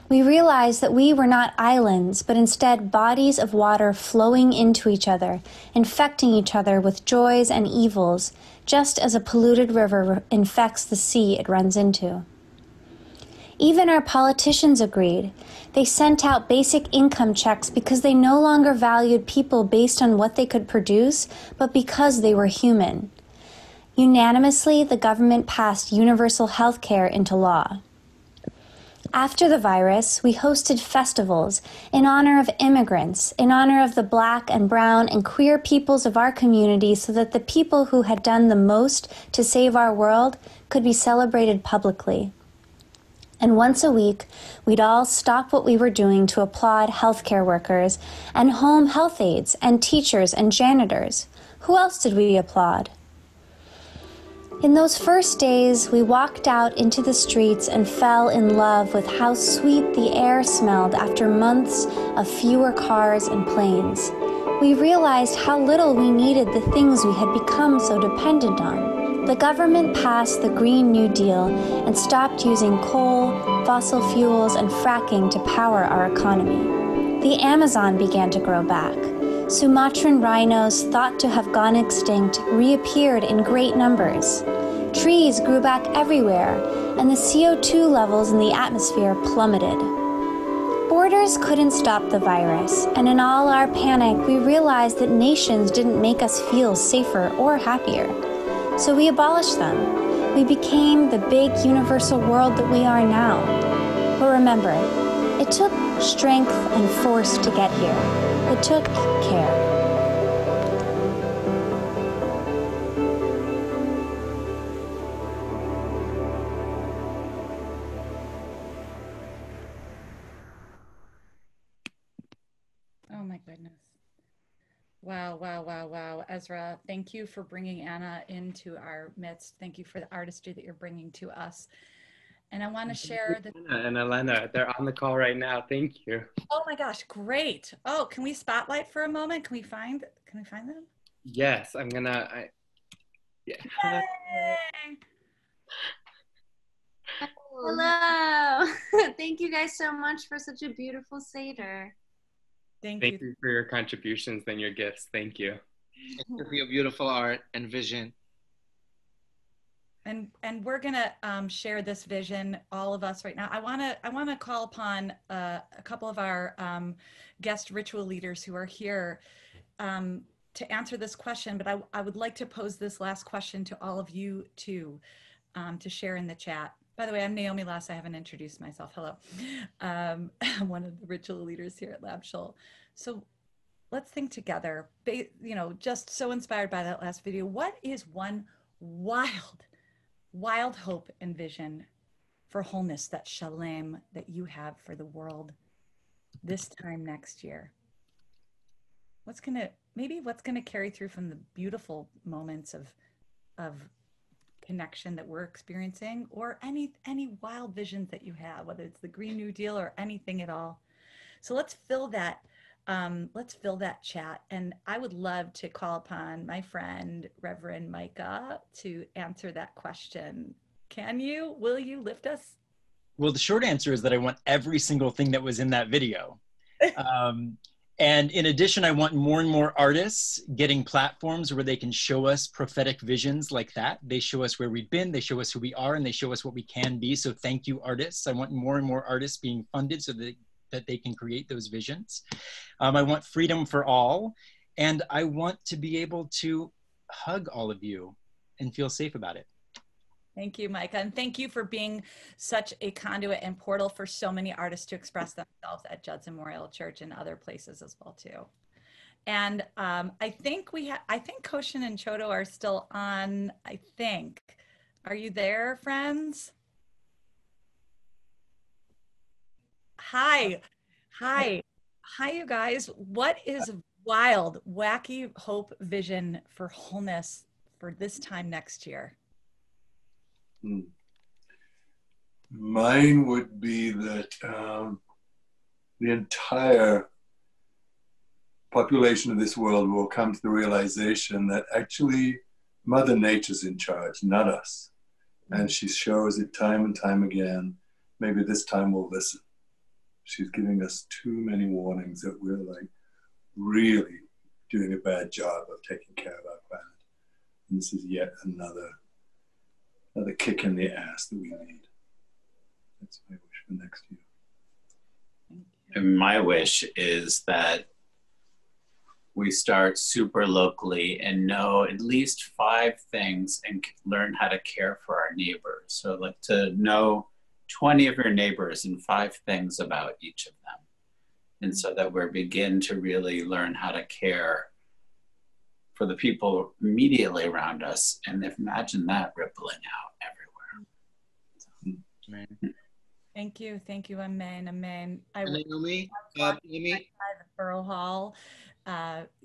We realized that we were not islands, but instead bodies of water flowing into each other, infecting each other with joys and evils, just as a polluted river infects the sea it runs into. Even our politicians agreed. They sent out basic income checks because they no longer valued people based on what they could produce, but because they were human. Unanimously, the government passed universal health care into law. After the virus, we hosted festivals in honor of immigrants, in honor of the Black and brown and queer peoples of our community, so that the people who had done the most to save our world could be celebrated publicly. And once a week, we'd all stop what we were doing to applaud healthcare workers and home health aides and teachers and janitors. Who else did we applaud? In those first days, we walked out into the streets and fell in love with how sweet the air smelled after months of fewer cars and planes. We realized how little we needed the things we had become so dependent on. The government passed the Green New Deal and stopped using coal, fossil fuels, and fracking to power our economy. The Amazon began to grow back. Sumatran rhinos, thought to have gone extinct, reappeared in great numbers. Trees grew back everywhere, and the CO2 levels in the atmosphere plummeted. Borders couldn't stop the virus, and in all our panic, we realized that nations didn't make us feel safer or happier. So we abolished them. We became the big universal world that we are now. But remember, it took strength and force to get here. It took care. Oh my goodness. Wow, wow, wow, wow. Ezra, thank you for bringing Anna into our midst. Thank you for the artistry that you're bringing to us. And I want to share the... Anna and Elena, they're on the call right now. Thank you. Oh my gosh, great. Oh, can we spotlight for a moment? Can we find them? Yes, I'm gonna, yeah. Yay! Hello. Thank you guys so much for such a beautiful Seder. Thank you for your contributions and your gifts. Thank you. Thank you for your beautiful art and vision. And we're gonna share this vision, all of us right now. I wanna call upon a couple of our guest ritual leaders who are here to answer this question. But I would like to pose this last question to all of you too, to share in the chat. By the way, I'm Naomi Lass. I haven't introduced myself. Hello. I'm one of the ritual leaders here at LabShul. So let's think together, you know, just so inspired by that last video. What is one wild hope and vision for wholeness, that shalom that you have for the world this time next year? What's gonna carry through from the beautiful moments of connection that we're experiencing, or any wild visions that you have, whether it's the Green New Deal or anything at all. So let's fill that chat. And I would love to call upon my friend, Reverend Micah, to answer that question. Will you lift us? Well, the short answer is that I want every single thing that was in that video. And in addition, I want more and more artists getting platforms where they can show us prophetic visions like that. They show us where we've been, they show us who we are, and they show us what we can be. So thank you, artists. I want more and more artists being funded so that they can create those visions. I want freedom for all. And I want to be able to hug all of you and feel safe about it. Thank you, Micah. And thank you for being such a conduit and portal for so many artists to express themselves at Judson Memorial Church and other places as well, too. And I think Koshin and Chodo are still on, I think. Are you there, friends? Hi, you guys. What is wild, wacky hope vision for wholeness for this time next year? Mine would be that the entire population of this world will come to the realization that actually Mother Nature's in charge, not us. And she shows it time and time again. Maybe this time we'll listen. She's giving us too many warnings that we're like really doing a bad job of taking care of our planet. And this is yet another kick in the ass that we need. That's my wish for next year. And my wish is that we start super locally and know at least 5 things and learn how to care for our neighbors. So like to know 20 of your neighbors and 5 things about each of them. And so that we begin to really learn how to care for the people immediately around us. And imagine that rippling out everywhere. Amen. Thank you, amen, amen. Naomi, the Borough Hall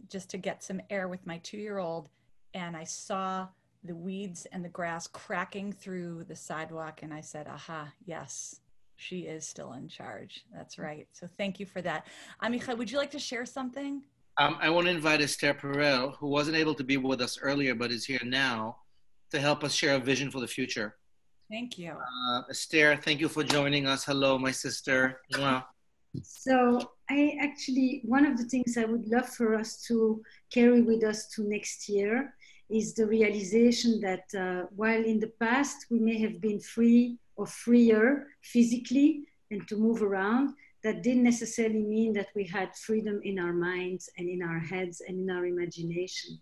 just to get some air with my 2-year-old, and I saw the weeds and the grass cracking through the sidewalk, and I said, aha, yes, she is still in charge. That's right. So thank you for that. Amichai, would you like to share something? I want to invite Esther Perel, who wasn't able to be with us earlier but is here now, to help us share a vision for the future. Thank you. Esther, thank you for joining us. Hello, my sister. Mwah. So one of the things I would love for us to carry with us to next year is the realization that while in the past we may have been free or freer physically and to move around, that didn't necessarily mean that we had freedom in our minds and in our heads and in our imagination.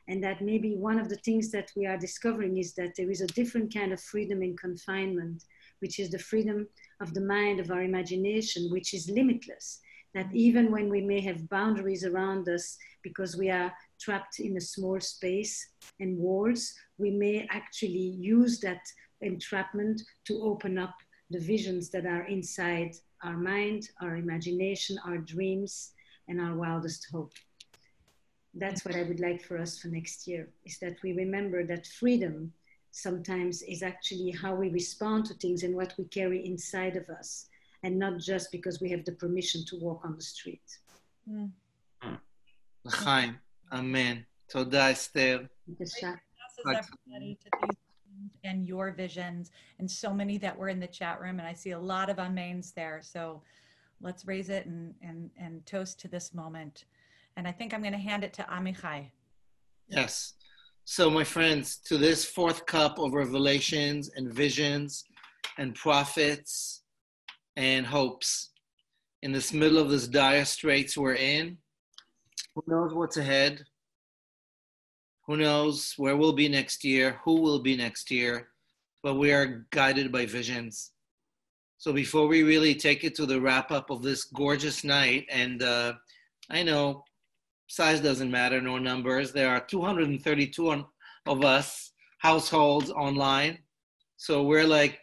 And that maybe one of the things that we are discovering is that there is a different kind of freedom in confinement, which is the freedom of the mind, of our imagination, which is limitless. That even when we may have boundaries around us because we are trapped in a small space and walls, we may actually use that entrapment to open up the visions that are inside our mind, our imagination, our dreams, and our wildest hope. That's what I would like for us for next year, is that we remember that freedom sometimes is actually how we respond to things and what we carry inside of us, and not just because we have the permission to walk on the street. L'chaim. Amen. Toda, Esther. Everybody to these and your visions, and so many that were in the chat room, and I see a lot of amens there. So let's raise it and toast to this moment. And I think I'm going to hand it to Amichai. Yes. So, my friends, to this fourth cup of revelations and visions and prophets and hopes, in this middle of this dire straits we're in, who knows what's ahead? Who knows where we'll be next year? Who will be next year? But we are guided by visions. So before we really take it to the wrap up of this gorgeous night, and I know size doesn't matter, nor numbers. There are 232 of us households online. So we're like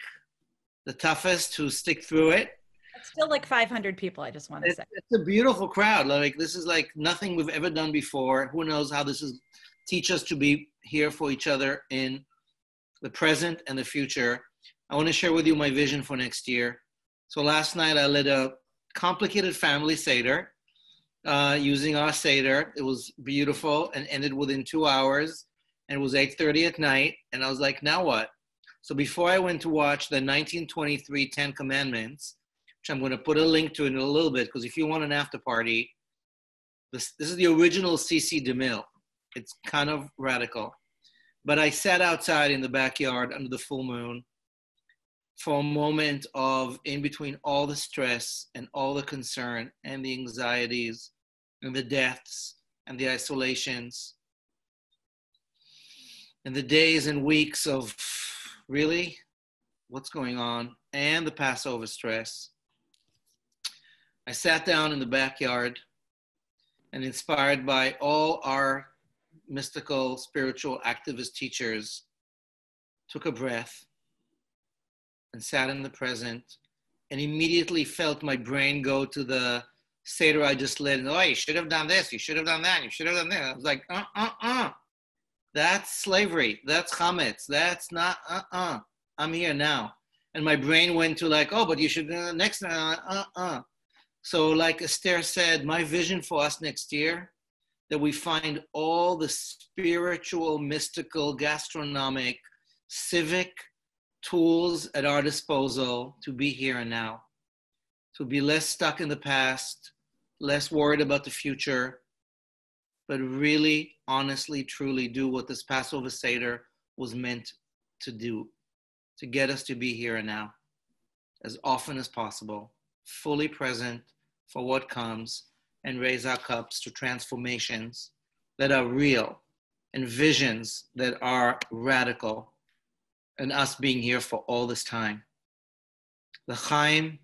the toughest who stick through it. It's still like 500 people, I just want to say. It's a beautiful crowd. Like, this is like nothing we've ever done before. Who knows how this is teach us to be here for each other in the present and the future. I want to share with you my vision for next year. So last night I led a complicated family Seder using our Seder. It was beautiful and ended within 2 hours. And it was 8:30 at night. And I was like, now what? So before I went to watch the 1923 Ten Commandments, which I'm going to put a link to in a little bit, because if you want an after party, this is the original C.C. DeMille. It's kind of radical. But I sat outside in the backyard under the full moon for a moment of, in between all the stress and all the concern and the anxieties and the deaths and the isolations and the days and weeks of really what's going on and the Passover stress. I sat down in the backyard and, inspired by all our mystical, spiritual, activist teachers, took a breath and sat in the present, and immediately felt my brain go to the Seder I just led. And, oh, you should have done this, you should have done that, you should have done that. I was like, that's slavery, that's chametz, that's not, I'm here now. And my brain went to like, oh, but you should next, So like Esther said, my vision for us next year, that we find all the spiritual, mystical, gastronomic, civic tools at our disposal to be here and now, to be less stuck in the past, less worried about the future, but really, honestly, truly do what this Passover Seder was meant to do, to get us to be here and now, as often as possible, fully present for what comes, and raise our cups to transformations that are real and visions that are radical, and us being here for all this time. L'chaim,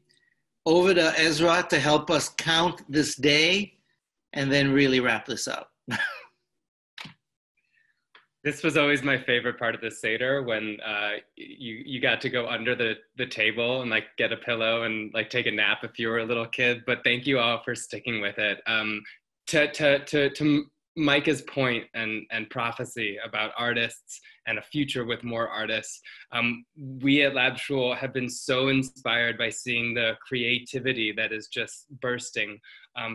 over to Ezra to help us count this day and then really wrap this up. This was always my favorite part of the Seder, when you got to go under the table and like get a pillow and like take a nap if you were a little kid. But thank you all for sticking with it. To Micah's point and prophecy about artists and a future with more artists, we at LabShul have been so inspired by seeing the creativity that is just bursting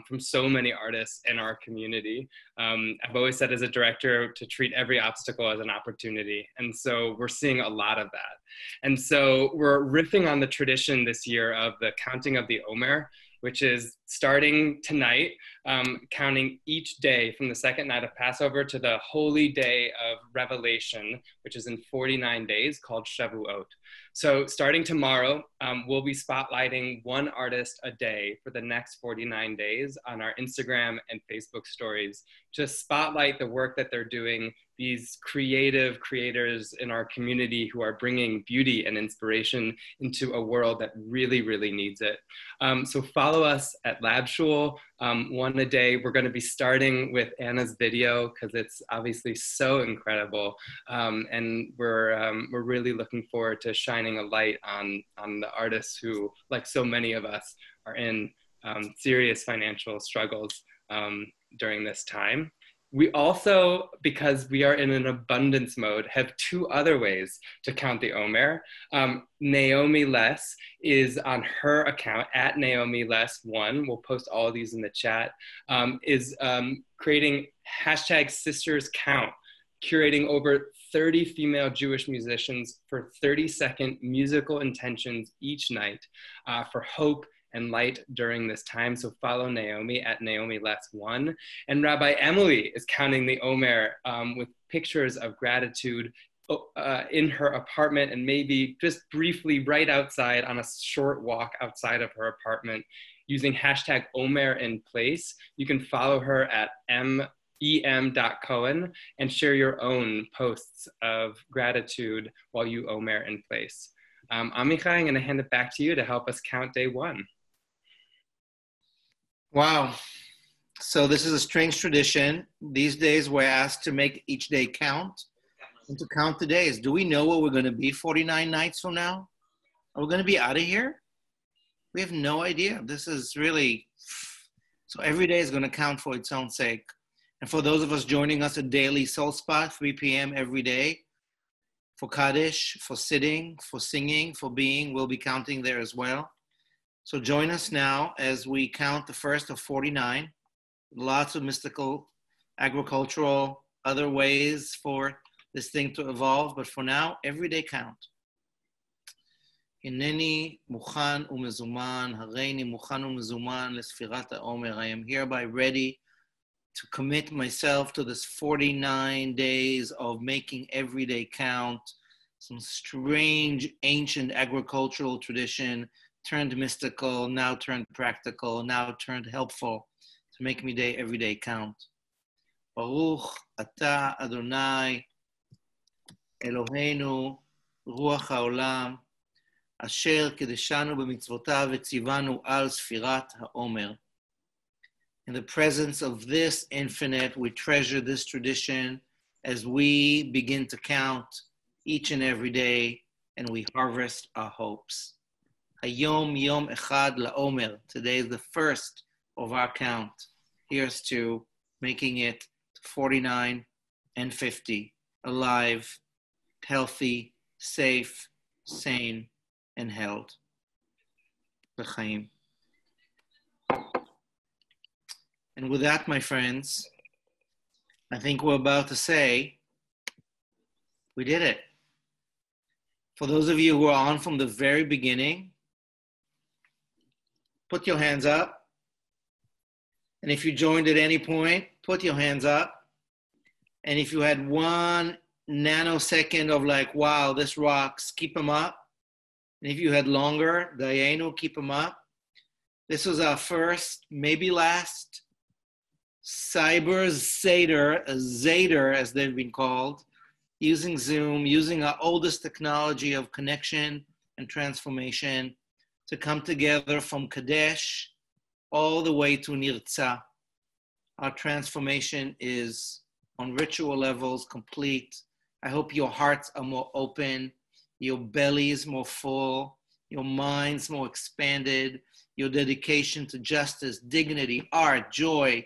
from so many artists in our community. I've always said as a director to treat every obstacle as an opportunity. And so we're seeing a lot of that. And so we're riffing on the tradition this year of the counting of the Omer, which is starting tonight, counting each day from the second night of Passover to the holy day of Revelation, which is in 49 days, called Shavuot. So starting tomorrow, we'll be spotlighting one artist a day for the next 49 days on our Instagram and Facebook stories to spotlight the work that they're doing, these creative creators in our community who are bringing beauty and inspiration into a world that really, really needs it. So follow us at LabShul, one a day. We're going to be starting with Anna's video because it's obviously so incredible. And we're really looking forward to shining a light on the artists who, like so many of us, are in serious financial struggles during this time. We also, because we are in an abundance mode, have two other ways to count the Omer. Naomi Less is on her account, at Naomi Less1, we'll post all of these in the chat, is creating hashtag Sisters Count, curating over 30 female Jewish musicians for 30-second musical intentions each night for hope and light during this time. So follow Naomi at Naomi Less1. And Rabbi Emily is counting the Omer with pictures of gratitude in her apartment, and maybe just briefly right outside on a short walk outside of her apartment using hashtag Omer in place. You can follow her at em.cohen and share your own posts of gratitude while you Omer in place. Amichai, I'm gonna hand it back to you to help us count day one. Wow. So this is a strange tradition. These days we're asked to make each day count and to count the days. Do we know what we're going to be 49 nights from now? Are we going to be out of here? We have no idea. This is really, so every day is going to count for its own sake. And for those of us joining us at Daily Soul Spot, 3 p.m. every day, for Kaddish, for sitting, for singing, for being, we'll be counting there as well. So join us now as we count the first of 49. Lots of mystical, agricultural, other ways for this thing to evolve. But for now, everyday count. Hineni mukhan umezuman, hareini mukhan umezuman lesfirat haomer. I am hereby ready to commit myself to this 49 days of making everyday count. Some strange, ancient agricultural tradition turned mystical, now turned practical, now turned helpful to make me every day count. Baruch atah Adonai Eloheinu ruach haolam asher kedeshanu b'mitzvotav v'tzivanu al sfirat haomer. In the presence of this infinite, we treasure this tradition as we begin to count each and every day, and we harvest our hopes. Hayom Yom Echad LaOmer. Today is the first of our count. Here's to making it 49 and 50. Alive, healthy, safe, sane, and held. L'chaim. And with that, my friends, I think we're about to say, we did it. For those of you who are on from the very beginning, put your hands up. And if you joined at any point, put your hands up. And if you had 1 nanosecond of like, wow, this rocks, keep them up. And if you had longer, Dayenu, keep them up. This was our first, maybe last, Cyber-Seder, Sayder as they've been called, using Zoom, using our oldest technology of connection and transformation to come together from Kadesh all the way to Nirtzah. Our transformation is on ritual levels complete. I hope your hearts are more open, your bellies more full, your minds more expanded, your dedication to justice, dignity, art, joy,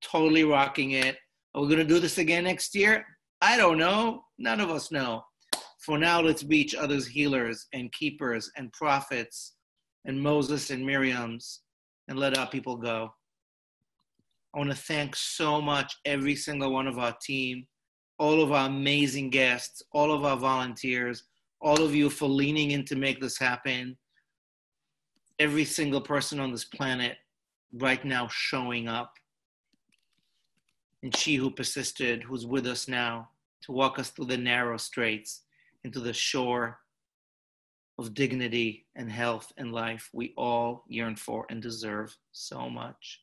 totally rocking it. Are we going to do this again next year? I don't know. None of us know. For now, let's be each other's healers and keepers and prophets and Moses and Miriam's, and let our people go. I want to thank so much every single one of our team, all of our amazing guests, all of our volunteers, all of you for leaning in to make this happen. Every single person on this planet right now showing up. And she who persisted, who's with us now, to walk us through the narrow straits into the shore of dignity and health and life we all yearn for and deserve so much.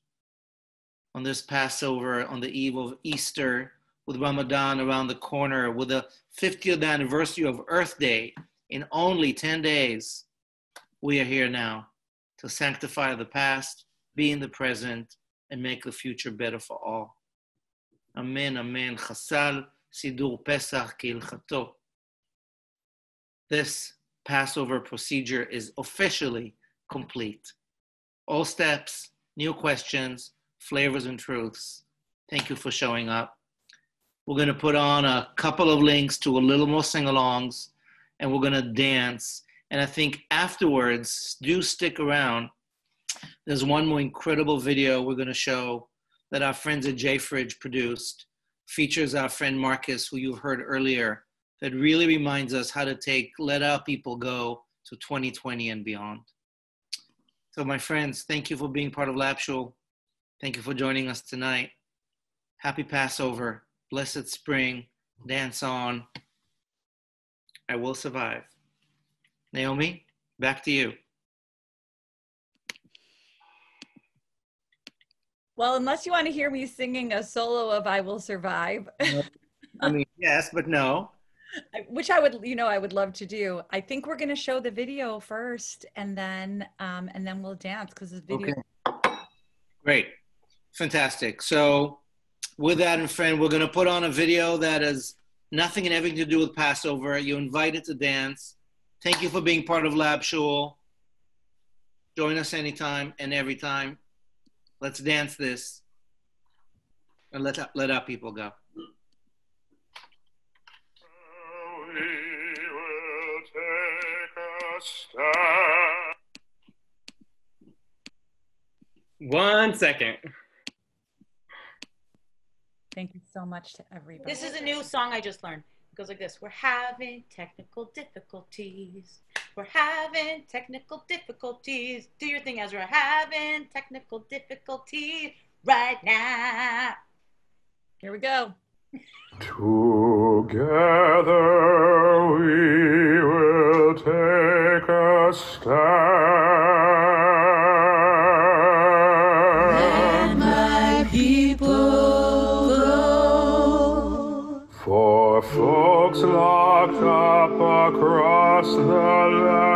On this Passover, on the eve of Easter, with Ramadan around the corner, with the 50th anniversary of Earth Day in only 10 days, we are here now to sanctify the past, be in the present, and make the future better for all. Amen, amen. Chasal Sidur Pesach Kilchato. This Passover procedure is officially complete. All steps, new questions, flavors and truths. Thank you for showing up. We're going to put on a couple of links to a little more sing-alongs, and we're going to dance. And I think afterwards, do stick around. There's one more incredible video we're going to show that our friends at J-Fridge produced. Features our friend Marcus, who you heard earlier, that really reminds us how to let our people go to 2020 and beyond. So my friends, thank you for being part of LabShul. Thank you for joining us tonight. Happy Passover, blessed spring, dance on. I will survive. Naomi, back to you. Well, unless you want to hear me singing a solo of I Will Survive. I mean, yes, but no. Which I would, I would love to do. I think we're going to show the video first and then we'll dance because the video. Okay. Great. Fantastic. So with that, and friend, we're going to put on a video that has nothing and everything to do with Passover. You're invited to dance. Thank you for being part of LabShul. Join us anytime and every time. Let's dance this and let our people go. One second. Thank you so much to everybody. This is a new song I just learned. It goes like this. We're having technical difficulties. We're having technical difficulties. Do your thing, Ezra. Having technical difficulties right now. Here we go. Together we will take a stand. Let my people go. For folks locked up across the land,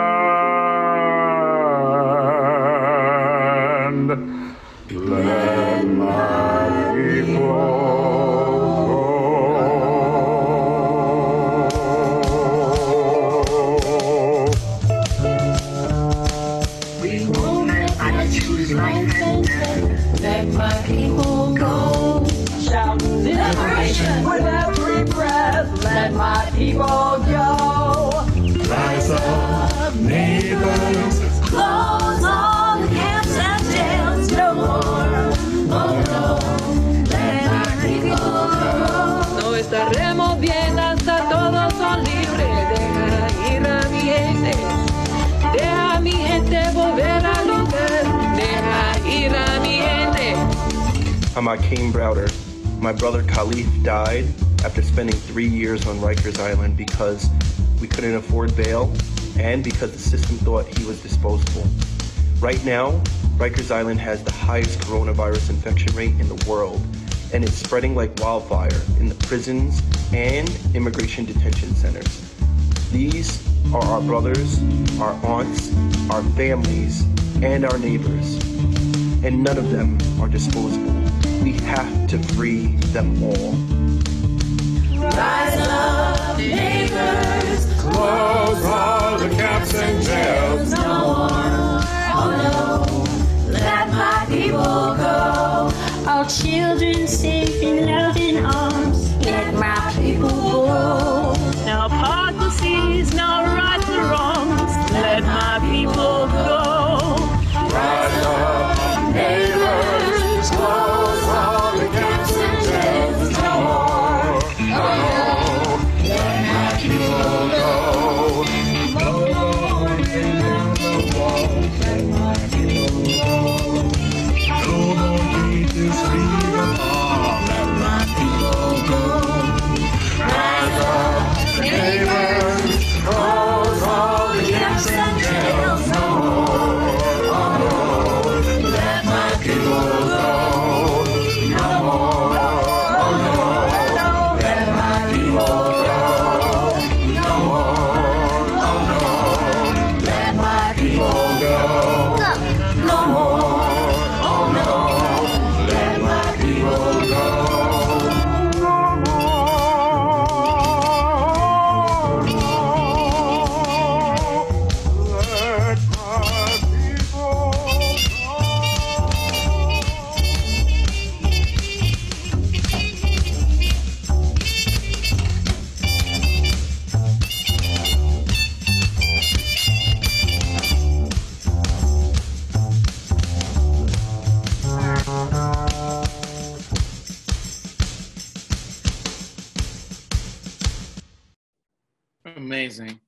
let my people Let my people go. Shout liberation with every breath. Let my people go. Rise up, neighbors. Close all the camps and jails. No more. Oh no. Let my people go. No estaremos bien hasta todos son libres. Deja ir a mi gente. Deja a mi gente volver al lugar. Deja ir a mi gente. I'm Akeem Browder. My brother Khalif died after spending 3 years on Rikers Island because we couldn't afford bail and because the system thought he was disposable. Right now, Rikers Island has the highest coronavirus infection rate in the world, and it's spreading like wildfire in the prisons and immigration detention centers. These are our brothers, our aunts, our families, and our neighbors, and none of them are disposable. We have to free them all. Rise up, neighbors. Close all the camps and jails. No more. Oh no. Let my people go. Our children safe in loving arms. Let my people go. No hypocrisies, no rights or wrongs. Let my people go. Rise up, neighbors. Close all the camps and jails. No more. Oh no. Let my people go. No more tearing down the walls. Let my people go. No more hate is freedom. Let my people go. amazing.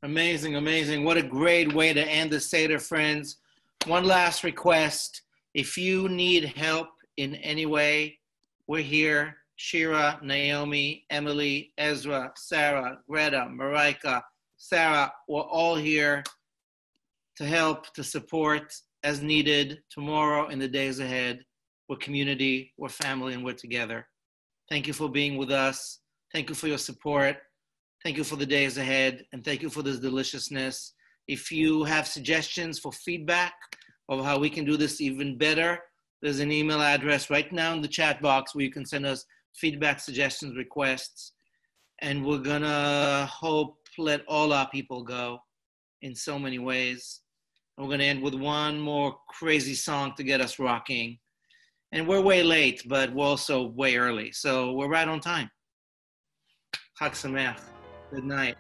Amazing, amazing. What a great way to end the Seder, friends. One last request. If you need help in any way, we're here. Shira, Naomi, Emily, Ezra, Sarah, Greta, Marika, Sarah, we're all here to help, to support as needed tomorrow and the days ahead. We're community, we're family, and we're together. Thank you for being with us. Thank you for your support. Thank you for the days ahead, and thank you for this deliciousness. If you have suggestions for feedback of how we can do this even better, there's an email address right now in the chat box where you can send us feedback, suggestions, requests, and we're gonna let all our people go in so many ways. We're gonna end with one more crazy song to get us rocking. And we're way late, but we're also way early, so we're right on time. Chag Sameach. Good night.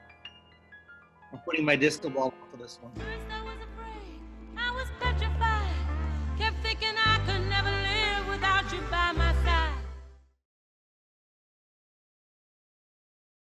I'm putting my disco ball for this one.